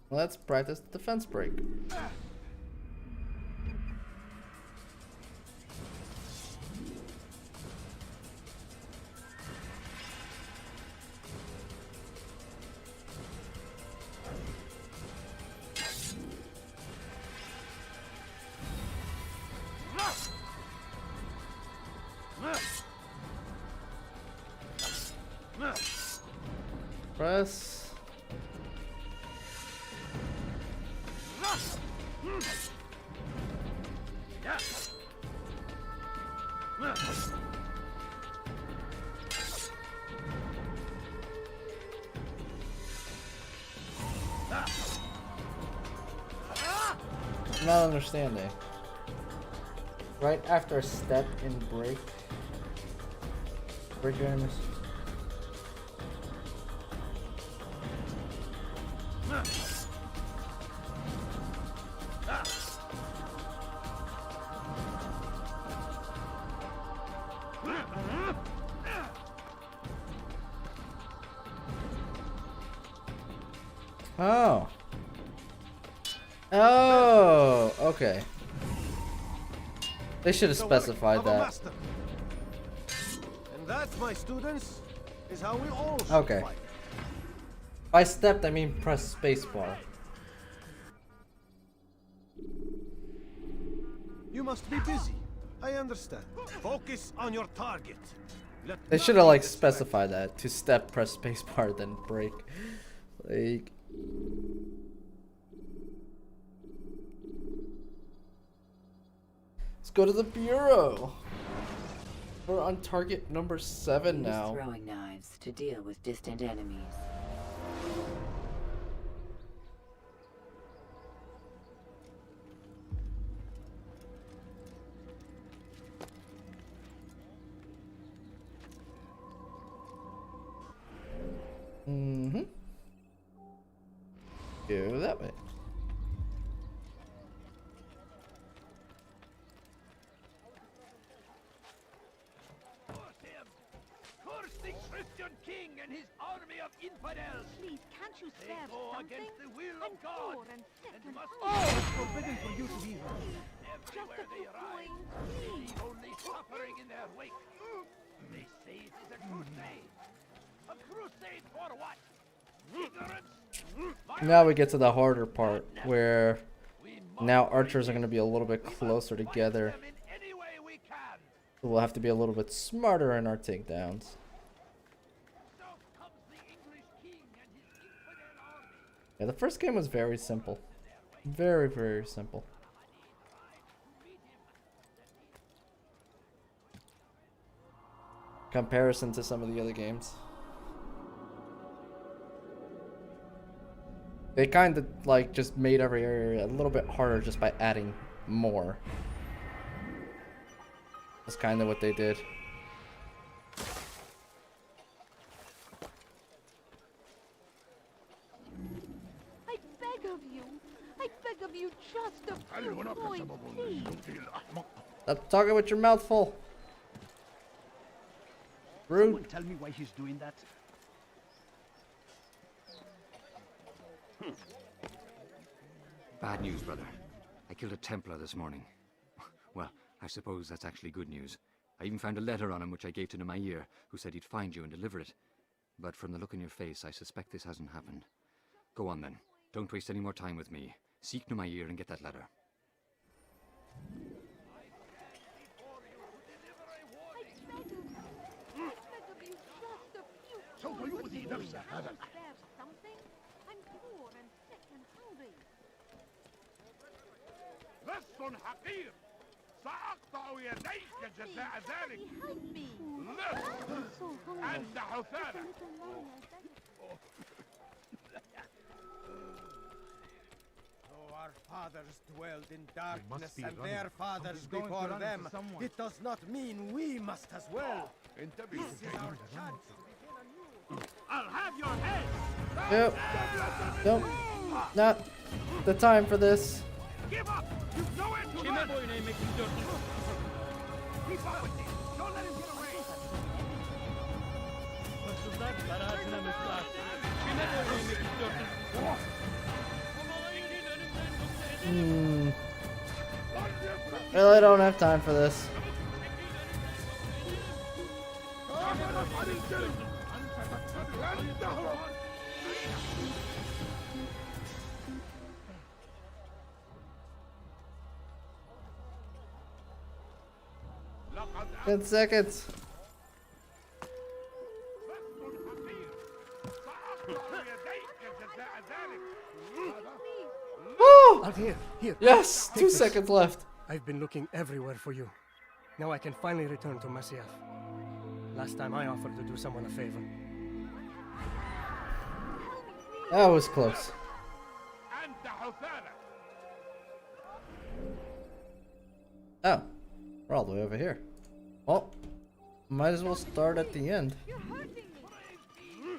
Let's practice the defense break. Press. I'm not understanding. Right after a step in break your enemies. Oh. Oh, okay. They should have specified that. And that, my students, is how we all should Okay. fight. By stepped, I mean press spacebar. You must be busy. I understand. Focus on your target. Let They should have like specified that. To step, press spacebar, then break. Like. Let's go to the bureau. We're on target number 7 Use now. throwing knives to deal with distant enemies. Mm-hmm. Go that way. Curse the Christian king and his army of infidels! Please, can't you They spare go something? against the will I'm of God poor and sick and and must hungry. forbidden for you to be here. Everywhere they arrive, they leave only suffering in their wake. They say it is a crusade. A crusade for what? Ignorance? Now we get to the harder part where now archers are going to be a little bit closer together. So we'll have to be a little bit smarter in our takedowns. Yeah, the first game was very simple. Very, very simple. Comparison to some of the other games. They kind of like just made every area a little bit harder just by adding more. That's kind of what they did. I beg of you just a few points, please. Stop talking with your mouth full. Rude. Someone tell me why he's doing that. Bad news, brother. I killed a Templar this morning. Well, I suppose that's actually good news. I even found a letter on him which I gave to Nemair, who said he'd find you and deliver it. But from the look in your face, I suspect this hasn't happened. Go on then. Don't waste any more time with me. Seek Nemair and get that letter. سوف يؤذي نفسه هذا الأحد. I'm poor and sick and hungry. لص حقير سأقطع يديك جزاء ذلك لص أنت حثالة Though our fathers dwelled in darkness be and running. their fathers Something's going to before run them, into someone. it does not mean we must as well. انتبه This is our chance to begin anew. I'll have your head Yep. Nope. Not the time for this. Give up! You've nowhere to Kime run! boyun eğmek istiyorsun? Keep up with him! Don't let him get away! Hırsızlar beraatine müstahak. Kime boyun eğmek istiyorsun? Really don't have time for this. لقد 10 seconds. سأقطع يديك جزاء ذلك Woo! Here. Yes, Take 2 this. seconds left. I've been looking everywhere for you. Now I can finally return to Masyaf. Last time I offered to do someone a favor. That was close. أنت حثالة Oh, we're all the way over here. Well, might as well start at the end.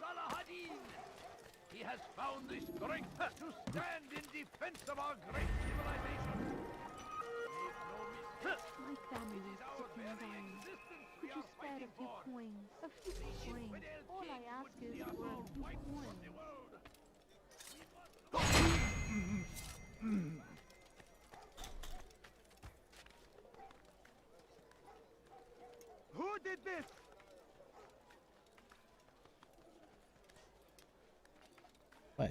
Salahadin! He has found the strength to stand in defense of our great civilization. My family is sick and dying. Could you spare a few coins? A few coins. All I ask is for a few coins. Who did this? Wait,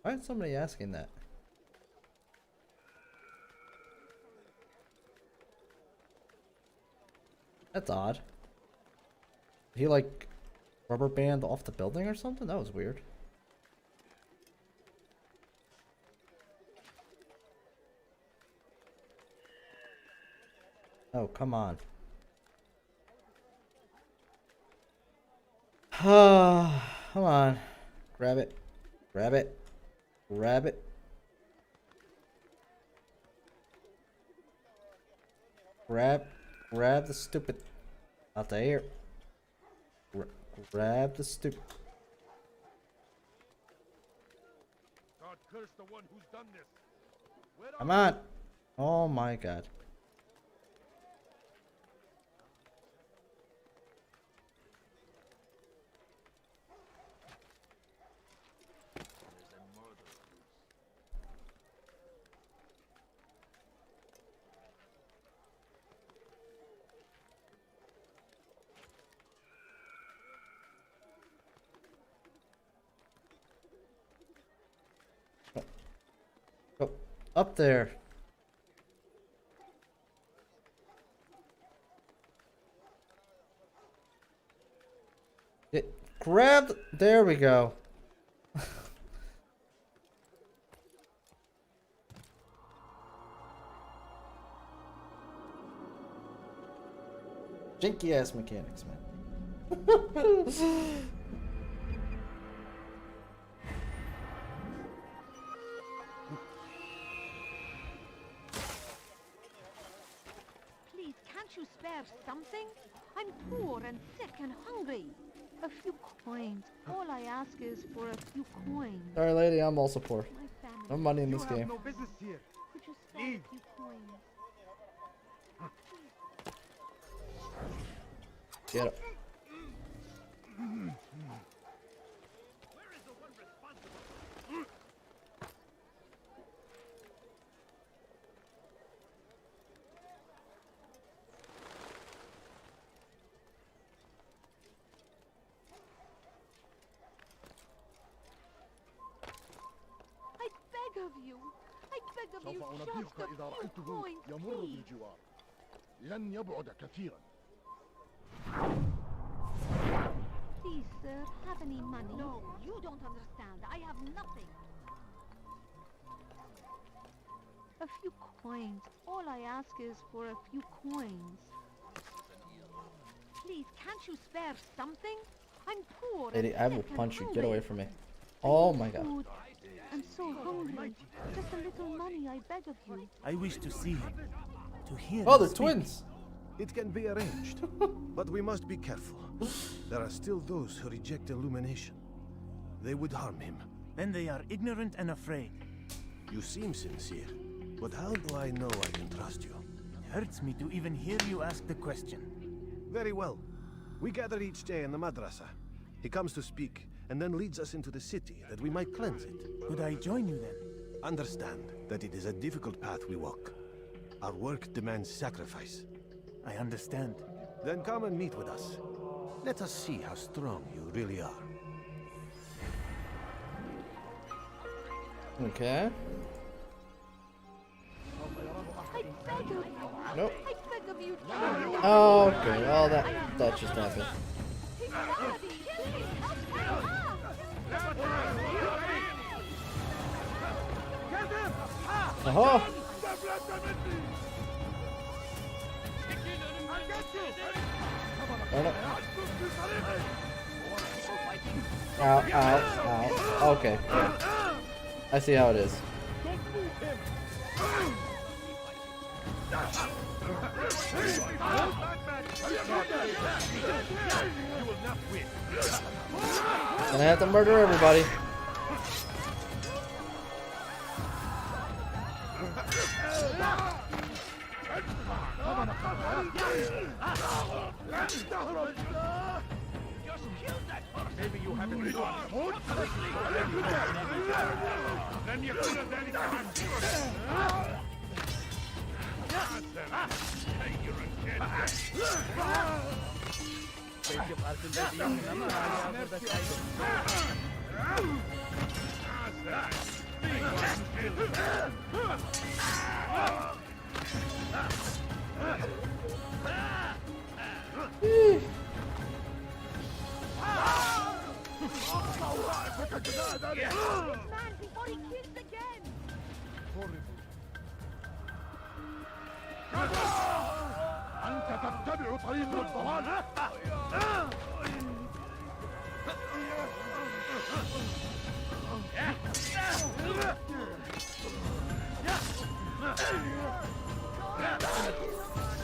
why is somebody asking that? That's odd. Did he like rubber band off the building or something? That was weird. Oh, come on. Come on. Grab it. Grab it. Grab it. Grab the stupid. Out the air. Grab the stupid. God curse the one who's done this. Where Come on. Oh my god. Go up there. It grabbed. There we go. Jinky ass mechanics, man. Please, can't you spare something? I'm poor and sick and hungry. A few coins. All I ask is for a few coins. Sorry, lady, I'm also poor. My family. No money in You this have game. no business here. Could you spare Leave. a few coins? Get up. I beg of you. I beg of سوف you أنبهك just a إذا few رأيته coins, يمر please. بالجوار لن يبعد كثيرا. Please, sir, have any money? No, you don't understand. I have nothing. A few coins. All I ask is for a few coins. Please, can't you spare something? I'm poor. Lady, and I will sick and punch you. Get hungry. away from me. Oh my god. Food. I'm so hungry. Just a little money, I beg of you. I wish to see him. To hear Oh, him they're speak. twins. It can be arranged, but we must be careful. There are still those who reject illumination. They would harm him. Then they are ignorant and afraid. You seem sincere, but how do I know I can trust you? It hurts me to even hear you ask the question. Very well. We gather each day in the madrasa. He comes to speak, and then leads us into the city, that we might cleanse it. Could I join you then? Understand that it is a difficult path we walk. Our work demands sacrifice. I understand. Then come and meet with us. Let us see how strong you really are. Okay. I beg of you. Nope. I beg of you. Oh, okay. Well, that just happened. Oh. Ow, ow, ow. Okay. I see how it is. And I have to murder everybody. Maybe you haven't got then you could have done it. Man, before he kills again. أنت تتبع طريق الضلال.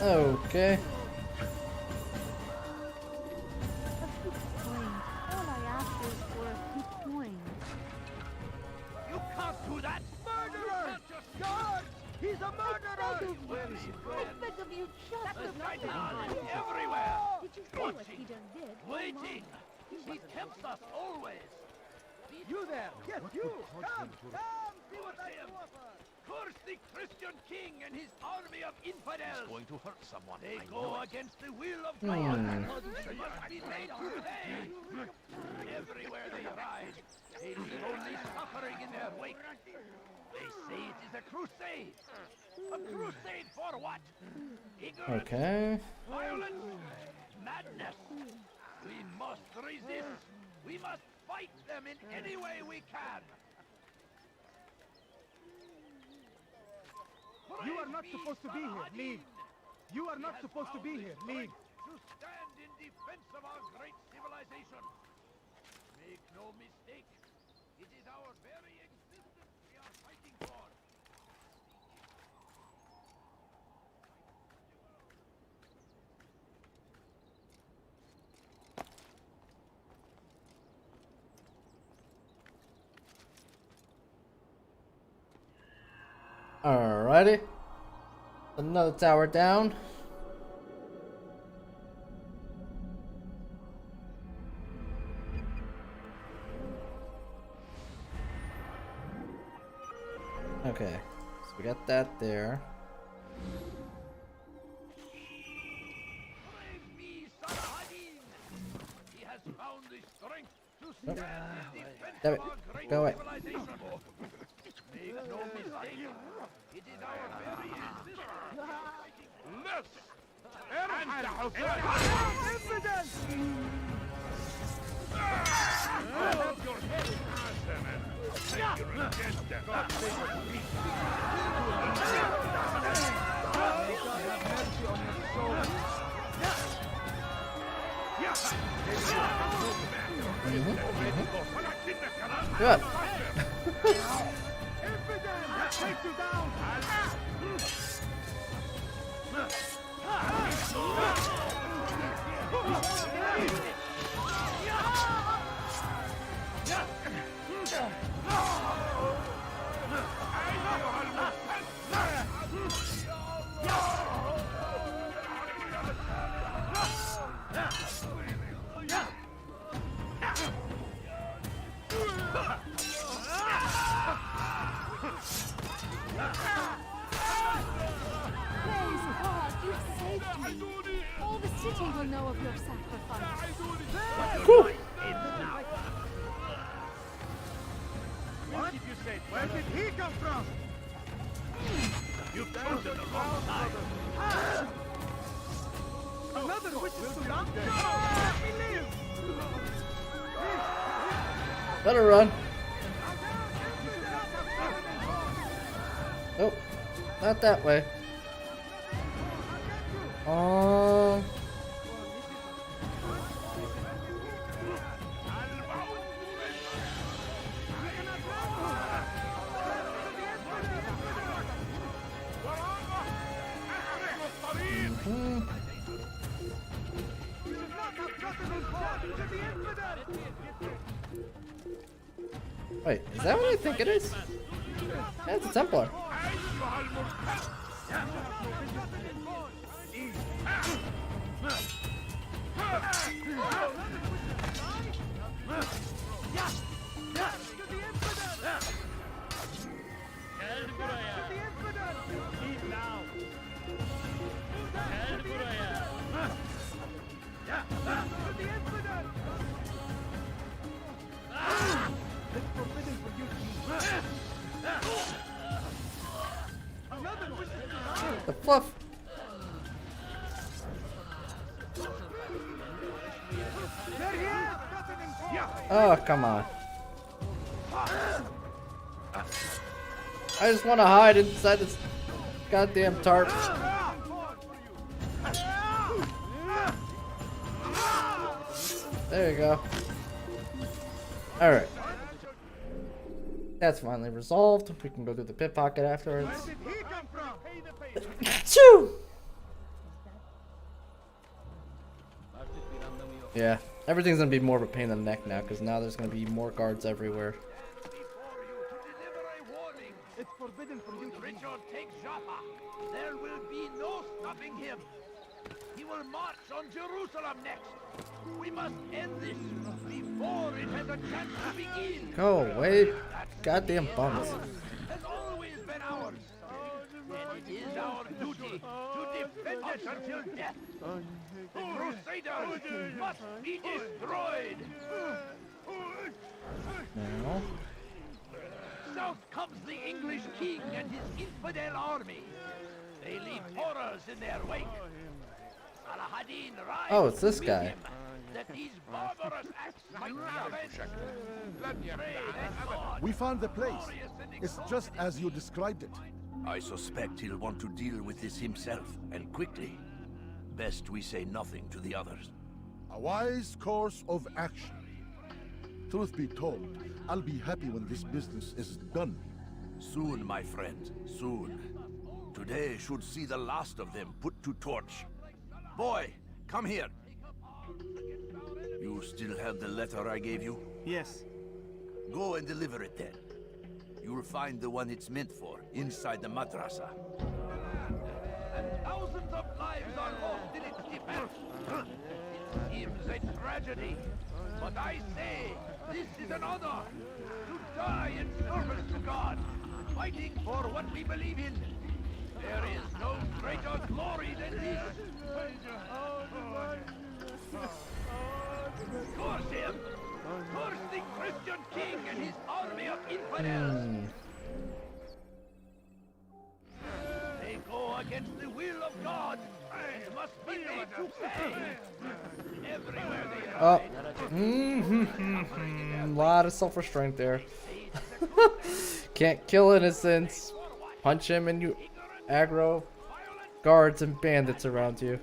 Okay. All I ask is for a few coins. You can't do that! Murderer! Guard! He's a murderer! I beg of you, shut the Right now, everywhere! Did you see what he just did? Waiting! He tempts us always! You there! Yes, you! Come! See what I can offer! Curse the Christian king and his army of infidels! He's going to hurt someone. They I go know it. against the will of God! They must be made to pay! Everywhere they ride, they leave only suffering in their wake! They say it is a crusade! A crusade for what? Ignorance! Okay. Violence! Madness! We must resist! We must fight them in any way we can! You are not supposed to be here. Leave. You are not supposed to be here. Leave. To stand in defense of our great civilization. Make no mistake, it is our very existence we are fighting for. Alrighty. Another tower down. Okay. So we got that there. He has found the strength to Nope. stand in defense Damn of it. our great Go away. civilization. Make no mistake, it is our very existence we are fighting for. Evidence! Good. Praise God, you saved me. All the city will know of your sacrifice. Cool. What did you say? Where did he come from? You've chosen the wrong side. Another witch to dump? Let me live! Better run. Nope. Not that way. Wait, is that what I think it is? Yeah, it's a Templar. The fluff. Oh, come on. I just want to hide inside this goddamn tarp. There you go. Alright. That's finally resolved. We can go through the pit pocket afterwards. Choo! Yeah, everything's gonna be more of a pain in the neck now, because now there's gonna be more guards everywhere. It's forbidden for you to Richard takes Jaffa. There will be no stopping him. He will march on Jerusalem next. We must end this before it has a chance to begin. Go away, goddamn bums. Has always been ours. And it is our duty to defend it until death. The Crusaders must be destroyed. No. South comes the English king and his infidel army. They leave horrors in their wake. Saladin rides Oh, it's this with guy. him, that these barbarous acts might be avenged. We found the place. It's just as you described it. I suspect he'll want to deal with this himself, and quickly. Best we say nothing to the others. A wise course of action. Truth be told, I'll be happy when this business is done. Soon, my friend, soon. Today should see the last of them put to torch. Boy, come here. You still have the letter I gave you? Yes. Go and deliver it then. You'll find the one it's meant for inside the madrasa. And thousands of lives are lost in its defense. It seems a tragedy, but I say this is an honor. To die in service to God, fighting for what we believe in. There is no greater glory than this. Curse him! Curse the Christian king and his army of infidels! They go against the will of God and must be made to pay. Everywhere they Oh. ride. A lot of self-restraint there. Can't kill innocents. Punch him and you aggro guards and bandits around you.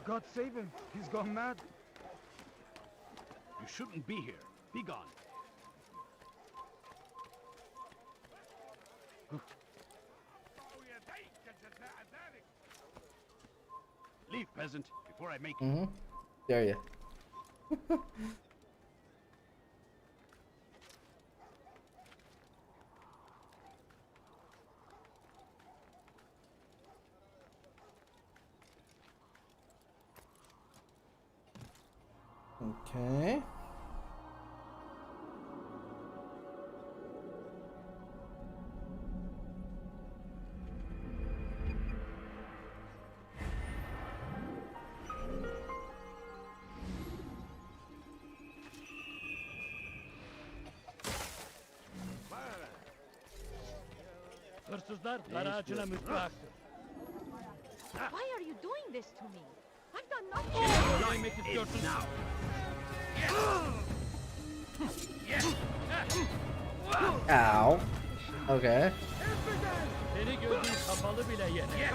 God save him. He's gone mad. You shouldn't be here. Be gone. Leave, peasant, before I make you. Dare you. Okay. Hırsızlar dar ağacına müstahaktır. Why are you doing this to me? I've done nothing. Ne yemek istiyorsun? Ow. Okay. Seni gözün kapalı bile yener.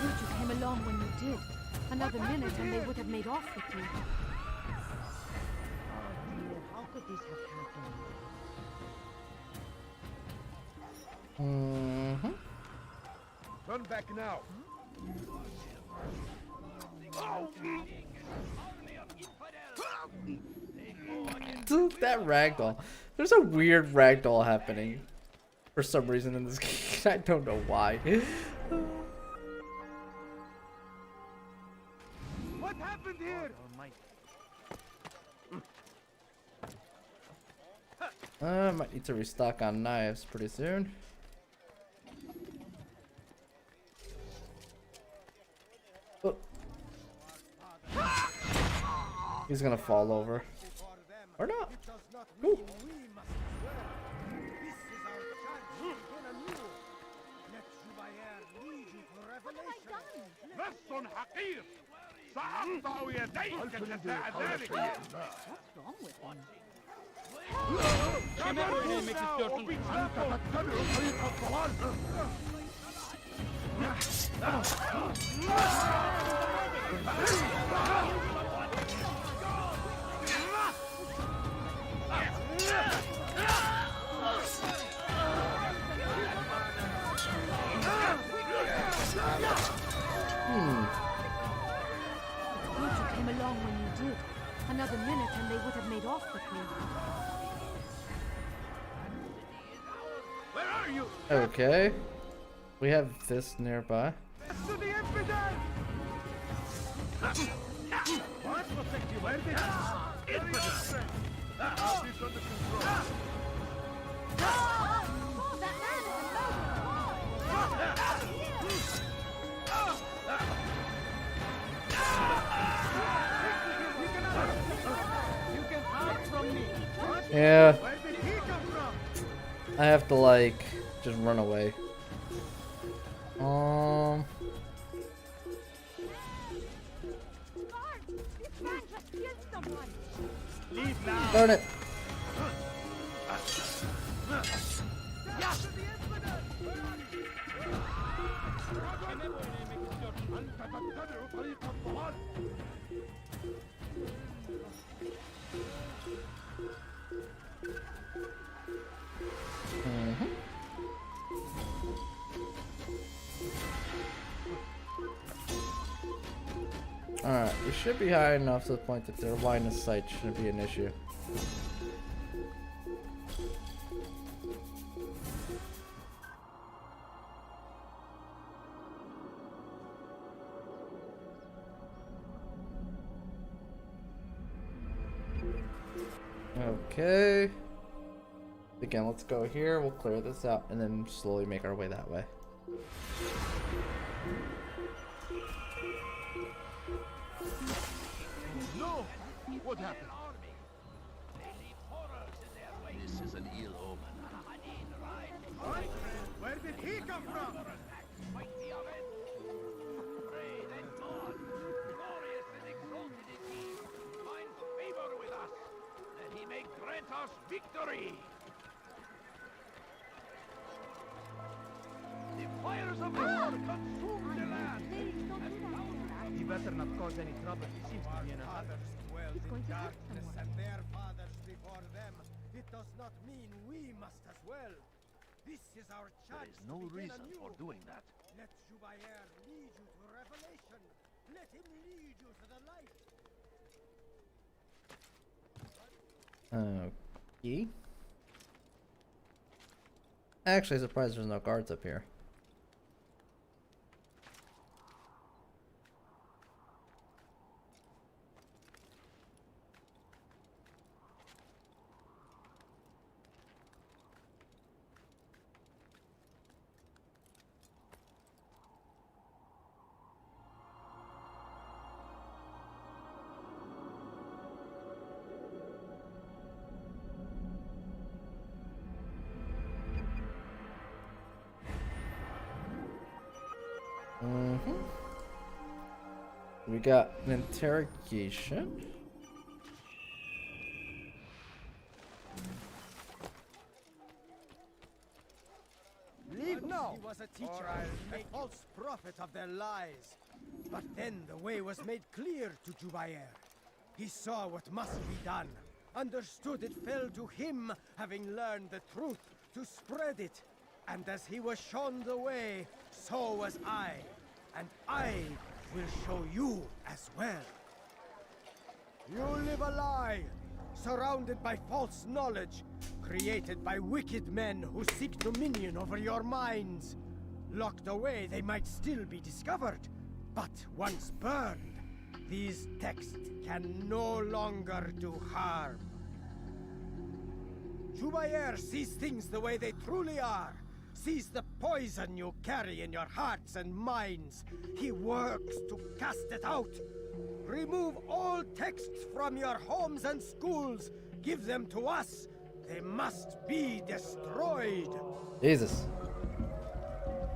You came along when you did. Another minute and they would have made off with you. Oh dear, how could this have happened? Turn back now. Dude, that ragdoll. There's a weird ragdoll happening for some reason in this game. I don't know why. What happened here? I might need to restock on knives pretty soon. Oh. He's gonna fall over. Or not. Ooh. نص حقير سأقطع يديك جزاء ذلك. What's wrong with him? Kime böyle yemek istiyorsun? You came along when you did. Another minute and they would have made off with me. Where are you? Okay. We have this nearby. To the infidel! What? Protect you, where did you? I'll be under control. Oh, that man is a You can hide from me. What? Yeah. Where did he come from? I have to like just run away. This man just killed someone. Leave now. Darn it. Alright, we should be high enough to the point that their line of sight shouldn't be an issue. Okay. Again, let's go here. We'll clear this out and then slowly make our way that way. No! What happened? This is an ill omen. What? Where did he come from? Pray that God, glorious and exalted is he, finds favor with us, that he may grant us victory. The fires of war consume the land. He better not cause any trouble. He seems to be in a hurry. He's going to hurt someone. And their fathers before them. It does not mean we must as well. This is our chance. There is no reason for doing that. Let Jubair lead you to revelation. Let him lead you to the light. Okay. Actually, surprised there's no guards up here. We got an interrogation. Leave now! He was a teacher, a false prophet of their lies. But then the way was made clear to Jubair. He saw what must be done, understood it fell to him, having learned the truth, to spread it. And as he was shown the way, so was I. And I will show you as well. You live a lie, surrounded by false knowledge, created by wicked men who seek dominion over your minds. Locked away, they might still be discovered, but once burned, these texts can no longer do harm. Jubair sees things the way they truly are. Sees the poison you carry in your hearts and minds. He works to cast it out. Remove all texts from your homes and schools. Give them to us. They must be destroyed. Jesus.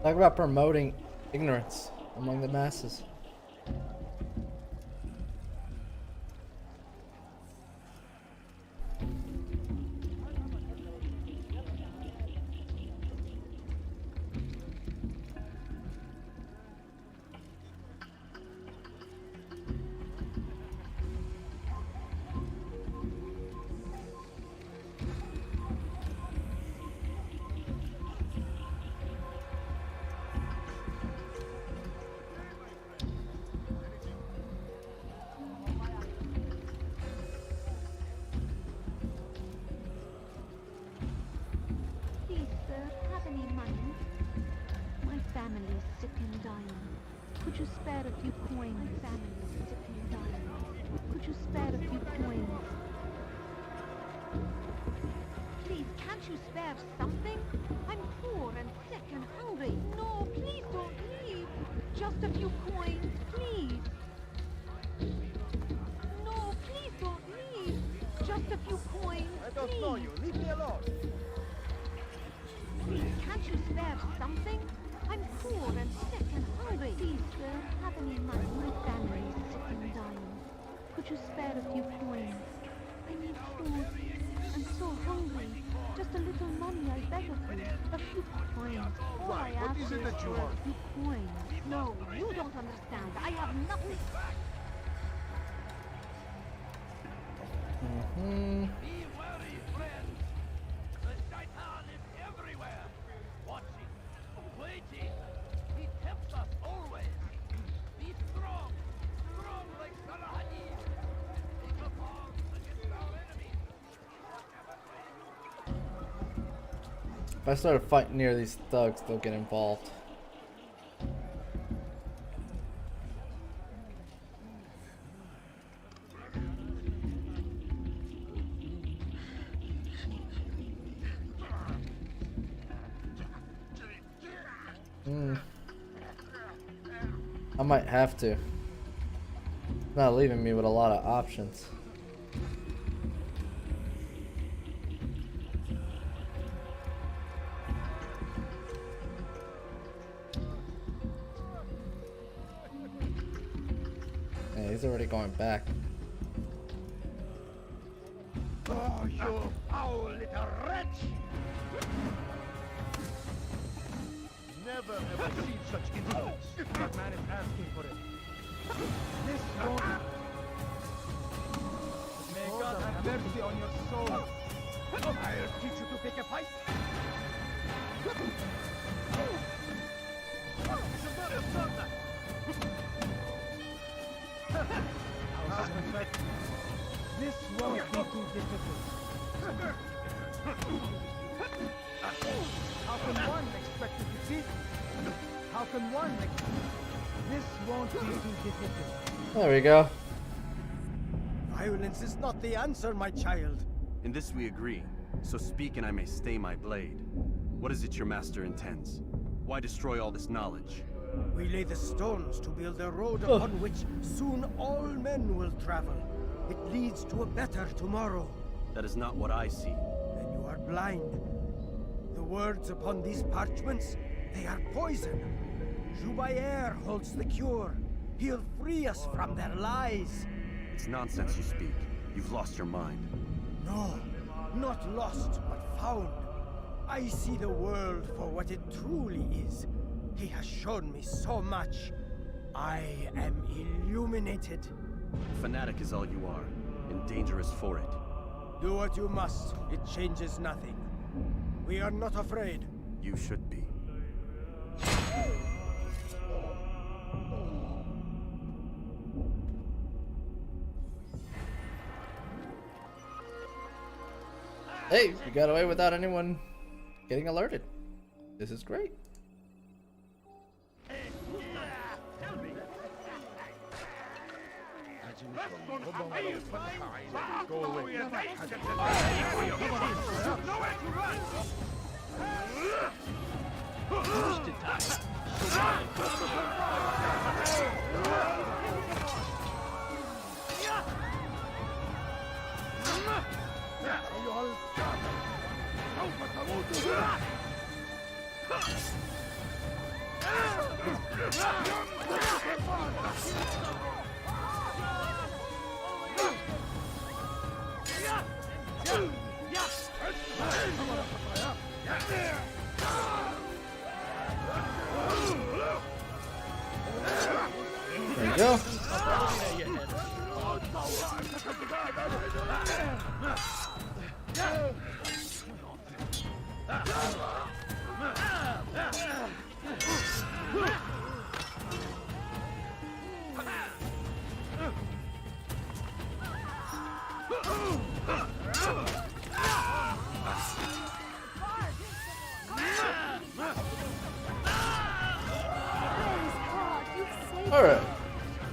Talk about promoting ignorance among the masses. Please, sir, have any money? My family is sick and dying. Could you spare a few coins? My family is sick and dying. Could you spare a few coins? Please, can't you spare something? I'm poor and sick and hungry. No, please don't leave. Just a few coins, please. No, please don't leave. Just a few coins, I don't know you. Leave me alone. Please, can't you spare something? I'm poor and sick and hungry. Please, sir, have any money? My family is sick and dying. Could you spare a few coins? I need food. I'm so hungry. Just a little money, I beg of you. A few coins. All I Right, what ask is it that you for want? a few coins. No, you don't understand. I have nothing. Be wary, friends. The Shaitan is everywhere, watching, waiting. He tempts us always. Be strong, strong like Saladin. Take up arms against our enemies. If I started fighting near these thugs, they'll get involved. I might have to. Not leaving me with a lot of options. Yeah, he's already going back. Oh, you foul little wretch! Never ever seen such insolence. That man is asking for it. This won't... May God have mercy on your soul. I'll teach you to pick a fight. This won't be too difficult. How can one expect to defeat? How can one expect? This won't be too difficult. There we go. Violence is not the answer, my child. In this we agree. So speak and I may stay my blade. What is it your master intends? Why destroy all this knowledge? We lay the stones to build a road upon which soon all men will travel. It leads to a better tomorrow. That is not what I see. Then you are blind. The words upon these parchments, they are poison. Jubayer holds the cure. He'll free us from their lies. It's nonsense you speak. You've lost your mind. No, not lost, but found. I see the world for what it truly is. He has shown me so much. I am illuminated. Fanatic is all you are, and dangerous for it. Do what you must. It changes nothing. We are not afraid. You should be. Hey, we got away without anyone getting alerted. This is great. Go away. There you go. Alright.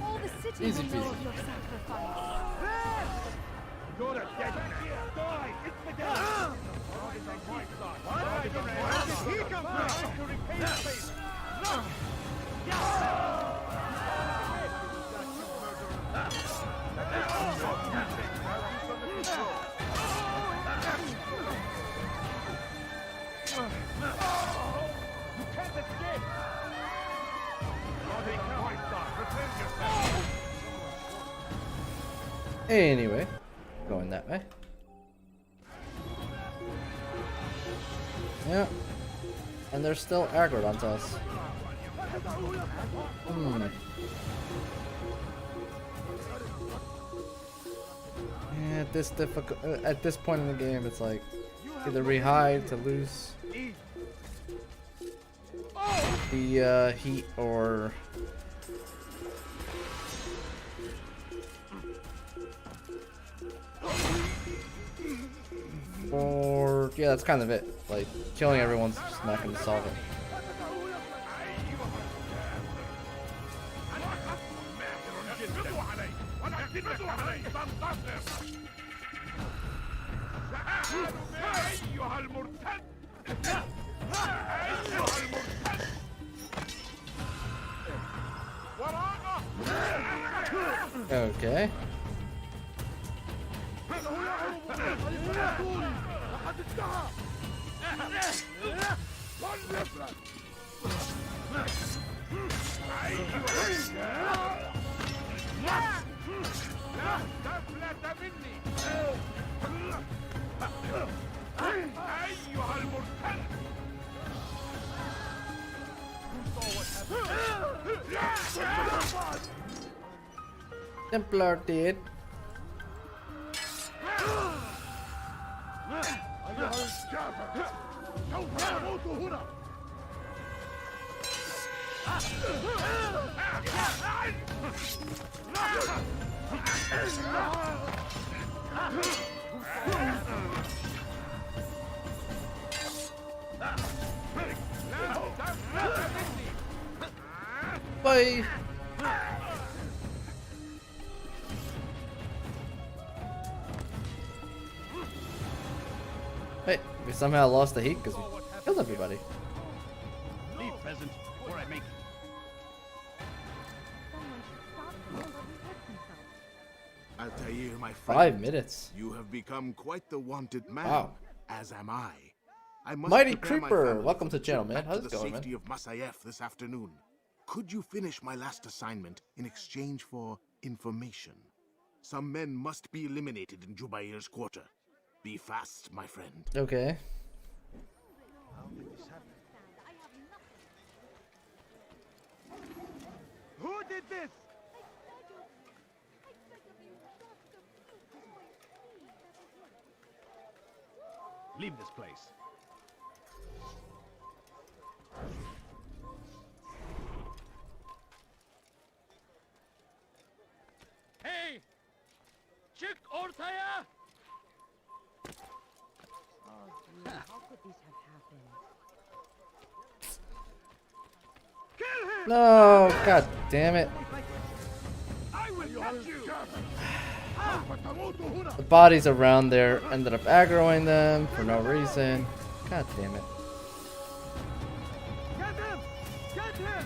All the city Easy will know peasy. of your sacrifice. You're a dead man. Die! It's the dead! God is on my side. Why did he come back to repay his favor? You can't escape! God is on my side. Defend yourself! Anyway, going that way. Yeah. And they're still aggroed onto us. Yeah, at this point in the game, it's like either re-hide to lose the heat, or yeah, that's kind of it. Like, killing everyone's just not going to solve it. What Okay. Templar did. Bye. Hey, we somehow lost the heat because we killed everybody. Leave, peasant, before I make Altair, my friend. 5 minutes. You have become quite the wanted man. Wow. As am I. I must Mighty prepare my Creeper, family welcome for to the channel, trip man. back How's to it the going, man? safety of Masyaf this afternoon. Could you finish my last assignment in exchange for information? Some men must be eliminated in Jubair's quarter. Be fast, my friend. Okay. Who did this? Leave this place. Hey! Çık ortaya! Oh, dude, how could this have happened? No, god damn it. I will catch you! The bodies around there ended up aggroing them for no reason. God damn it. Get him! Get him!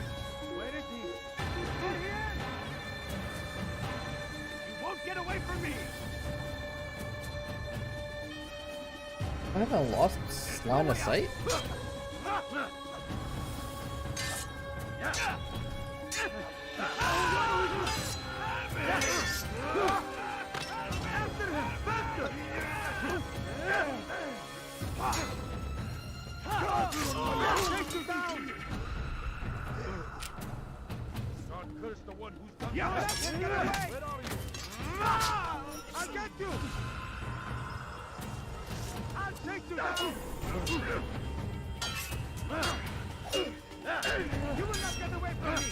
Where is he? Get here! You won't get away from me! I haven't lost line of sight? God curse the one who's done this. Get away! Where are you? I'll get you! I'll take you down! You will not get away from me!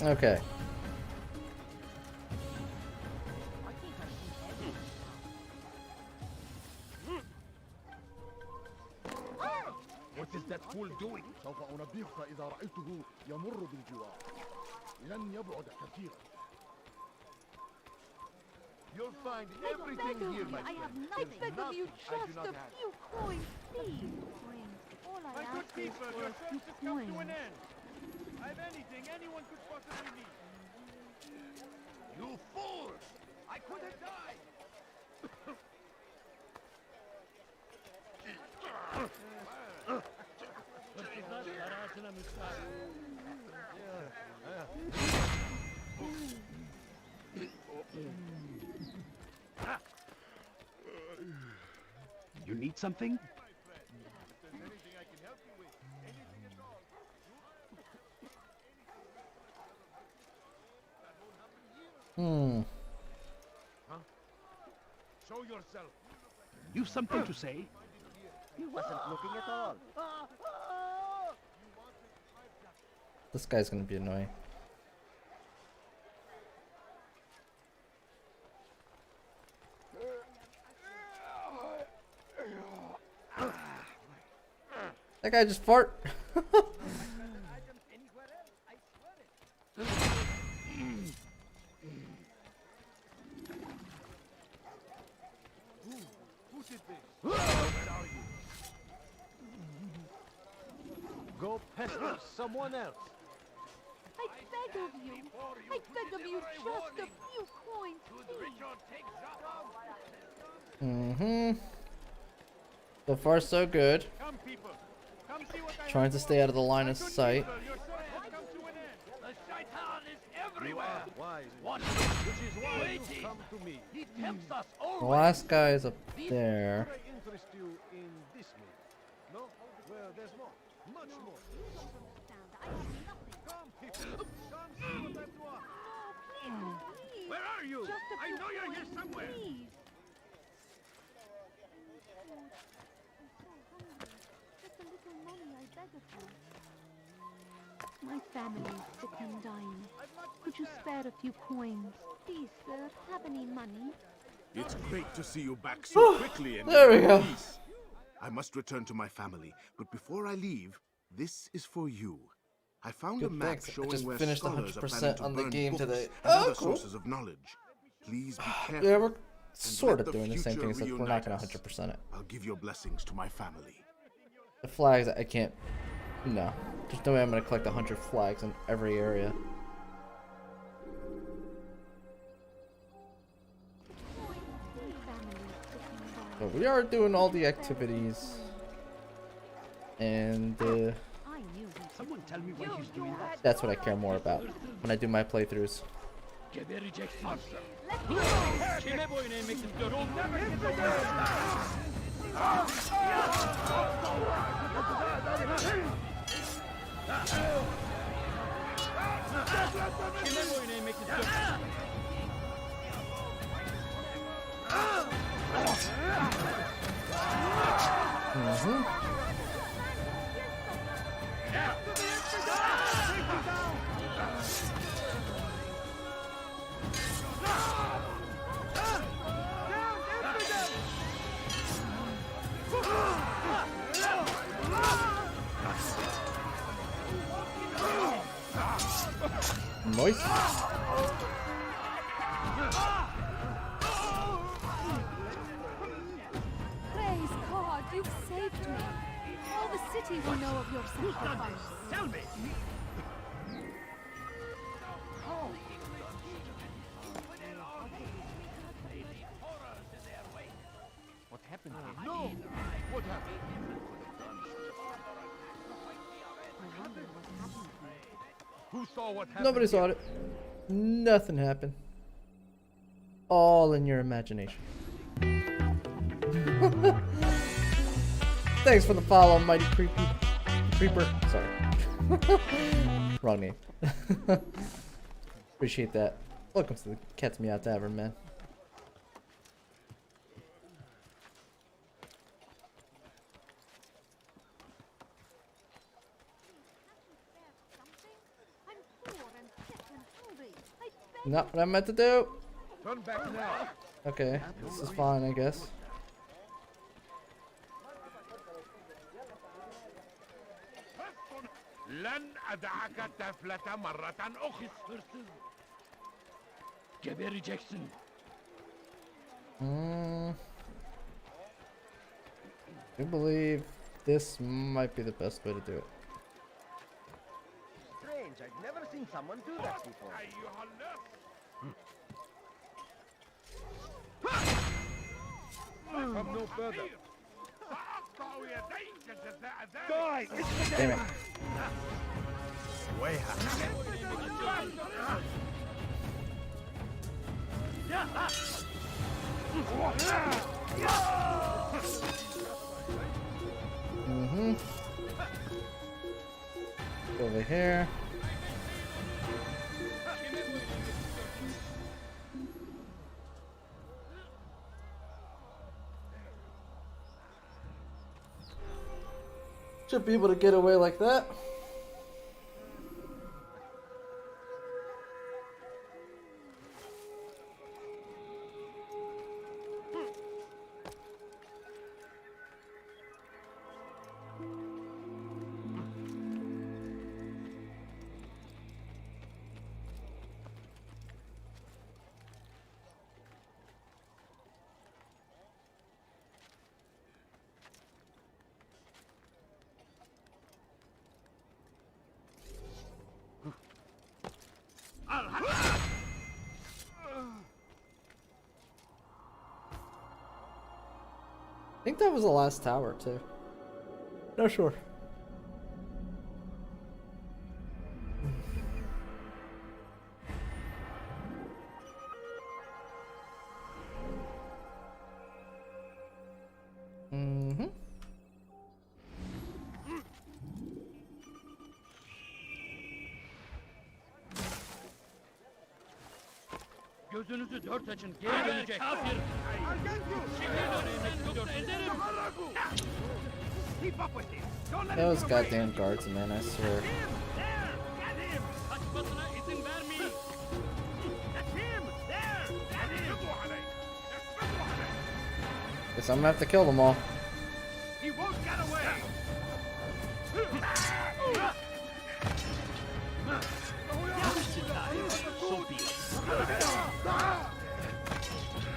Okay. What is that fool doing? سوف أنبهك إذا رأيته يمر بالجوار. لن يبعد كثيرا. You'll find everything here, my I have friend. nothing. I beg of you, I do just not a have. few coins, please. All I My good ask is keeper, for your a few service has come to an coins. end. I have anything anyone could possibly need. You fools! I could have died! You need something? Show yourself. You've something to say? He wasn't looking at all. This guy's gonna be annoying. That guy just fart. Someone else. I beg of you. I beg of you just a few coins, please. So far, so good. Come, people. Come see what I Trying to stay out of the line of sight. Your service has come to an end. The shaitan is everywhere. Wise. What? Which is why Waiting. you come to me. He tempts us The always. last guy is up there. Could I interest you in this meeting? No? Well, there's more. Much more. Come, people. Come see what I've to offer. Where are you? Just a I few know you're here coins, somewhere. please. Just a little money, I beg of you. My family is sick and dying. Could you spare a few coins? Please, sir, have any money? It's great to see you back so quickly and There we in go. peace. I must return to my family, but before I leave, this is for you. I found a Good, map thanks. I showing just where finished scholars are 100% planning to on the burn game books today. and Oh, other cool. sources of knowledge. Please be careful. Yeah, we're and sort let of the doing the same future thing, except we're not reunite going to us. 100% it. I'll give your blessings to my family. The flags, I can't. No. There's no way I'm going to collect 100 flags in every area. But we are doing all the activities. And Someone tell me why he's doing that. that's what I care more about when I do my playthroughs. Gebereceksin. Kime boyun eğmek istiyorsun? You'll never get away with that. Kime boyun eğmek istiyorsun? Nice. Praise God, you've saved me. All the city will know of your sacrifice. Tell me. What happened here? No! What happened? Who saw what happened? Nobody saw it. Nothing happened. All in your imagination. Thanks for the follow, Mighty Creeper. Sorry. Wrong name. Appreciate that. Welcome to the Cat's Meow Tavern, man. Not what I meant to do. Turn back now. Okay, this is fine, I guess. لن أدعك تفلت مرة أخرى. Gebereceksin. I believe this might be the best way to do it. Strange, I've never seen someone do that before. Come no further. Die! Damn it. Way Over here. Should be able to get away like that. think that was the last tower too. Not sure. Mm-hmm. Gözünüzü dört açın, geri dönecek. Kafir! Those goddamn guards, man, I swear. Kaçmasına izin vermeyin. Guess I'm gonna have to kill them all. He won't get away!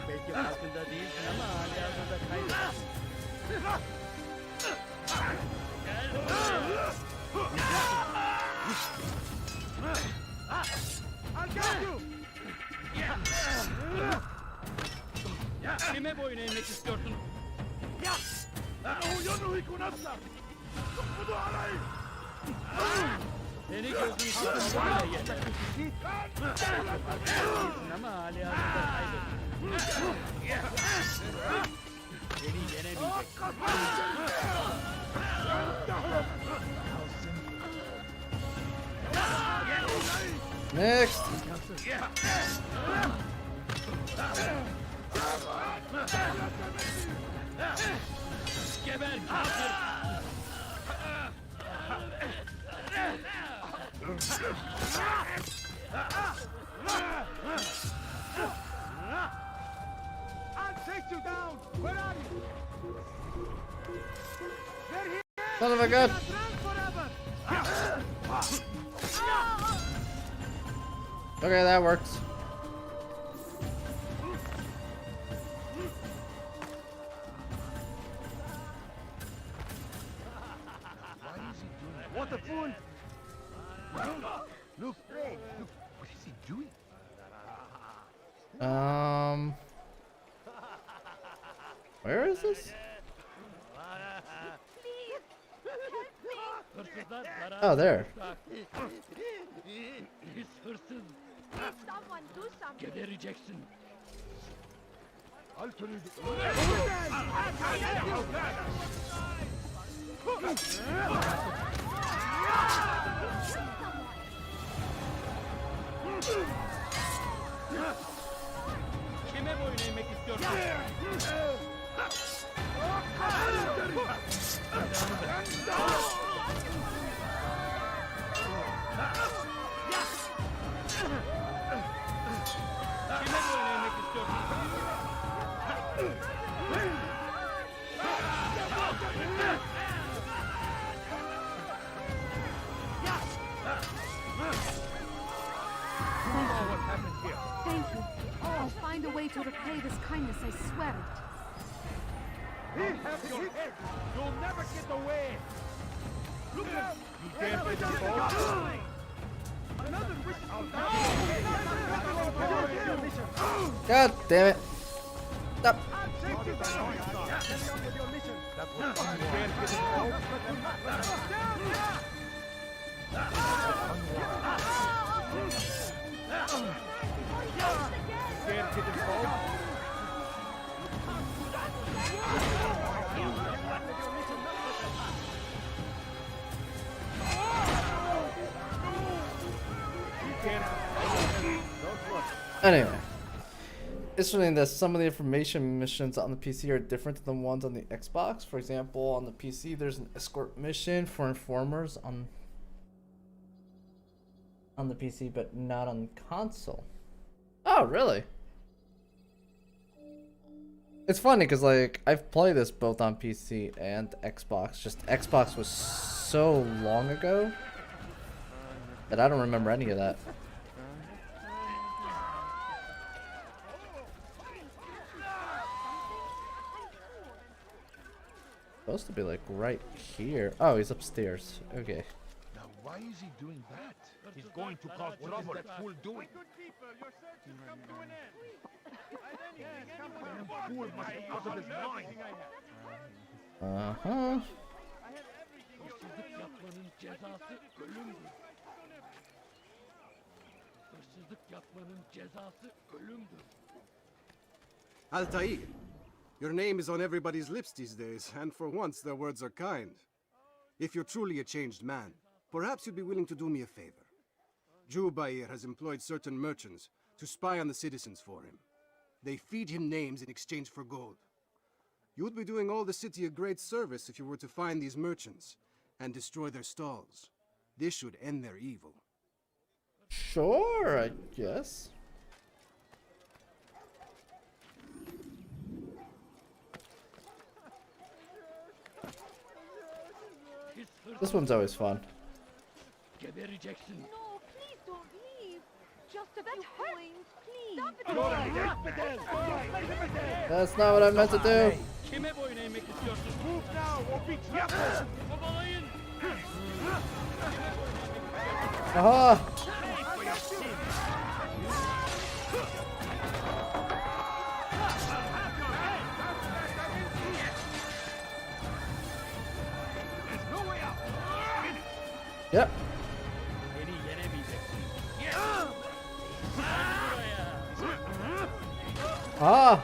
Belki farkında değilsin ama halihazırda kaybettin. Kime boyun eğmek istiyorsun? Seni gözün kapalı bile yeter. Farkında değilsin ama halihazırda kaybettin. Seni yenemeyecek. Next. Geber kafir! I'll take you down! Where are you? They're here! Son of a gun! Okay, that works. What a fool! Look, Craig, look, what is he doing? Where is this? Oh, there. Pis hırsız. Someone do something. Gebereceksin. I'll kill you. Kime boyun eğmek istiyorsun? Kime boyun eğmek istiyorsun? Thank you. I'll find a way to repay this kindness, I swear it. He'll have your head! You'll never get away! Look out! You can't get involved! Another wish! God damn it. Stop. Anyway, it's really that some of the information missions on the PC are different than the ones on the Xbox. For example, on the PC, there's an escort mission for informers on the PC, but not on console. Oh, really? It's funny because like I've played this both on PC and Xbox. Just Xbox was so long ago that I don't remember any of that. Supposed to be like right here. Oh, he's upstairs. Okay. Now, why is he doing that? He's going to cause trouble. What is that fool doing? Damn fool must be out of his mind. Uh-huh. Hırsızlık yapmanın cezası ölümdür. Hırsızlık yapmanın cezası ölümdür. Altair, your name is on everybody's lips these days, and for once their words are kind. If you're truly a changed man, perhaps you'd be willing to do me a favor. Jubair has employed certain merchants to spy on the citizens for him. They feed him names in exchange for gold. You would be doing all the city a great service if you were to find these merchants and destroy their stalls. This should end their evil. Sure, I guess. This one's always fun. Gebereceksin. No, please don't leave. Just a few coins, please. That's not what I meant to do. Kime boyun eğmek istiyorsun? Move now or be trampled. Kovalayın. Aha! Yep. Beni yenemeyeceksin. Ah!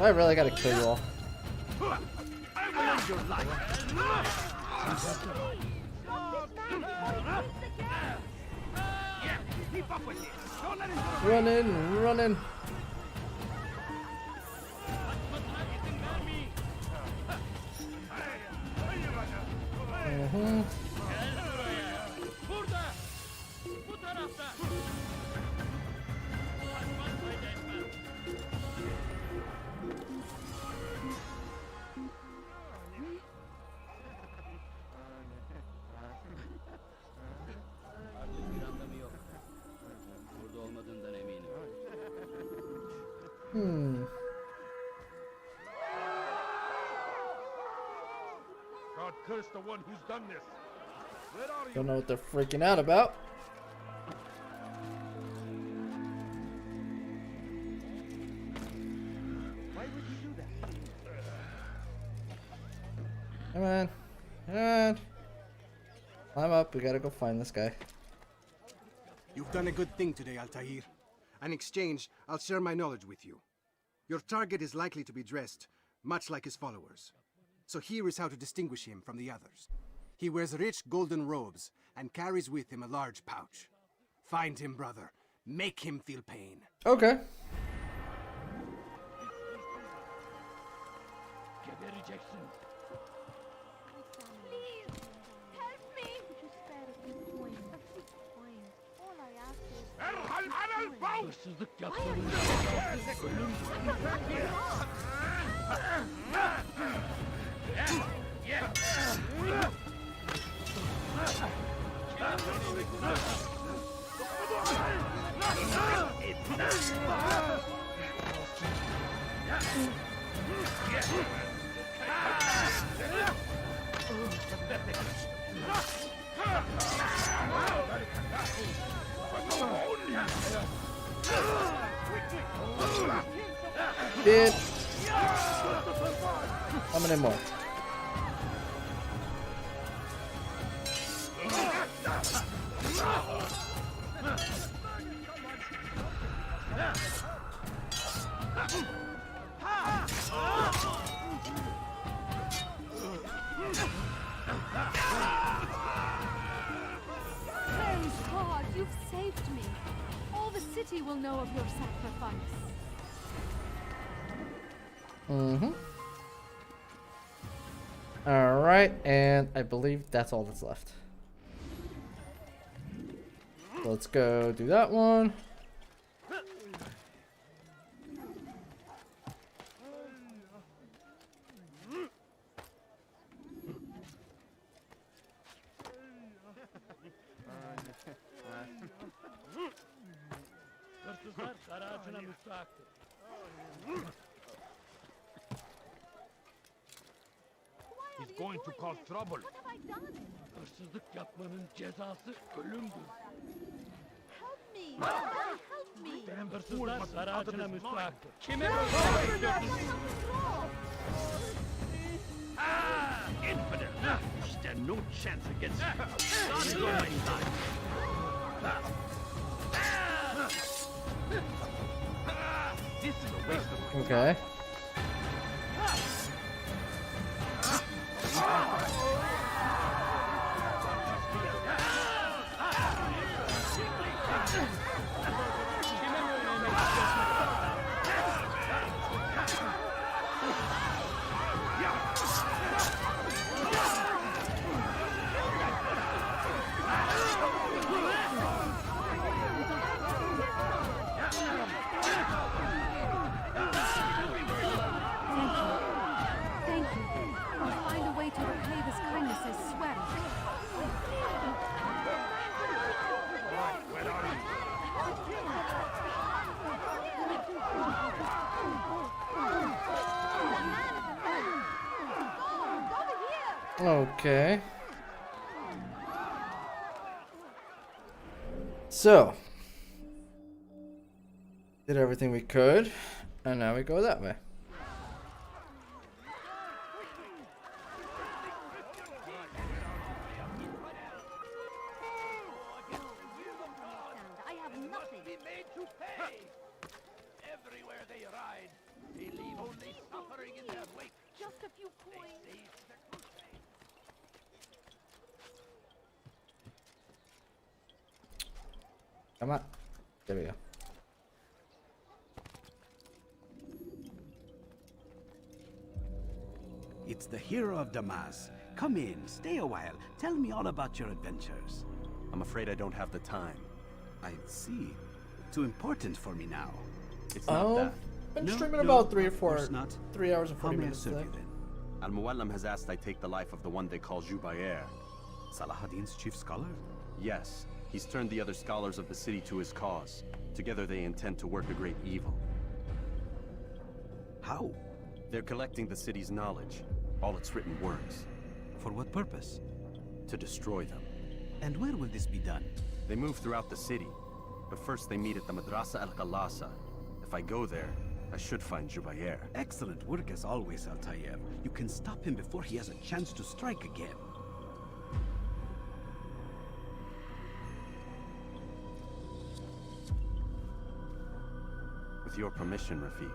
I really gotta kill you all. Running, running. Gel buraya. Burada. Bu tarafta. Kaçmak fayda etmez. Artık bir anlamı yok. Burada olmadığından eminim. God curse the one who's done this. Where are you? Don't know what they're freaking out about. Why would you do that? Come on. Come on. Climb up. We gotta go find this guy. You've done a good thing today, Altair. In exchange, I'll share my knowledge with you. Your target is likely to be dressed much like his followers. So here is how to distinguish him from the others. He wears rich golden robes and carries with him a large pouch. Find him, brother. Make him feel pain. Okay. Gebereceksin. Please, help me. Could you spare a few coins? A few coins. All I ask is... Hırsızlık yapmanın cezası ölümdür. Bitch. How many more? Praise God, you've saved me. All the city will know of your sacrifice. Mm-hmm. Alright, and I believe that's all that's left. So let's go do that one. Hırsızlar kara ağacına müstahaktır. He's going to cause trouble. Hırsızlık yapmanın cezası ölümdür. Help Help me! Ben hırsızlar sarı ağacına müstahak. Kime Ah, infidel! Stand no chance against God is on my side. This is a waste of my Okay. Thank you. I'll find a way to repay this kindness, I swear. Okay. So, did everything we could, and now we go that way. I have nothing. Be made to pay. Everywhere they ride, they leave only suffering in their wake. Just a few coins. Come on. There we go. It's the hero of Damas. Come in, stay a while. Tell me all about your adventures. I'm afraid I don't have the time. I see. Too important for me now. It's not Oh, that. been No, streaming no, about 3 or of 4, course not. 3 hours and How 40 may I minutes. serve Today. you then? Al-Muallam has asked I take the life of the one they call Jubayer. Salahadin's chief scholar? Yes, he's turned the other scholars of the city to his cause. Together they intend to work a great evil. How? They're collecting the city's knowledge, all its written words. For what purpose? To destroy them. And where will this be done? They move throughout the city, but first they meet at the Madrasa al-Qalasa. If I go there, I should find Jubayer. Excellent work as always, Altair. You can stop him before he has a chance to strike again. With your permission, Rafiq.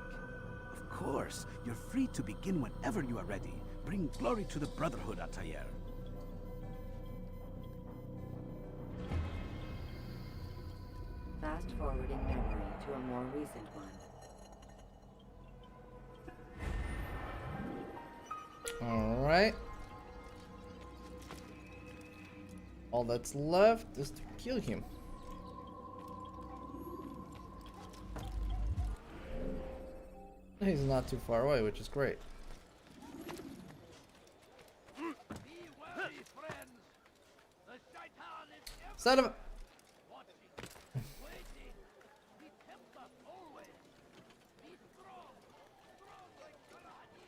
Of course. You're free to begin whenever you are ready. Bring glory to the Brotherhood, Altair. Fast forward in memory to a more recent one. Alright. All that's left is to kill him. He's not too far away, which is great. Son of a...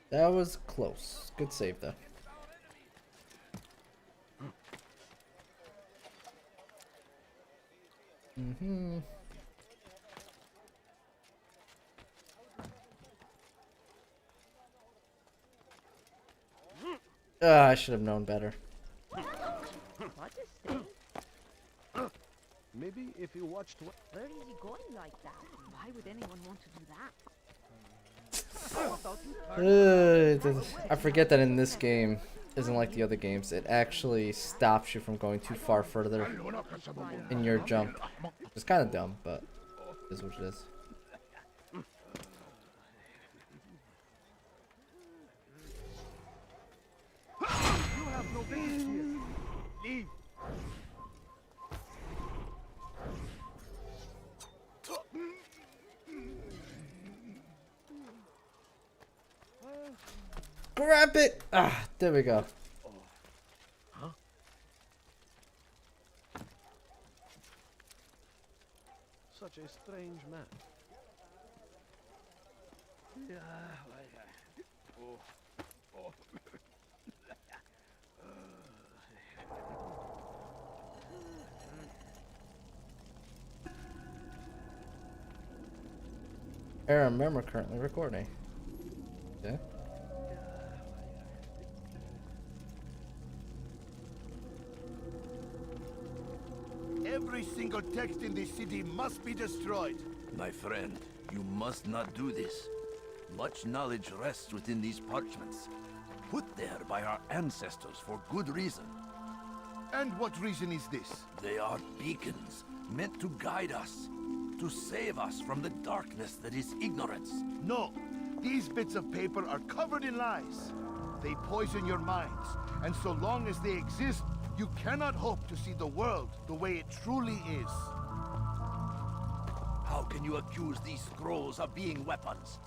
That was close. Good save, though. Mm-hmm. I should have known better. What is this? Maybe if you watched. Where is he going like that? Why would anyone want to do that? How about you I forget that in this game, isn't like the other games. It actually stops you from going too far further in your jump. It's kind of dumb, but it is what it is. You have no business here. Leave. Grab it! Ah, there we go. Huh? Such a strange man. Yeah, oh. Oh. Air and Mem are currently recording. Yeah. Every single text in this city must be destroyed. My friend, you must not do this. Much knowledge rests within these parchments, put there by our ancestors for good reason. And what reason is this? They are beacons, meant to guide us, to save us from the darkness that is ignorance. No, these bits of paper are covered in lies. They poison your minds, and so long as they exist, you cannot hope to see the world the way it truly is. How can you accuse these scrolls of being weapons?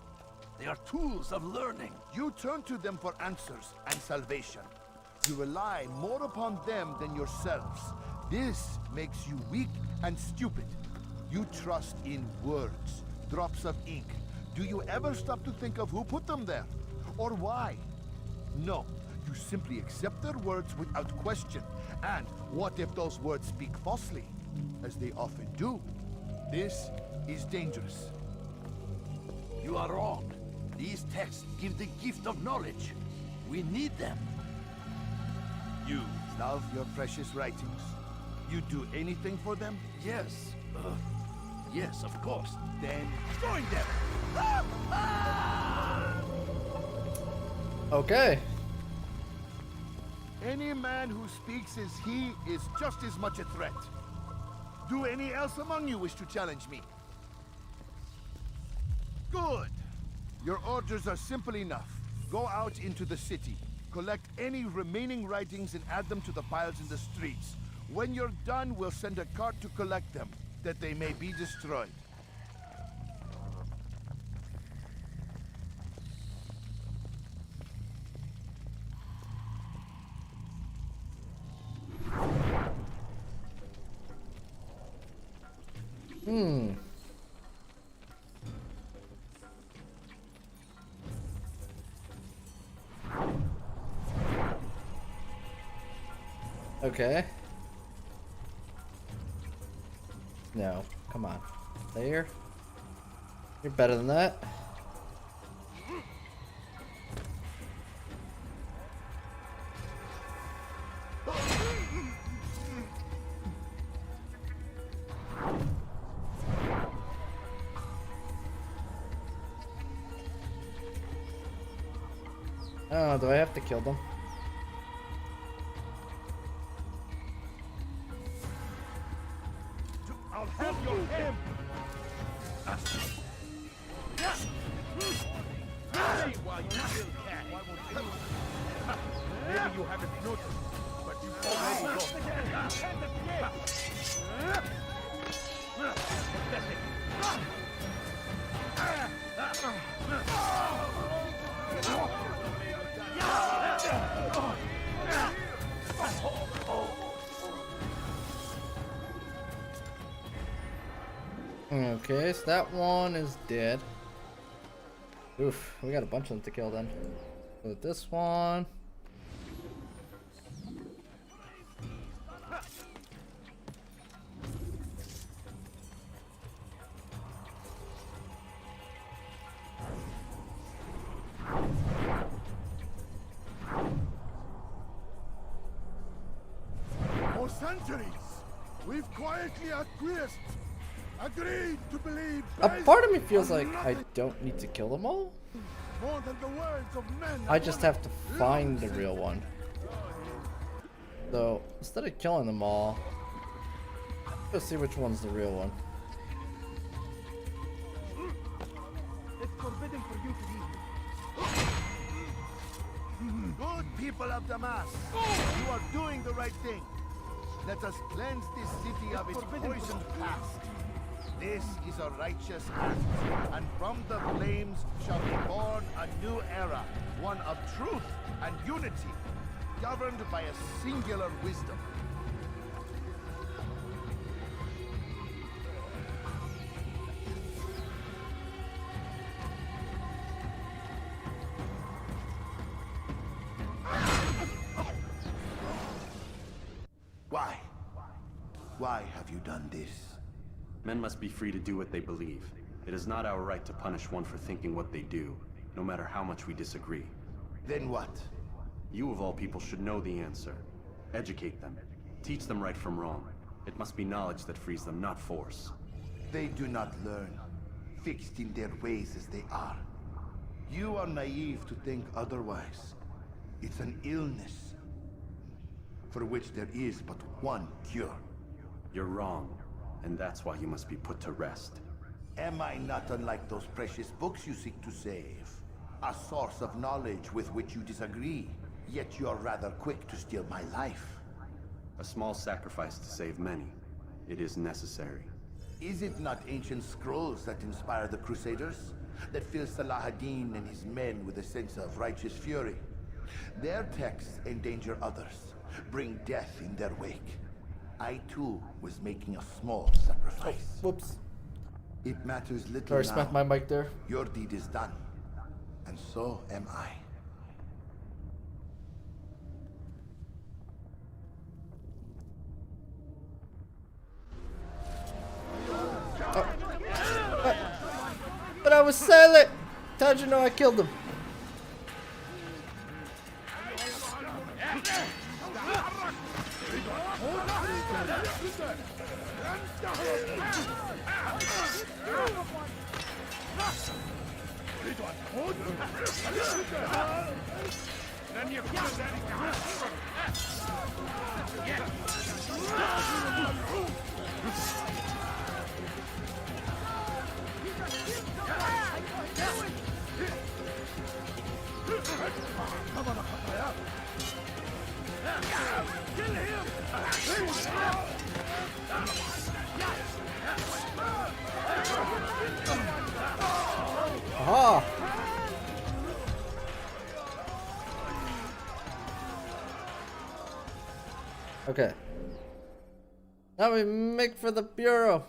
They are tools of learning. You turn to them for answers and salvation. You rely more upon them than yourselves. This makes you weak and stupid. You trust in words, drops of ink. Do you ever stop to think of who put them there? Or why? No, you simply accept their words without question. And what if those words speak falsely? As they often do. This is dangerous. You are wrong. These texts give the gift of knowledge. We need them. You love your precious writings. You do anything for them? Yes. Yes, of course. Then join them! Okay. Any man who speaks as he is just as much a threat. Do any else among you wish to challenge me? Good. Your orders are simple enough. Go out into the city. Collect any remaining writings and add them to the piles in the streets. When you're done, we'll send a cart to collect them, that they may be destroyed. Okay. No, come on. There. You're better than that. Oh, do I have to kill them? I'll have your head! Hey, while you still can. Maybe you haven't noticed, but you've already lost. Okay, so that one is dead. Oof, we got a bunch of them to kill then. With this one. For centuries, we've quietly acquiesced, agreed to believe. A part of me feels like I don't need to kill them all. More than the words of men. I just have to find the real one. So instead of killing them all, let's see which one's the real one. It's forbidden for you to be here. Good people of Damas, you are doing the right thing. Let us cleanse this city of its poisoned past. This is a righteous act, and from the flames shall be born a new era, one of truth and unity, governed by a singular wisdom. Why? Why have you done this? Men must be free to do what they believe. It is not our right to punish one for thinking what they do, no matter how much we disagree. Then what? You of all people should know the answer. Educate them. Teach them right from wrong. It must be knowledge that frees them, not force. They do not learn, fixed in their ways as they are. You are naive to think otherwise. It's an illness, for which there is but one cure. You're wrong, and that's why you must be put to rest. Am I not unlike those precious books you seek to save? A source of knowledge with which you disagree, yet you're rather quick to steal my life. A small sacrifice to save many. It is necessary. Is it not ancient scrolls that inspire the Crusaders? That fill Salah ad-Din and his men with a sense of righteous fury? Their texts endanger others, bring death in their wake. I too was making a small sacrifice. Oh, whoops. It matters little Sorry, now. smacked my mic there. Your deed is done, and so am I. But I was silent! How'd you know I killed him? Aha! Okay. Now we make for the bureau.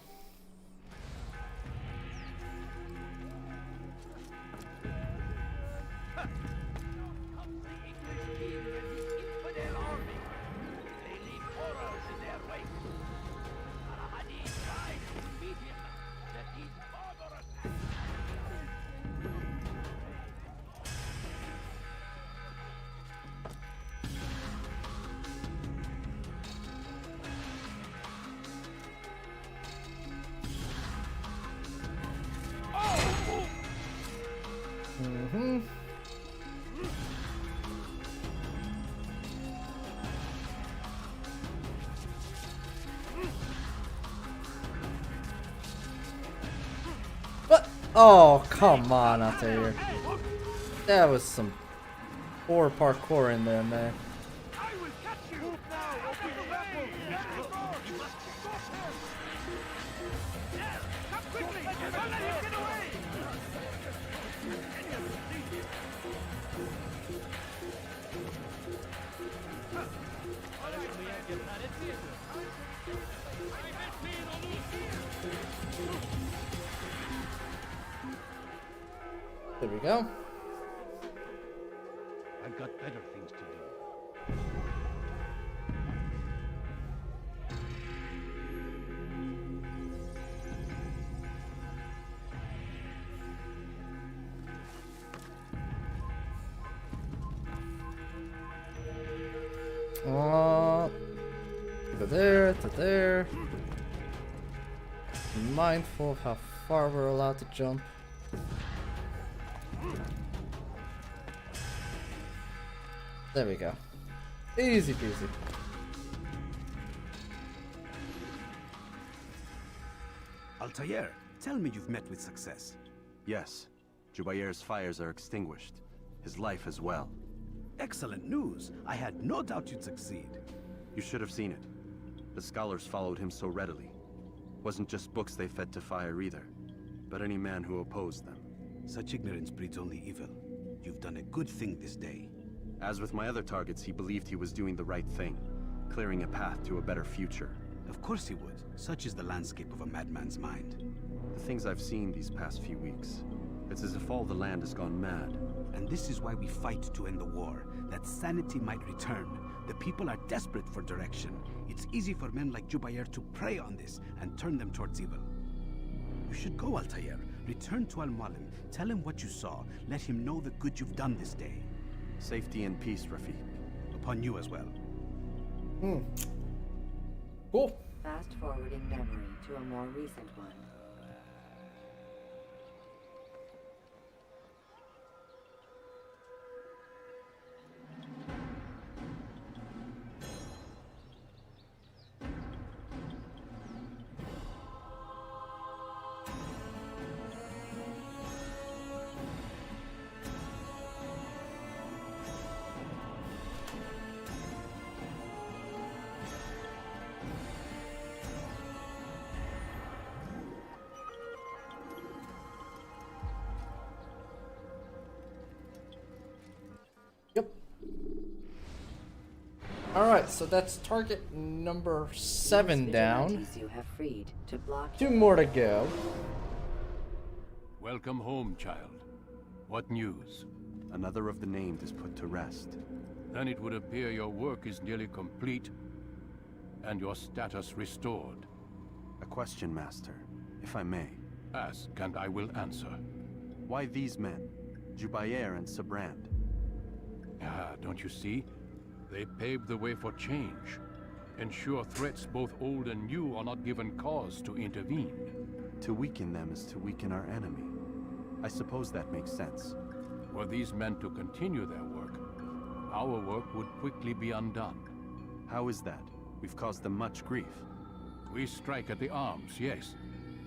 What? Oh, come on, Altair. That was some poor parkour in there, man. There we go. I've got better things to do. To there, to there. Be mindful of how far we're allowed to jump. There we go. Easy peasy. Altair, tell me you've met with success. Yes. Jubair's fires are extinguished. His life as well. Excellent news. I had no doubt you'd succeed. You should have seen it. The scholars followed him so readily. Wasn't just books they fed to fire either, but any man who opposed them. Such ignorance breeds only evil. You've done a good thing this day. As with my other targets, he believed he was doing the right thing, clearing a path to a better future. Of course he would. Such is the landscape of a madman's mind. The things I've seen these past few weeks, it's as if all the land has gone mad. And this is why we fight to end the war, that sanity might return. The people are desperate for direction. It's easy for men like Jubair to prey on this and turn them towards evil. You should go, Altair. Return to Al-Mualim. Tell him what you saw. Let him know the good you've done this day. Safety and peace, Rafiq. Upon you as well. Cool. Fast forwarding memory to a more recent one. Alright, so that's target number 7 down. You have freed to block 2 more to go. Welcome home, child. What news? Another of the named is put to rest. Then it would appear your work is nearly complete, and your status restored. A question, Master, if I may. Ask, and I will answer. Why these men? Jubayer and Sabrand? Ah, don't you see? They paved the way for change. Ensure threats both old and new are not given cause to intervene. To weaken them is to weaken our enemy. I suppose that makes sense. Were these men to continue their work, our work would quickly be undone. How is that? We've caused them much grief. We strike at the arms, yes.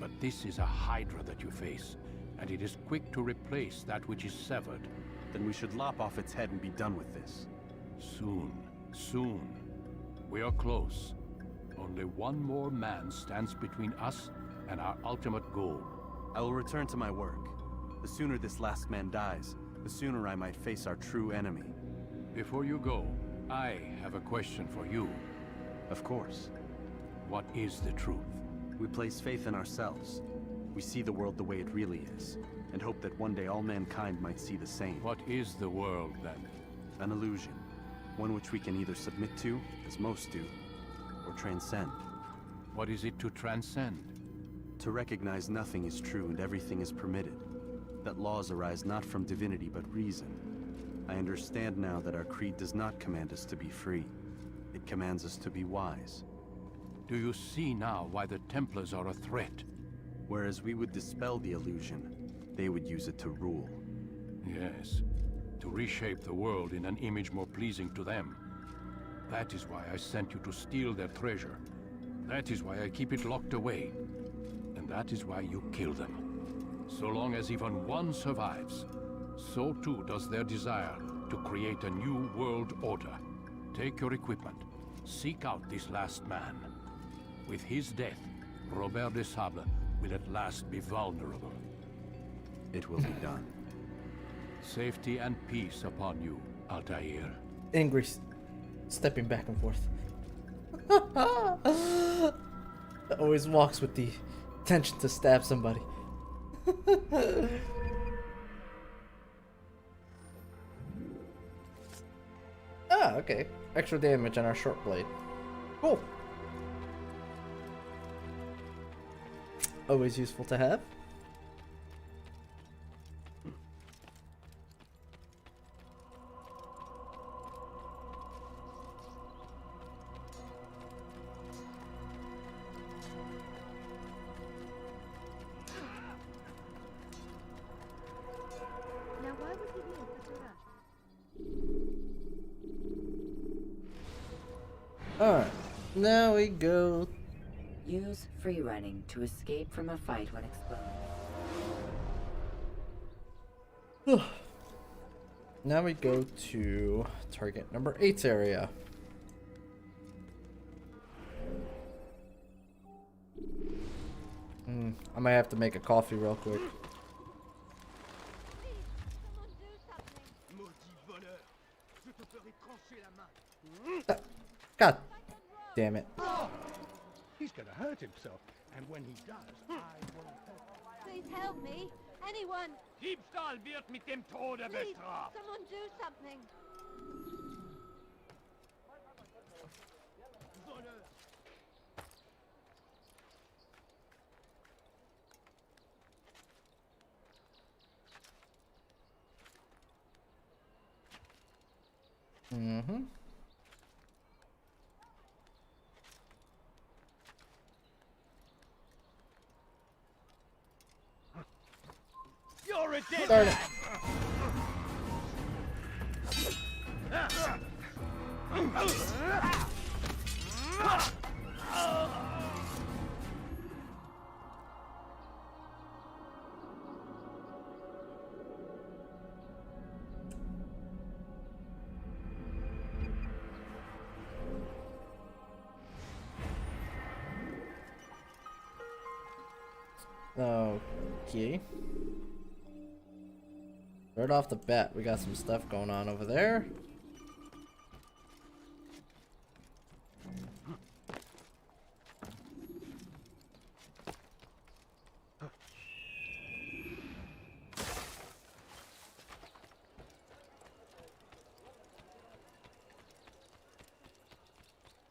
But this is a hydra that you face, and it is quick to replace that which is severed. Then we should lop off its head and be done with this. Soon, soon. We are close. Only one more man stands between us and our ultimate goal. I will return to my work. The sooner this last man dies, the sooner I might face our true enemy. Before you go, I have a question for you. Of course. What is the truth? We place faith in ourselves. We see the world the way it really is, and hope that one day all mankind might see the same. What is the world, then? An illusion. One which we can either submit to, as most do, or transcend. What is it to transcend? To recognize nothing is true and everything is permitted. That laws arise not from divinity but reason. I understand now that our creed does not command us to be free. It commands us to be wise. Do you see now why the Templars are a threat? Whereas we would dispel the illusion, they would use it to rule. Yes. To reshape the world in an image more pleasing to them. That is why I sent you to steal their treasure. That is why I keep it locked away. And that is why you kill them. So long as even one survives, so too does their desire to create a new world order. Take your equipment. Seek out this last man. With his death, Robert de Sable will at last be vulnerable. It will be done. Safety and peace upon you, Altair. Angry, stepping back and forth. Always walks with the intention to stab somebody. Ah, okay. Extra damage on our short blade. Cool. Always useful to have. Now why would he be in such a rush? Alright, now we go. Use free running to escape from a fight when exposed. Now we go to target number 8's area. I might have to make a coffee real quick. God damn it. He's gonna hurt himself, and when he does, I will help. Please help me. Anyone. Diebstahl wird mit dem Tode Please, bestraft. someone do something. Mm-hmm. You're a dead Start man! Okay. Right off the bat, we got some stuff going on over there.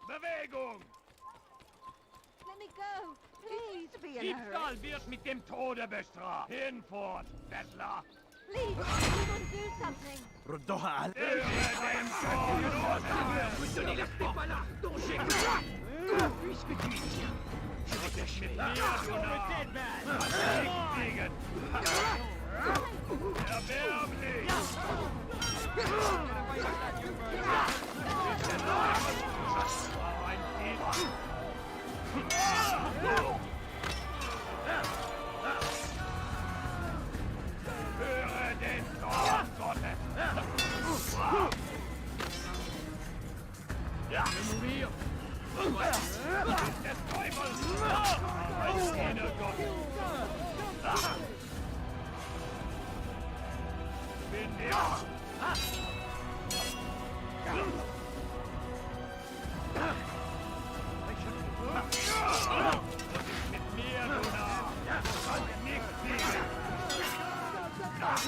Bewegung! Let me go! Please be in a Diebstahl hurry. wird mit dem Tode bestraft. Hinfort, Bettler! Please, someone do something. ردوها على Höre den Zorn Gottes! Memorier! Des Teufels! Als jener Gott! Bin ich! Mit mir, du Narr! Kannst nicht siegen! It's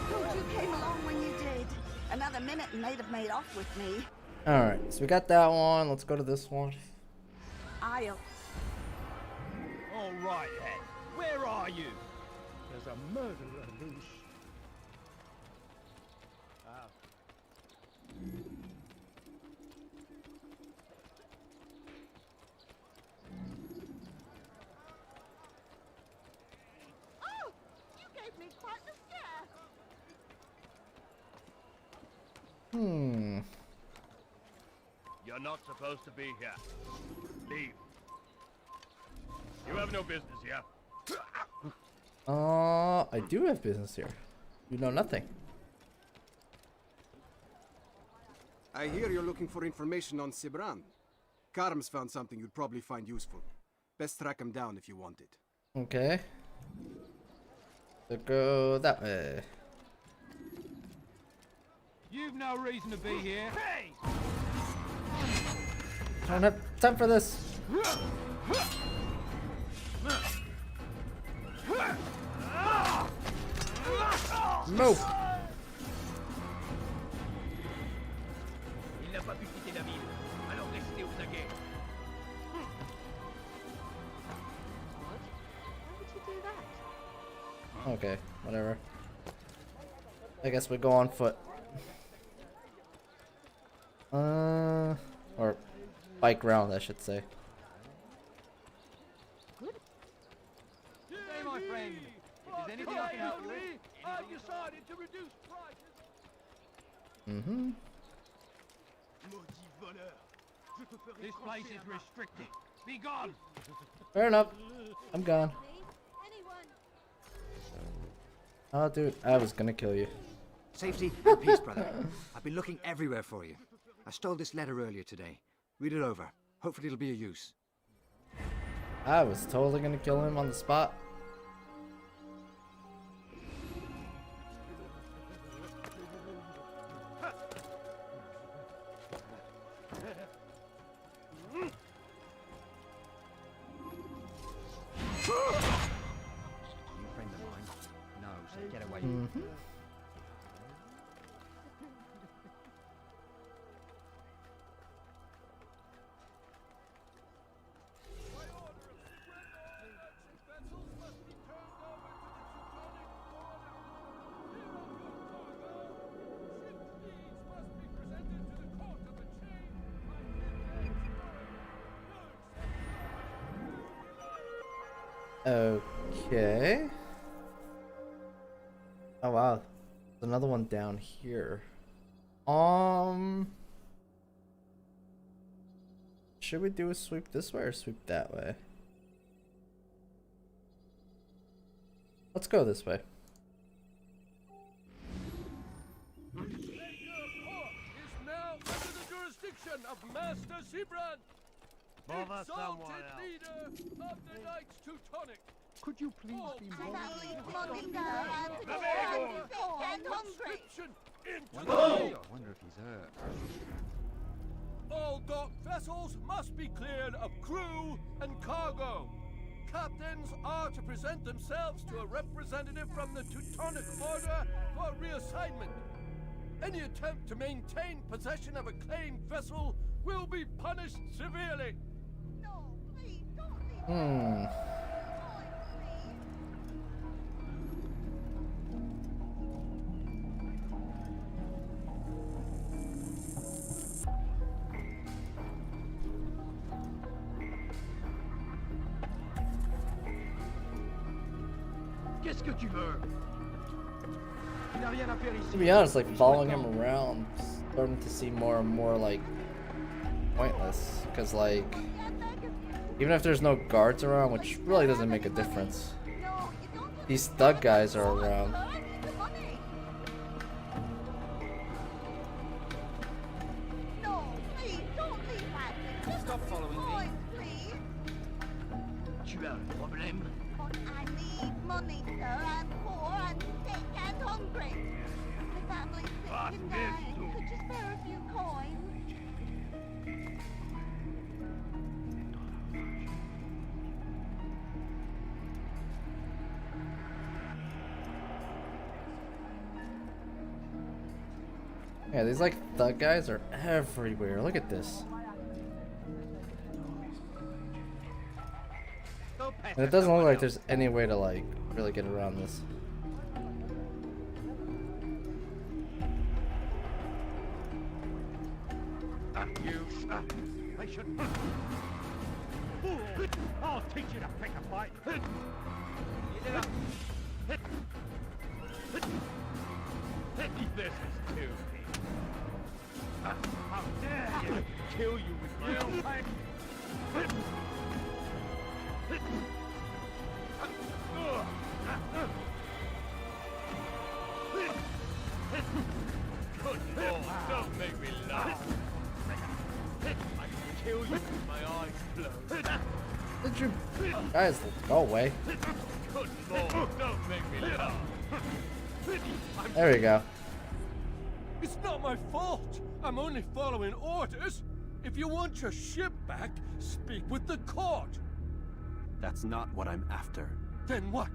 good you came along when you did. Another minute and they'd have made off with me. Alright, so we got that one. Let's go to this one. I'll... All right, then. Where are you? There's a murderer loose. Oh! You gave me quite the scare. You're not supposed to be here. Leave. You have no business here. I do have business here. You know nothing. I hear you're looking for information on Sibran. Karm's found something you'd probably find useful. Best track him down if you want it. Okay. So go that way. You've no reason to be here. Hey! I don't have time for this. Move. Il n'a pas pu quitter la ville, alors restez aux aguets. Why would you do that? Okay, whatever. I guess we go on foot. Or bike round, I should say. Hey, my friend. If there's anything I can help you with, I've decided to reduce prices. Mm-hmm. This place is restricted. Be gone. Fair enough. I'm gone. Anyone? Oh, dude, I was gonna kill you. Safety and peace, brother. I've been looking everywhere for you. I stole this letter earlier today. Read it over. Hopefully it'll be of use. I was totally gonna kill him on the spot. You friend of mine? No, so get away. Mm-hmm. Okay. Oh wow, there's another one down here. Should we do a sweep this way or sweep that way? Let's go this way. Of Master Sibrand, Bother exalted someone else. leader of the Knights Teutonic. Could you please be more... Conscription into I the wonder if he's hurt. All docked vessels must be cleared of crew and cargo. Captains are to present themselves to a representative from the Teutonic Order for reassignment. Any attempt to maintain possession of a claimed vessel will be punished severely. Qu'est-ce que tu veux? Il n'a rien à faire ici. To be honest, like following him around, starting to seem more and more like pointless. Cause like, even if there's no guards around, which really doesn't make a difference, these thug guys are around. Stop following me. Tu as un problème? I need money, sir. I'm poor, I'm sick and hungry. My family's sick and dying. Could you spare a few coins? Yeah, these like thug guys are everywhere. Look at this. And it doesn't look like there's any way to like really get around this. I should... I'll teach you to pick a fight. This is too deep. How dare you! Kill you with real fight. Good Lord, don't make me laugh. I can kill you with my eyes closed. Did you guys go away? Good Lord, don't make me laugh. There we go. It's not my fault. I'm only following orders. If you want your ship back, speak with the court. That's not what I'm after. Then what?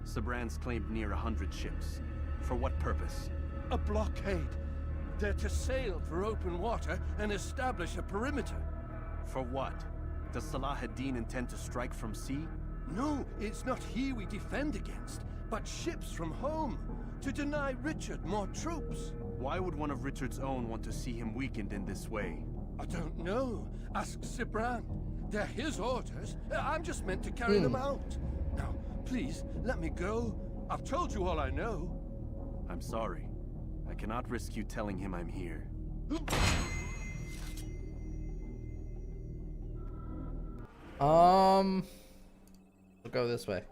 Sibrand's claimed near 100 ships. For what purpose? A blockade. They're to sail for open water and establish a perimeter. For what? Does Salah ad-Din intend to strike from sea? No, it's not he we defend against, but ships from home, to deny Richard more troops. Why would one of Richard's own want to see him weakened in this way? I don't know. Ask Sibrand. They're his orders. I'm just meant to carry them out. Now, please, let me go. I've told you all I know. I'm sorry. I cannot risk you telling him I'm here. We'll go this way.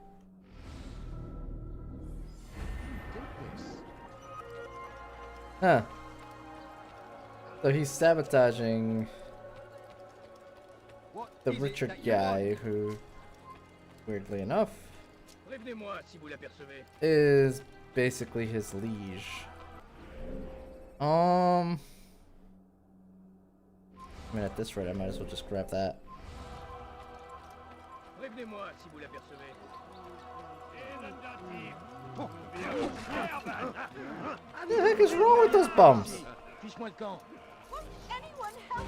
Huh. So he's sabotaging the Richard guy who, weirdly enough, Prévenez-moi si vous l'apercevez. is basically his liege. I mean, at this rate, I might as well just grab that. Prévenez-moi si vous l'apercevez. What the heck is wrong with those bums? Fiche-moi le camp. Won't anyone help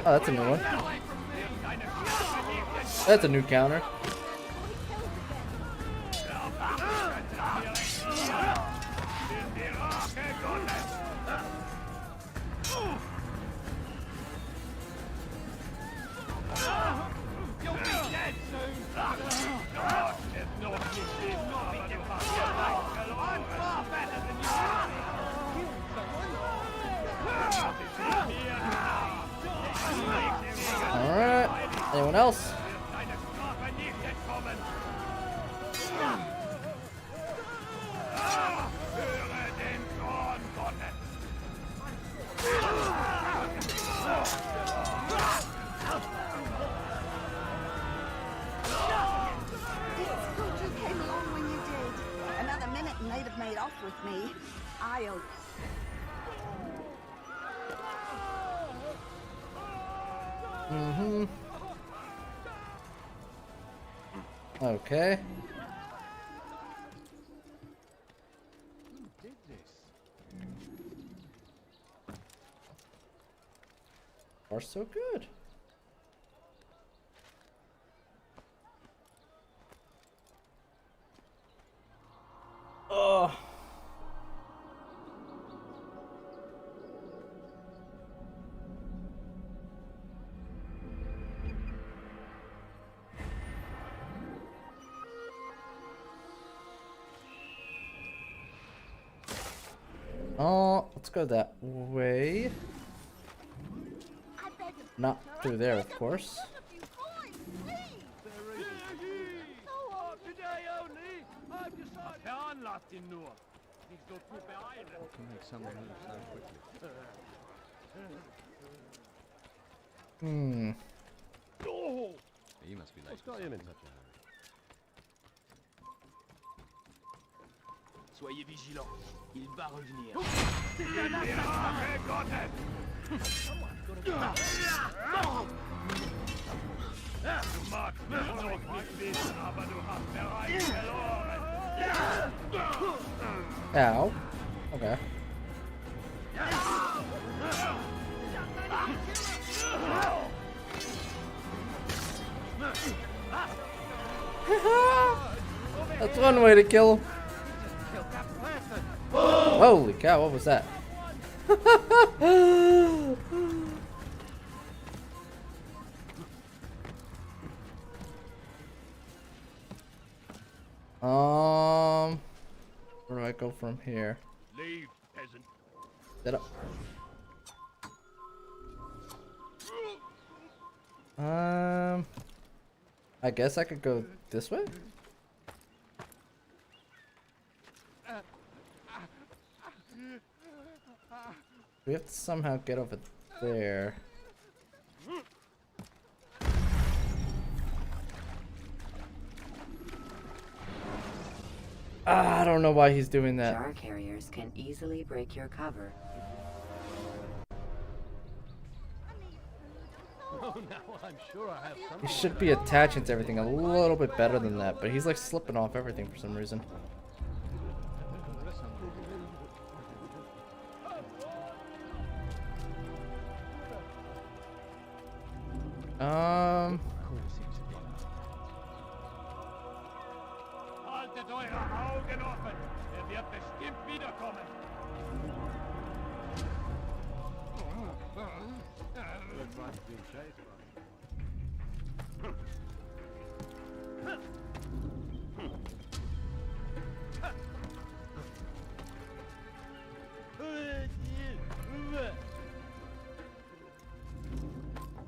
Oh, that's a new one. That's a new counter. You'll be dead soon. I'm far better than you. Alright. Anyone else? It's good you came along when you did. Another minute and they'd have made off with me. I'll... Mm-hmm. Okay. Who did this? Are so good. Oh. Oh, let's go that way. Not through there, of course. Today only, I've decided. Veranlasst ihn nur. Nicht so zu beeilen. To make someone move so quickly. Hmm. Oh! He must be late. What's got him in such a hurry? Soyez vigilants, il va revenir. Du magst mich noch nicht wissen, aber du hast bereits verloren. Ow. Okay. That's one way to kill him. Holy cow, what was that? Where do I go from here? Leave, peasant. Set up. I guess I could go this way? We have to somehow get over there. I don't know why he's doing that. Jar carriers can easily break your cover. Oh, now I'm sure I have some. He should be attaching to everything a little bit better than that, but he's like slipping off everything for some reason. Haltet eure Augen offen. Wird bestimmt wiederkommen. Looks like he's being chased by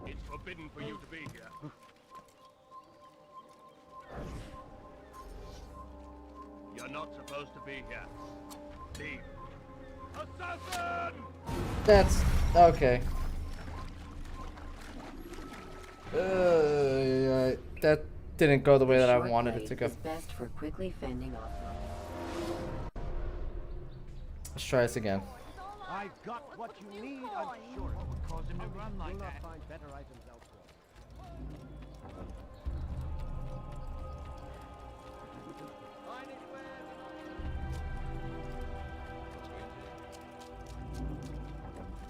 It's forbidden for you to be here. You're not supposed to be here. Leave. Assassin! That's okay. That didn't go the way that I wanted it to go. Is best for quickly fending off. Let's try this again. I've got what you need, I'm sure. What would cause him to run like that? find better items elsewhere.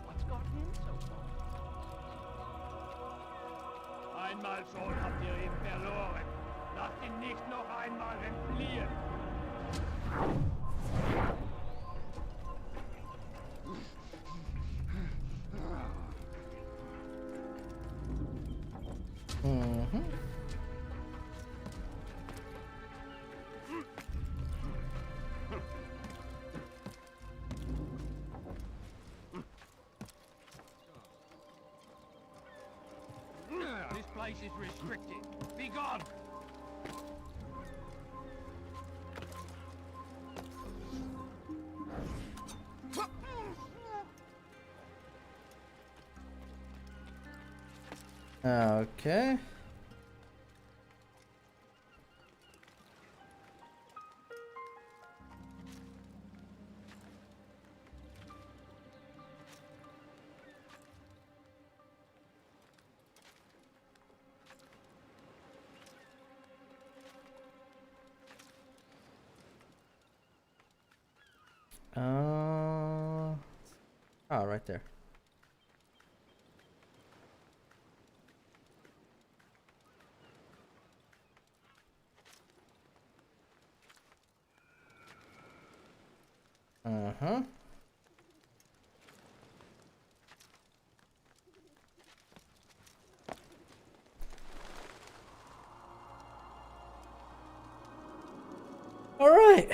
What's got him so far? I einmal schon habt ihr ihn verloren. Lasst ihn nicht noch einmal entfliehen. Mhm. This place is restricted. Be gone! Okay. Oh, right there. Uh-huh. All right.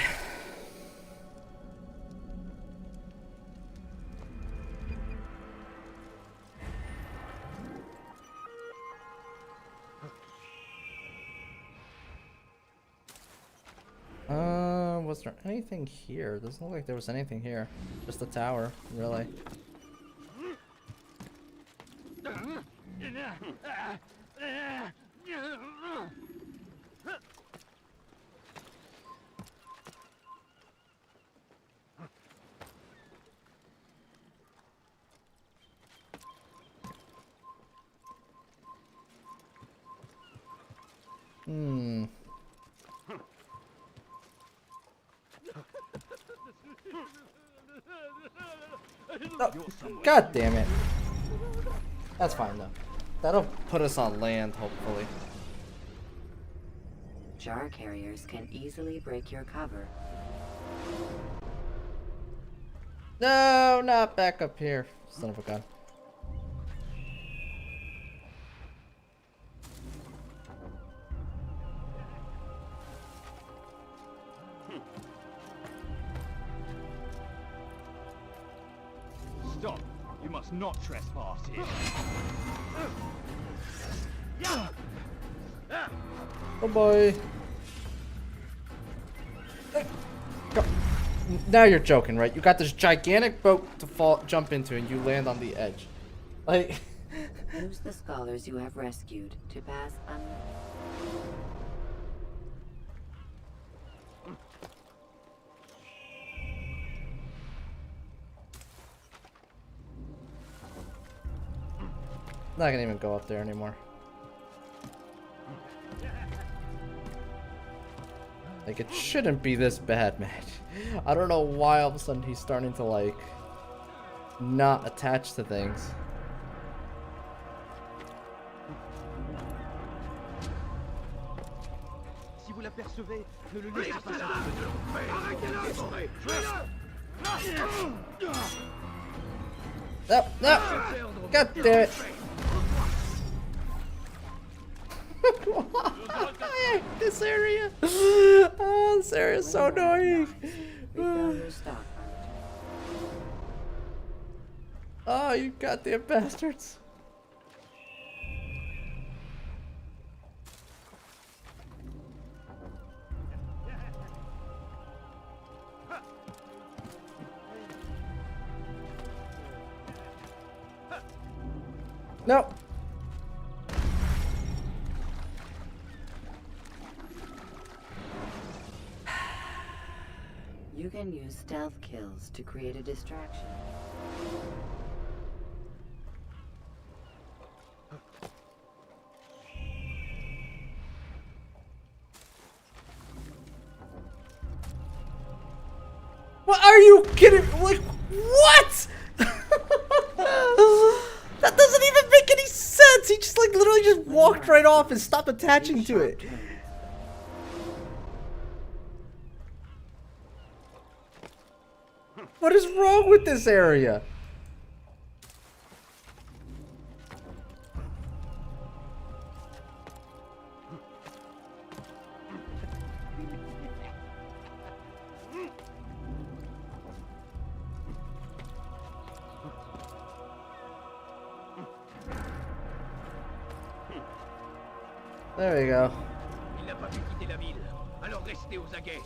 Was there anything here? Doesn't look like there was anything here. Just the tower, really. Hmm. Oh, God damn it. That's fine though. That'll put us on land, hopefully. Jar carriers can easily break your cover. No, not back up here. Son of a gun. Stop! You must not trespass here. Oh boy. Go. Now you're joking, right? You got this gigantic boat to jump into and you land on the edge. Like Use the scholars you have rescued to pass Not gonna even go up there anymore. Like, it shouldn't be this bad, man. I don't know why all of a sudden he's starting to, like, not attach to things. Si vous l'apercevez, ne le laissez pas sortir. No, no! God damn it! I hate this area! Oh, this area is so annoying! Oh, you goddamn bastards! No! You can use stealth kills to create a distraction. What are you kidding? Like, what? That doesn't even make any sense. He just like literally just walked right off and stopped attaching to it. What is wrong with this area? There we go. Il n'a pas pu quitter la ville, alors restez aux aguets.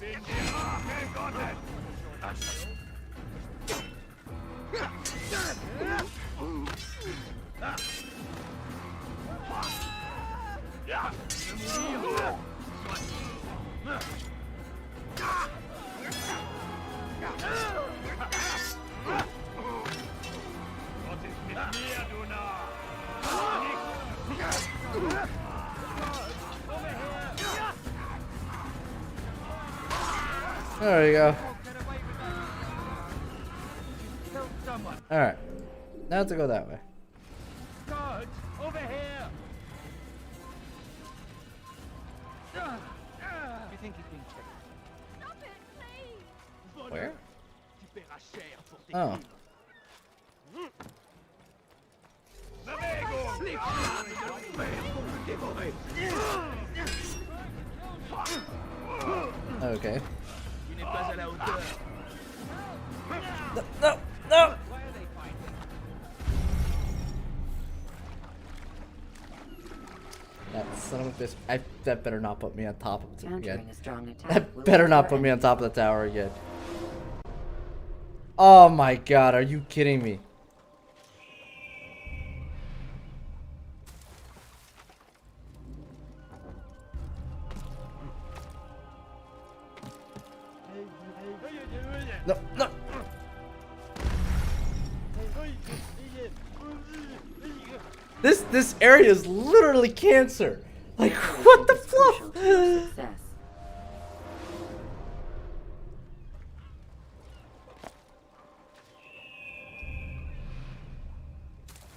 There we go. Alright. Now to go that way. Guards, over here! You think he's being checked? Stop it, please! Where? Tu paieras cher pour tes Oh. crimes. Les flammes de l'enfer vont vous dévorer. Okay. Tu n'es pas à la hauteur. No, no! That son of a bitch. That better not put me on top of it again. Countering a strong attack That will better not put me on top of the tower again. Oh my god, are you kidding me? No, no. This area is literally cancer. Like what the fluff?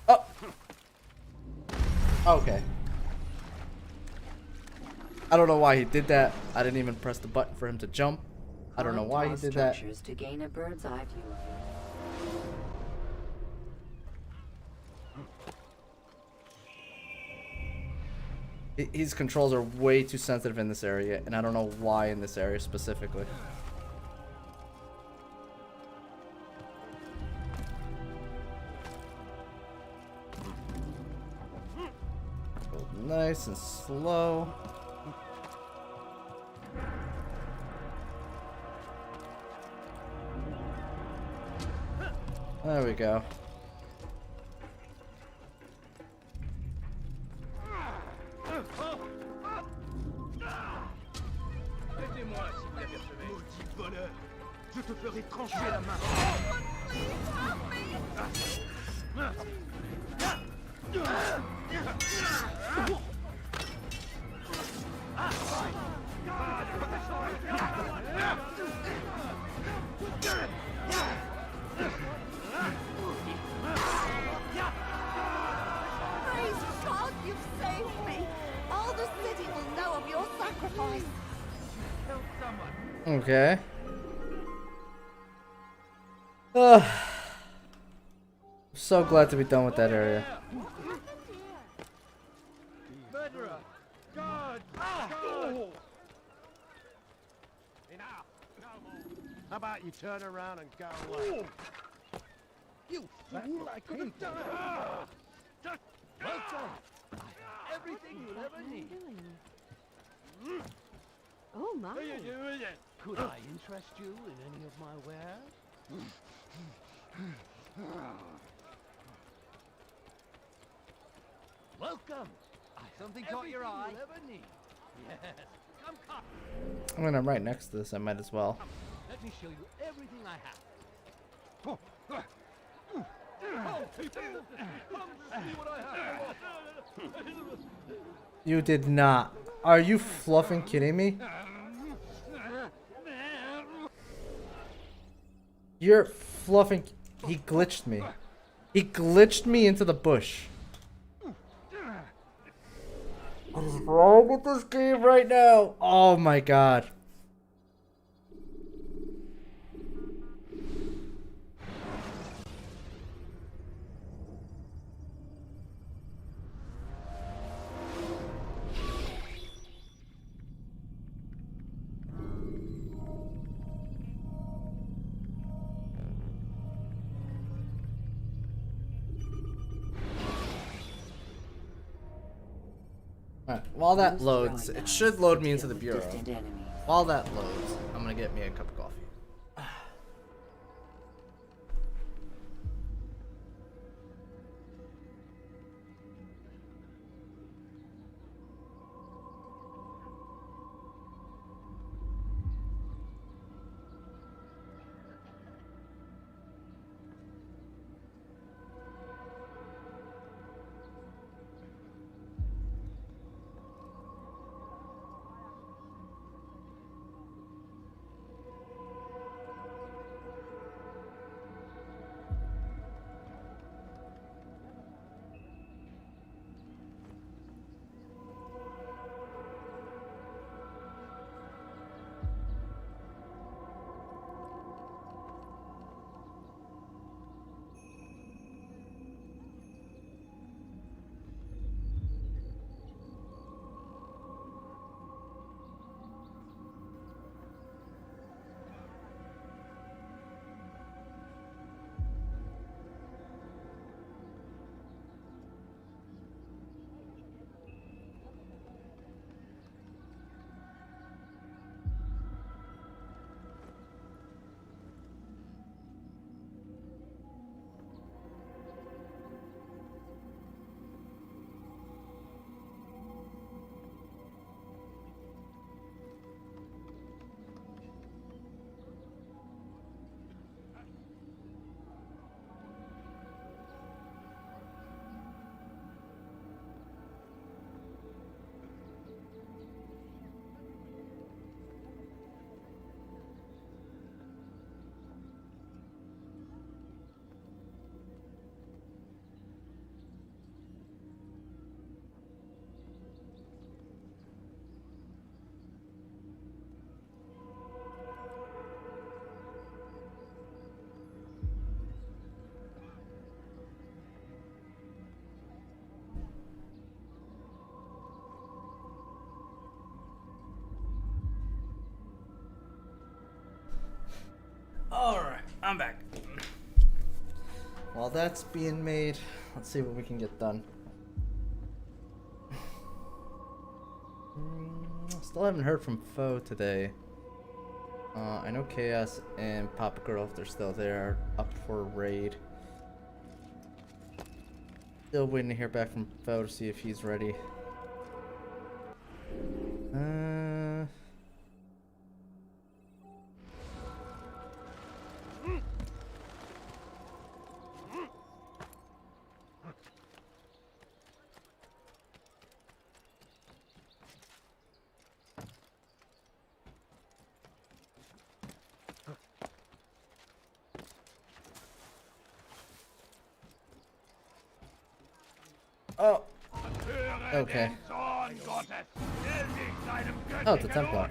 Oh. Okay. I don't know why he did that. I didn't even press the button for him to jump. I don't know why he did that. Structures to gain a bird's eye view of it. His controls are way too sensitive in this area, and I don't know why in this area specifically. Go nice and slow. There we go. Aidez-moi si vous l'apercevez. Maudit voleur, je te ferai trancher la main. Praise God, you've saved me. All the city will know of your sacrifice. Help someone. Okay. So glad to be done with that area. Murderer! Guard! Guard! Enough! How about you turn around and go away? You fool! I could have done it! Welcome! Everything you'll ever need. Oh my. Could I interest you in any of my wares? Welcome! Something caught your eye? Everything you'll ever need. Yes. Come. I mean, I'm right next to this. I might as well. Let me show you everything I have. Oh, people! Come see what I have! You did not. Are you fluffing kidding me? You're fluffing. He glitched me. He glitched me into the bush. What is wrong with this game right now? Oh my god. Alright, while that loads, it should load me into the bureau. While that loads, I'm gonna get me a cup of coffee. Alright, I'm back. While that's being made, let's see what we can get done. Still haven't heard from Foe today. I know Chaos and Papa Girl, if they're still there, are up for a raid. Still waiting to hear back from Foe to see if he's ready. Oh. Okay. Oh, it's a Templar.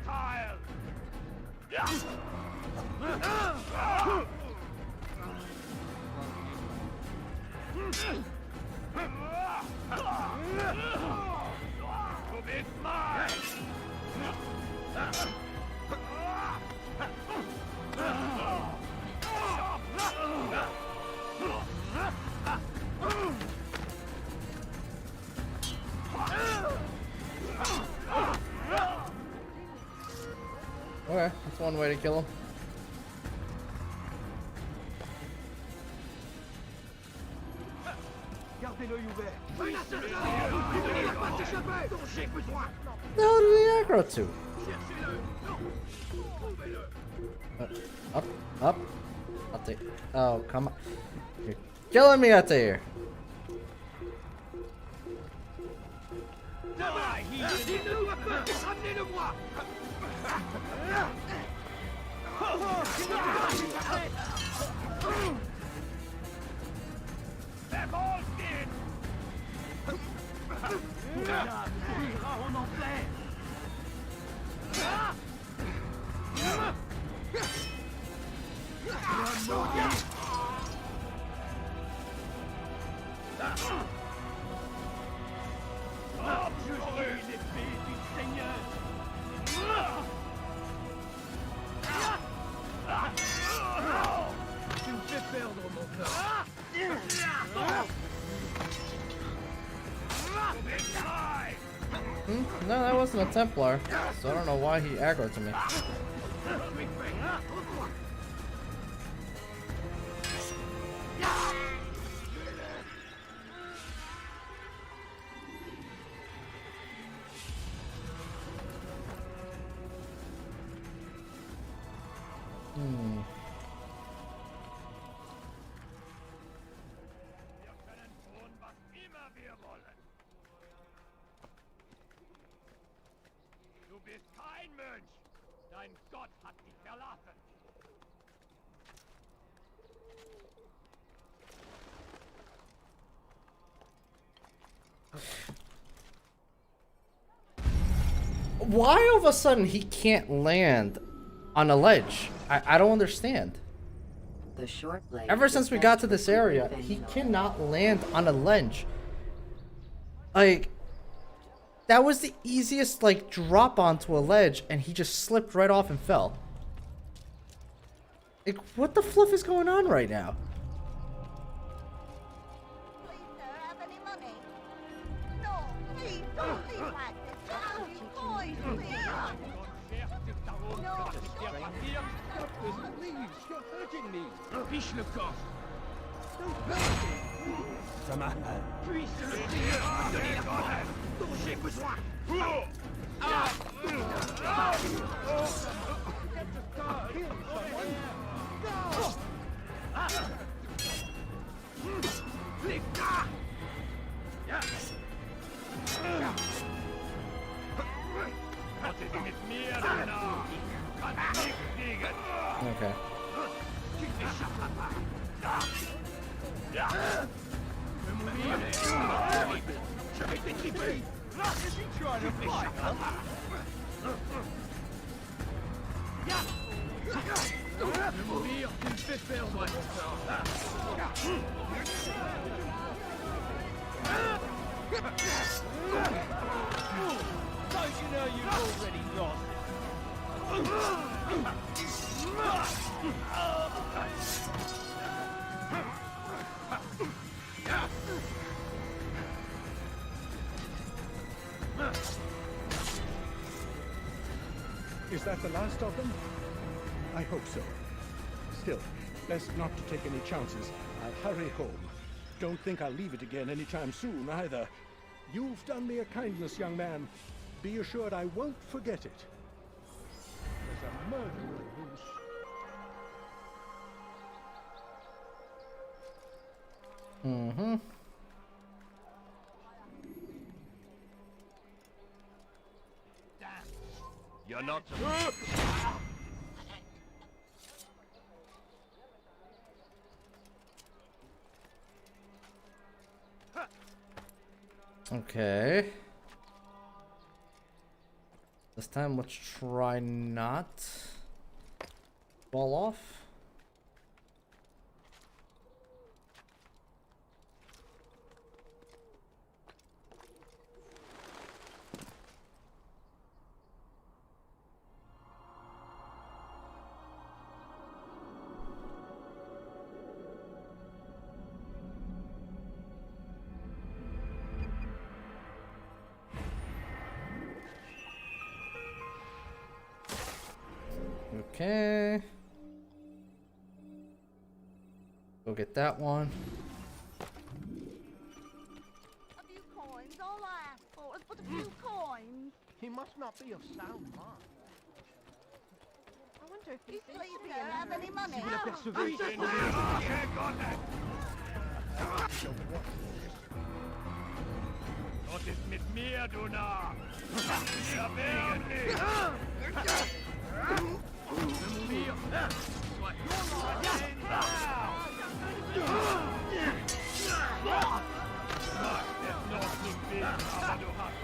Okay, that's one way to kill him. The hell did he aggro to? Up, up. I'll take. Oh, come on. You're killing me out there. en enfer. Jugez l'épée du Seigneur. Tu me fais perdre mon cœur. No, that wasn't a Templar, so I don't know why he aggroed to me. Du bist kein Mönch. Dein Gott hat dich verlassen. Why all of a sudden he can't land on a ledge? I don't understand. The short blade Ever is since we best got to for this quicker area, bending he over. cannot land on a ledge. Like, that was the easiest, like, drop onto a ledge, and he just slipped right off and fell. Like, what the fluff is going on right now? Have any money? No, please don't leave like this. Just a few coins, please. No, Please, you're hurting me. Fiche le corps. Don't hurt me. Ça m'a... Puisse le Seigneur me donner la force dont j'ai besoin. Les gars! Was ist mit mir, du Narr? Kannst nichts kriegen. Okay. Je vais t'étriper. Is he trying to fight us? Mourir, tu me fais perdre mon Don't you know you've already lost? Is that the last of them? I hope so. Still, best not to take any chances. I'll hurry home. Don't think I'll leave it again anytime soon, either. You've done me a kindness, young man. Be assured I won't forget it. There's a murderer loose. Mm-hmm. You're not. Okay. This time, let's try not fall off. Okay. Go get that one. A few coins, all I ask for is but a few coins. He must not be of sound mind. I wonder if you please, sir, have any money? Was ist mit mir, du Narr? Wir werden dich! Mourir! Sois Mag es noch so viel, aber du hast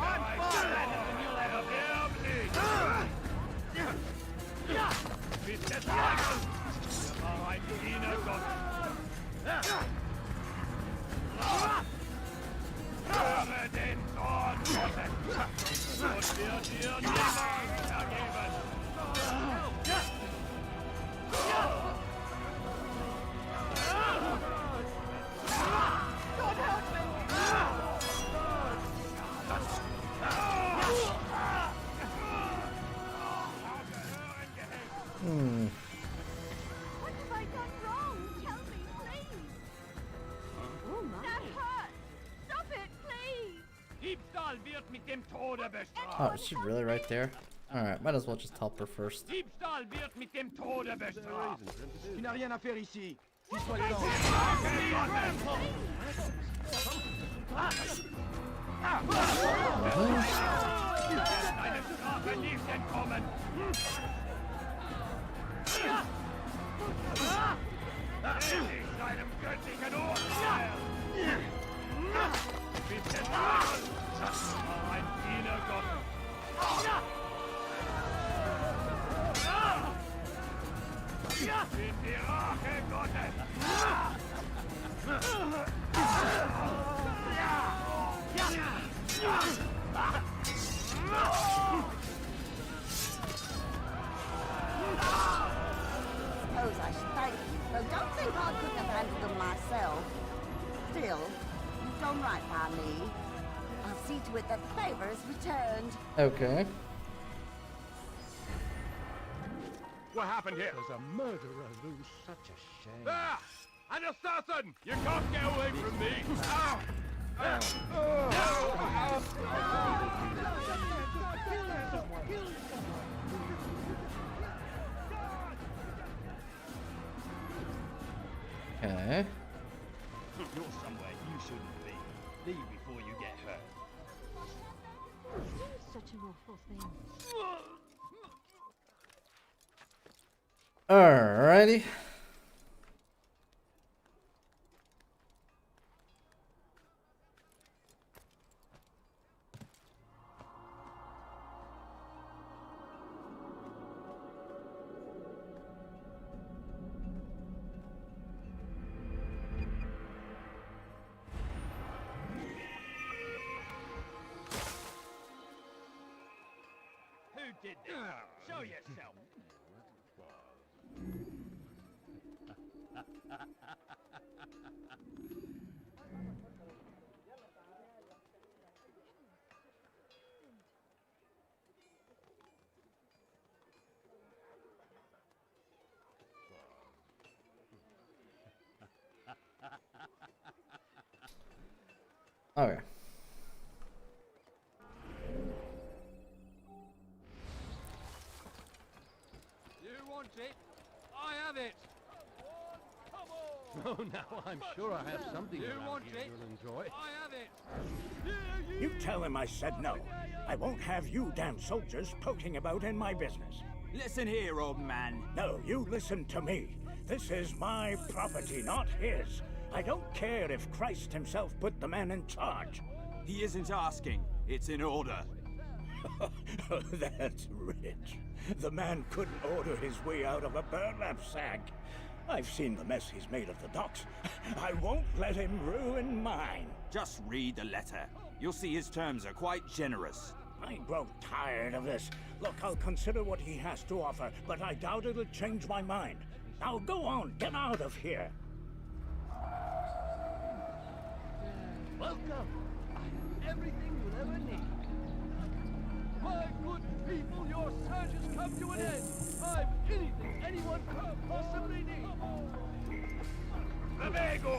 Diebstahl wird mit dem Tode bestraft. Oh, is she really right there? Alright, might as well just help her first. Diebstahl wird mit dem Tode bestraft. Tu n'as rien à faire ici. Fiche-moi les dents. Deine Strafe nicht entkommen. Ähnlich seinem göttlichen Urteil. Bis der Tod war ein Diener Gottes. Bin die Rache Gottes. Suppose I should thank you, though don't think I couldn't have handled them myself. Still, you've done right by me. I'll see to it that the favor is returned. Okay. What happened here? There's a murderer loose. Such a shame. Ah! An assassin! You can't get away from me! Ow! Okay. You're somewhere you shouldn't be. Leave before you get hurt. Such an awful thing. Alrighty. Who did this? Show yourself. Okay. You want it? I have it! Oh, now I'm sure I have something around here you'll enjoy. I have it! You tell him I said no. I won't have you damn soldiers poking about in my business. Listen here, old man. No, you listen to me. This is my property, not his. I don't care if Christ himself put the man in charge. He isn't asking. It's in order. That's rich. The man couldn't order his way out of a burlap sack. I've seen the mess he's made of the docks. I won't let him ruin mine. Just read the letter. You'll see his terms are quite generous. I grow tired of this. Look, I'll consider what he has to offer, but I doubt it'll change my mind. Now go on, get out of here. Welcome. I have everything you'll ever need. My good people, your search has come to an end. I've anything anyone could possibly need. Lamego!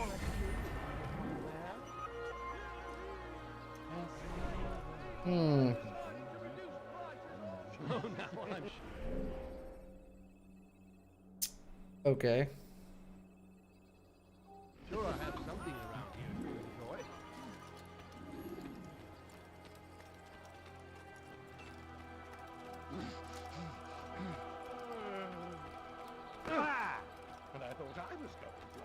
Hmm. Oh, now I'm Okay. sure I have something around here to enjoy. And I thought I was going to.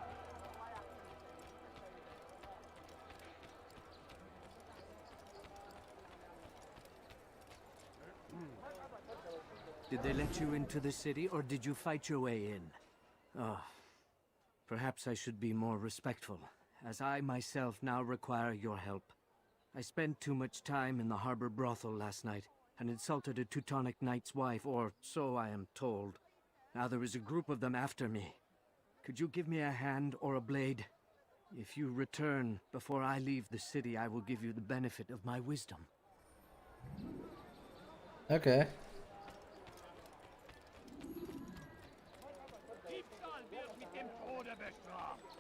Did they let you into the city, or did you fight your way in? Oh, perhaps I should be more respectful, as I myself now require your help. I spent too much time in the harbor brothel last night, and insulted a Teutonic knight's wife, or so I am told. Now there is a group of them after me. Could you give me a hand or a blade? If you return before I leave the city, I will give you the benefit of my wisdom. Okay. Diebstahl wird mit dem Tode bestraft.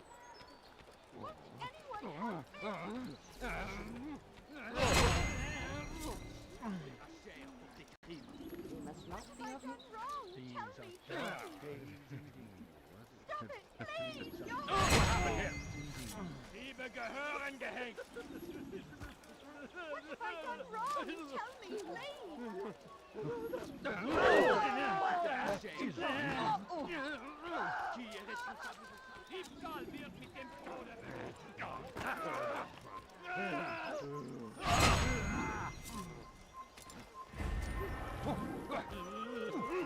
have I done wrong? Tell me, please.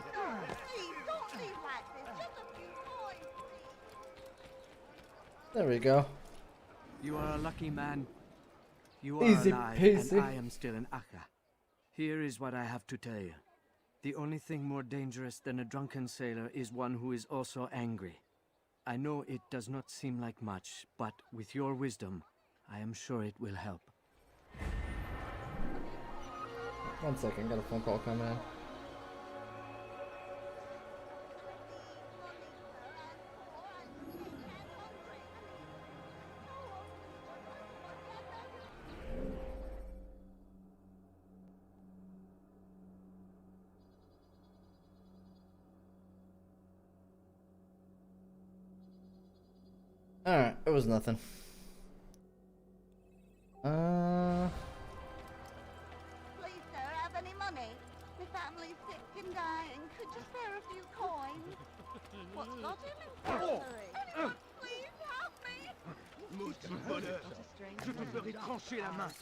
Please, don't leave like this. Just a few coins. There we go. You are a lucky man. You are Easy alive, peasy. and I am still in Akka. Here is what I have to tell you. The only thing more dangerous than a drunken sailor is one who is also angry. I know it does not seem like much, but with your wisdom, I am sure it will help. 1 second, got a phone call coming in. Alright, it was nothing. Please, sir, have any money? My family's sick and dying. Could you spare a few coins? What's got him in sorcery? Anyone, please help me! Maudit voleur! Je te ferai trancher la main!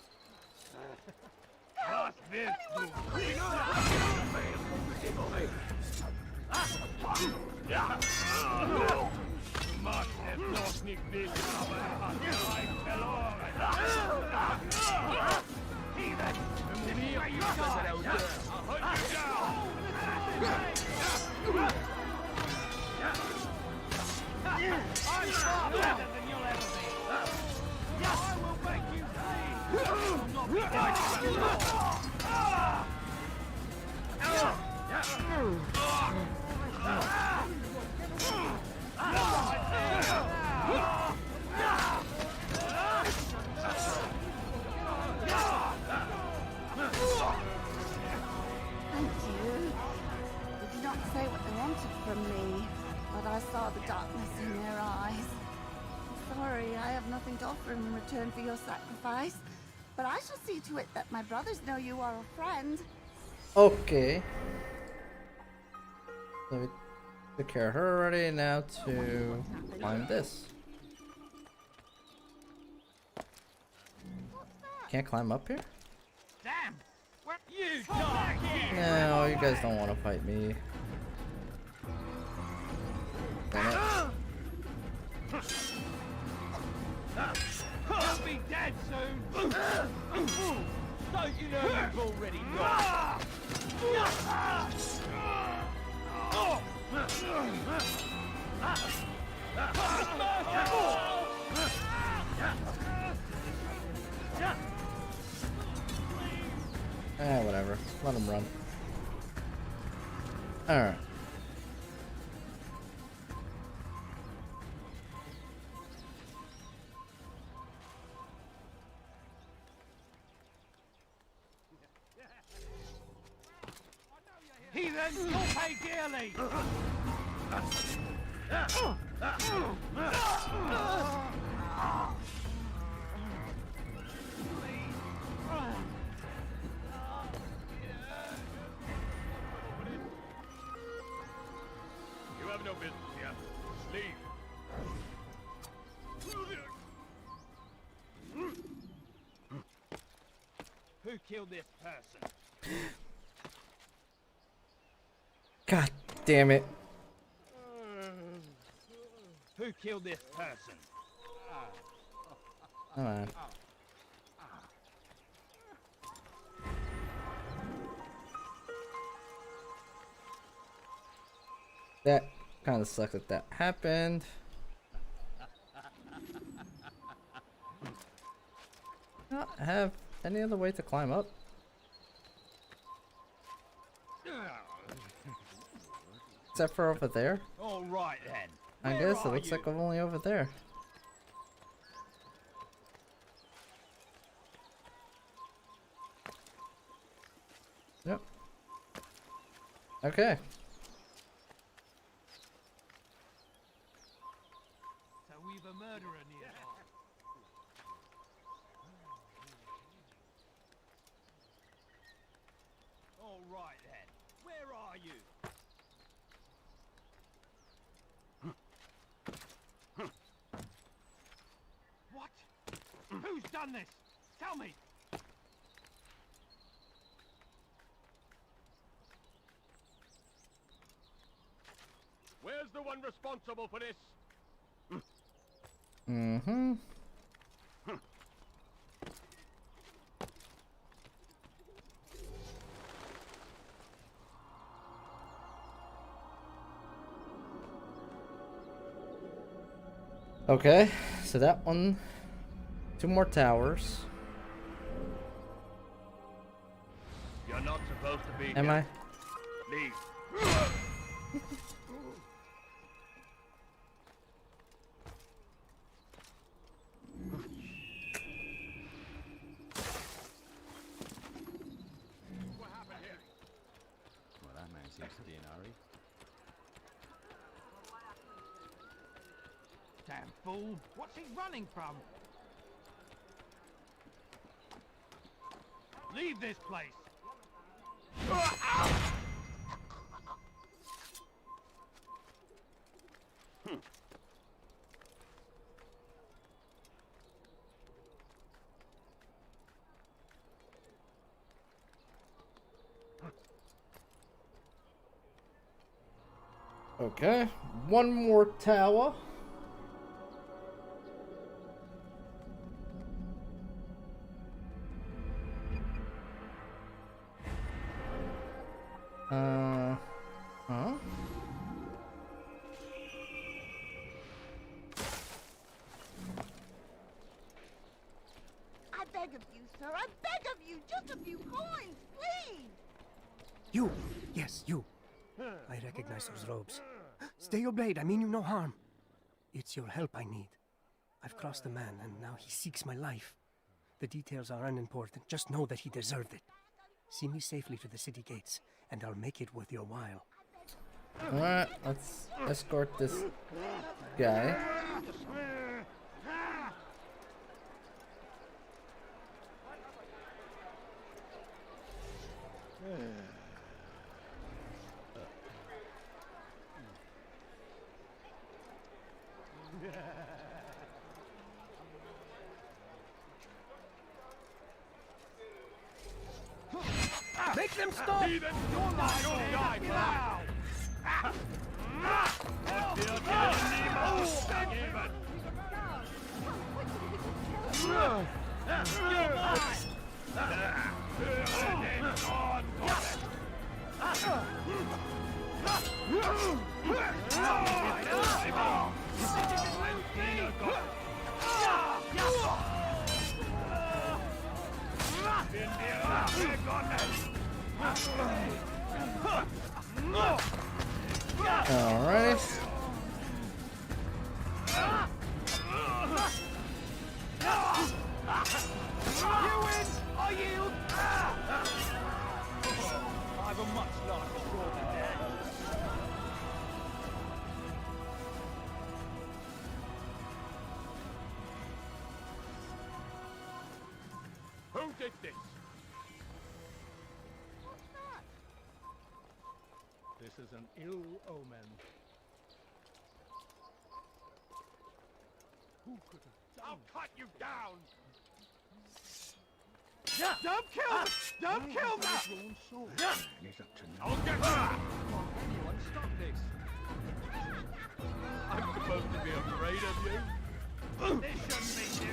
Thank you. They did not say what they wanted from me, but I saw the darkness in their eyes. I'm sorry, I have nothing to offer in return for your sacrifice, but I shall see to it that my brothers know you are a friend. Okay. So we took care of her already. Now to climb this. Can't climb up here? Damn! What you die! No, you guys don't want to fight me. Damn it. You'll be dead soon! Don't you know you've already died? Whatever. Let him run. Alright. Heathen, you'll pay dearly! You have no business here. Just leave. Who killed this person? God damn it. Who killed this person? Come on. That kind of sucks that that happened. Not have any other way to climb up. Except for over there. All right then. I Where guess it are looks you? like I'm only over there. Yep. Okay. So we've a murderer nearby. right then. Where are you? What? Who's done this? Tell me! Where's the one responsible for this? Mm-hmm. Okay, so that one, 2 more towers. You're not supposed to be Am I? Leave. What happened here? Well, that man seems to be in a hurry. Damn fool! What's he running from? Leave this place! Okay, 1 more tower. Huh? I beg of you, sir. I beg of you. Just a few coins, please. You! Yes, you. I recognize those robes. Stay your blade. I mean you no harm. It's your help I need. I've crossed a man, and now he seeks my life. The details are unimportant. Just know that he deserved it. See me safely to the city gates, and I'll make it worth your while. Alright, let's escort this guy. Make them stop! Heathen! You'll die now! Alright. You win! I yield! I've a much larger sword than that. Who did this? This is an ill omen. Who could have I'll cut you down! Don't kill me! Don't kill me! I'll get you! Anyone stop this? I'm supposed to be afraid of you? This shouldn't be you!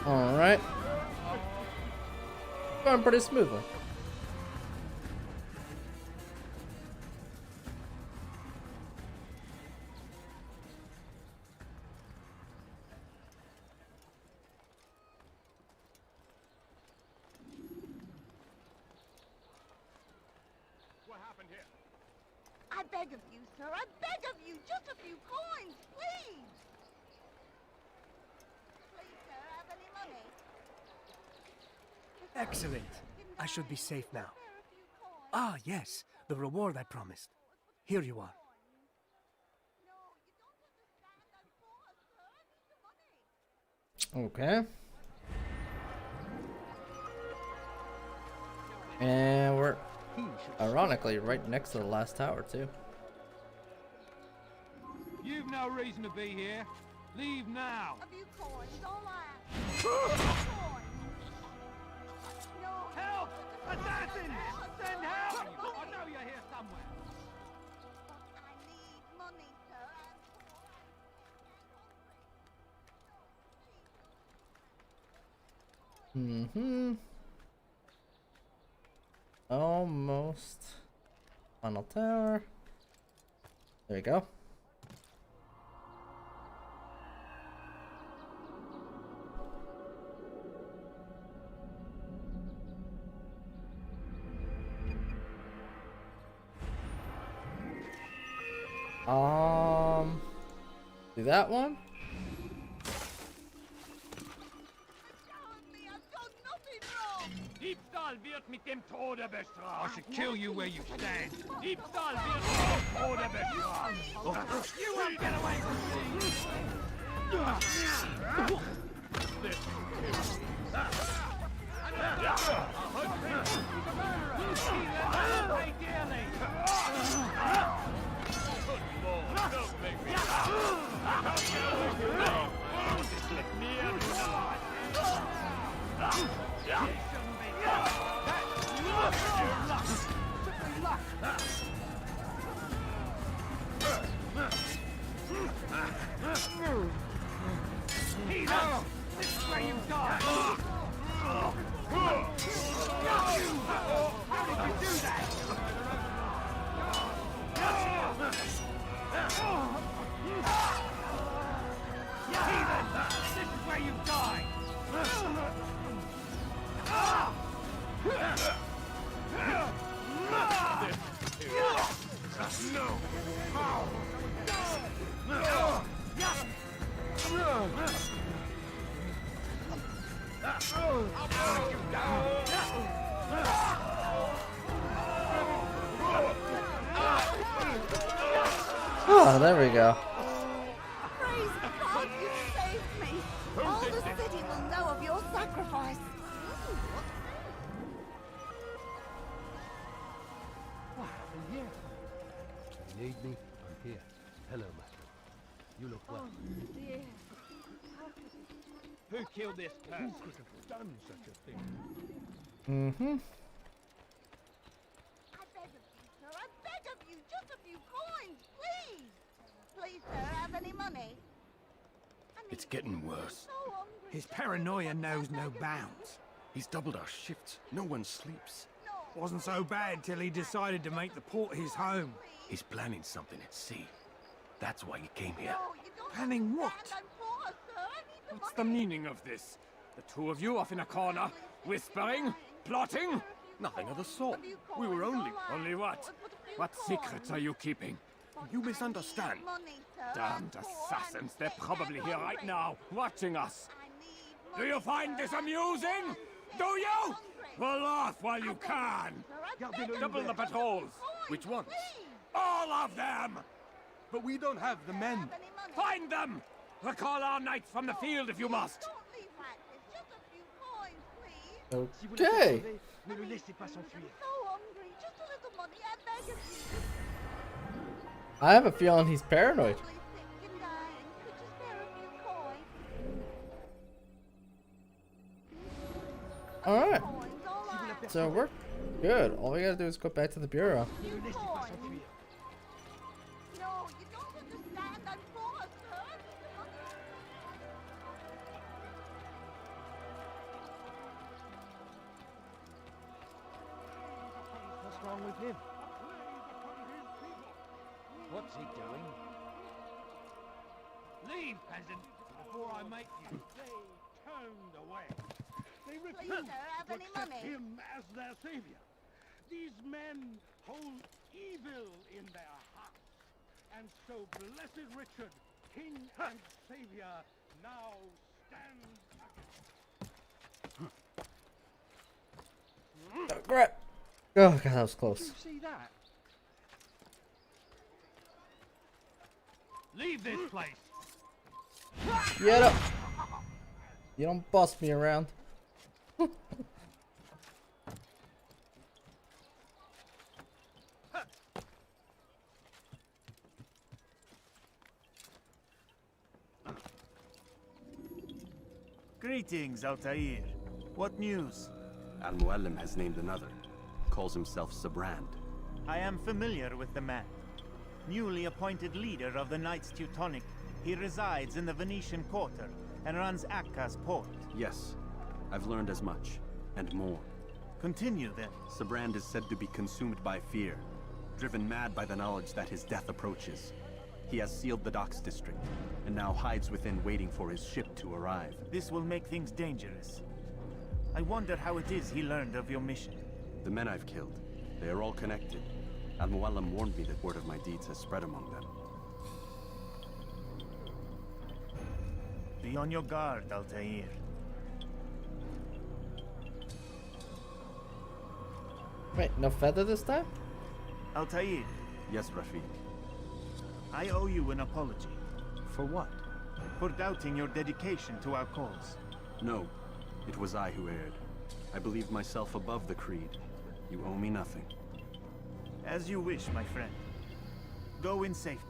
Alright. Going pretty smoothly. What happened here? I beg of you, sir. I beg of you. Just a few coins, please. Please, sir, have any money? Excellent. I should be safe now. Ah, yes. The reward I promised. Here you are. Okay. And we're ironically right next to the last tower too. You've no reason to be here. Leave now. Have you coins? All I Help! Assassins! Send help! I know you're here somewhere. I need money, sir. Mm-hmm. Almost. Final tower. There we go. Do that one? Diebstahl wird mit dem Tode bestraft. I should kill you where you stand. Diebstahl wird mit dem Tode bestraft. You won't get away from This is where you die. How did you do that? Heathen! This is where you die. No! How? Oh, there we go. Praise God, you saved me. All the city will know of your sacrifice. What happened here? You need me? I'm here. Hello, Matthew. You look well. Oh, dear. Who killed this person? Who could have done such a thing? Mm-hmm. I beg of you, sir. I beg of you. Just a few coins, please. Please, sir, have any money? It's getting worse. So hungry. His paranoia knows no bounds. He's doubled our shifts. No one sleeps. Wasn't so bad till he decided to make the port his home. He's planning something at sea. That's why he came here. Planning what? What's the meaning of this? The two of you off in a corner, whispering, plotting? Nothing of the sort. We were only... Only what? What secrets are you keeping? You misunderstand. Damned assassins, they're probably here right now, watching us. Do you find this amusing? Do you? Pull off while you can. Double the patrols. Which ones? All of them! But we don't have the men. Find them! Recall our knights from the field if you must. Okay. Ne le laissez pas s'enfuir. I have a feeling he's paranoid. Alright. So we're good. All we gotta do is go back to the bureau. Ne le laissez pas s'enfuir. What's wrong with him? What's he doing? Leave, peasant, before I make you. They turned away. They Please, refused sir, have to any accept money? him as their savior. These men hold evil in their hearts. And so blessed Richard, king and savior, now stands Oh, crap. Oh, God, that was close. Did you see that? Leave this place. Get up. You don't boss me around. Greetings, Altair. What news? Al-Mualim has named another. Calls himself Sabrand. I am familiar with the man. Newly appointed leader of the Knights Teutonic, he resides in the Venetian Quarter and runs Akka's port. Yes, I've learned as much, and more. Continue then. Sabrand is said to be consumed by fear, driven mad by the knowledge that his death approaches. He has sealed the docks district, and now hides within waiting for his ship to arrive. This will make things dangerous. I wonder how it is he learned of your mission. The men I've killed, they are all connected. Al-Mualim warned me that word of my deeds has spread among them. Be on your guard, Altair. Wait, no feather this time? Altair. Yes, Rafiq. I owe you an apology. For what? For doubting your dedication to our cause. No, it was I who erred. I believed myself above the creed. You owe me nothing. As you wish, my friend. Go in safety.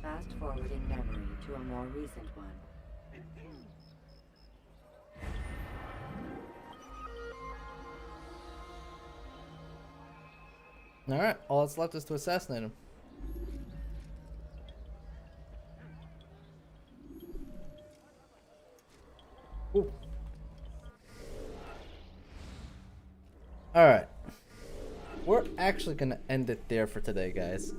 Fast forwarding memory to a more recent one. Alright, all that's left is to assassinate him. Ooh. Alright. We're actually gonna end it there for today, guys.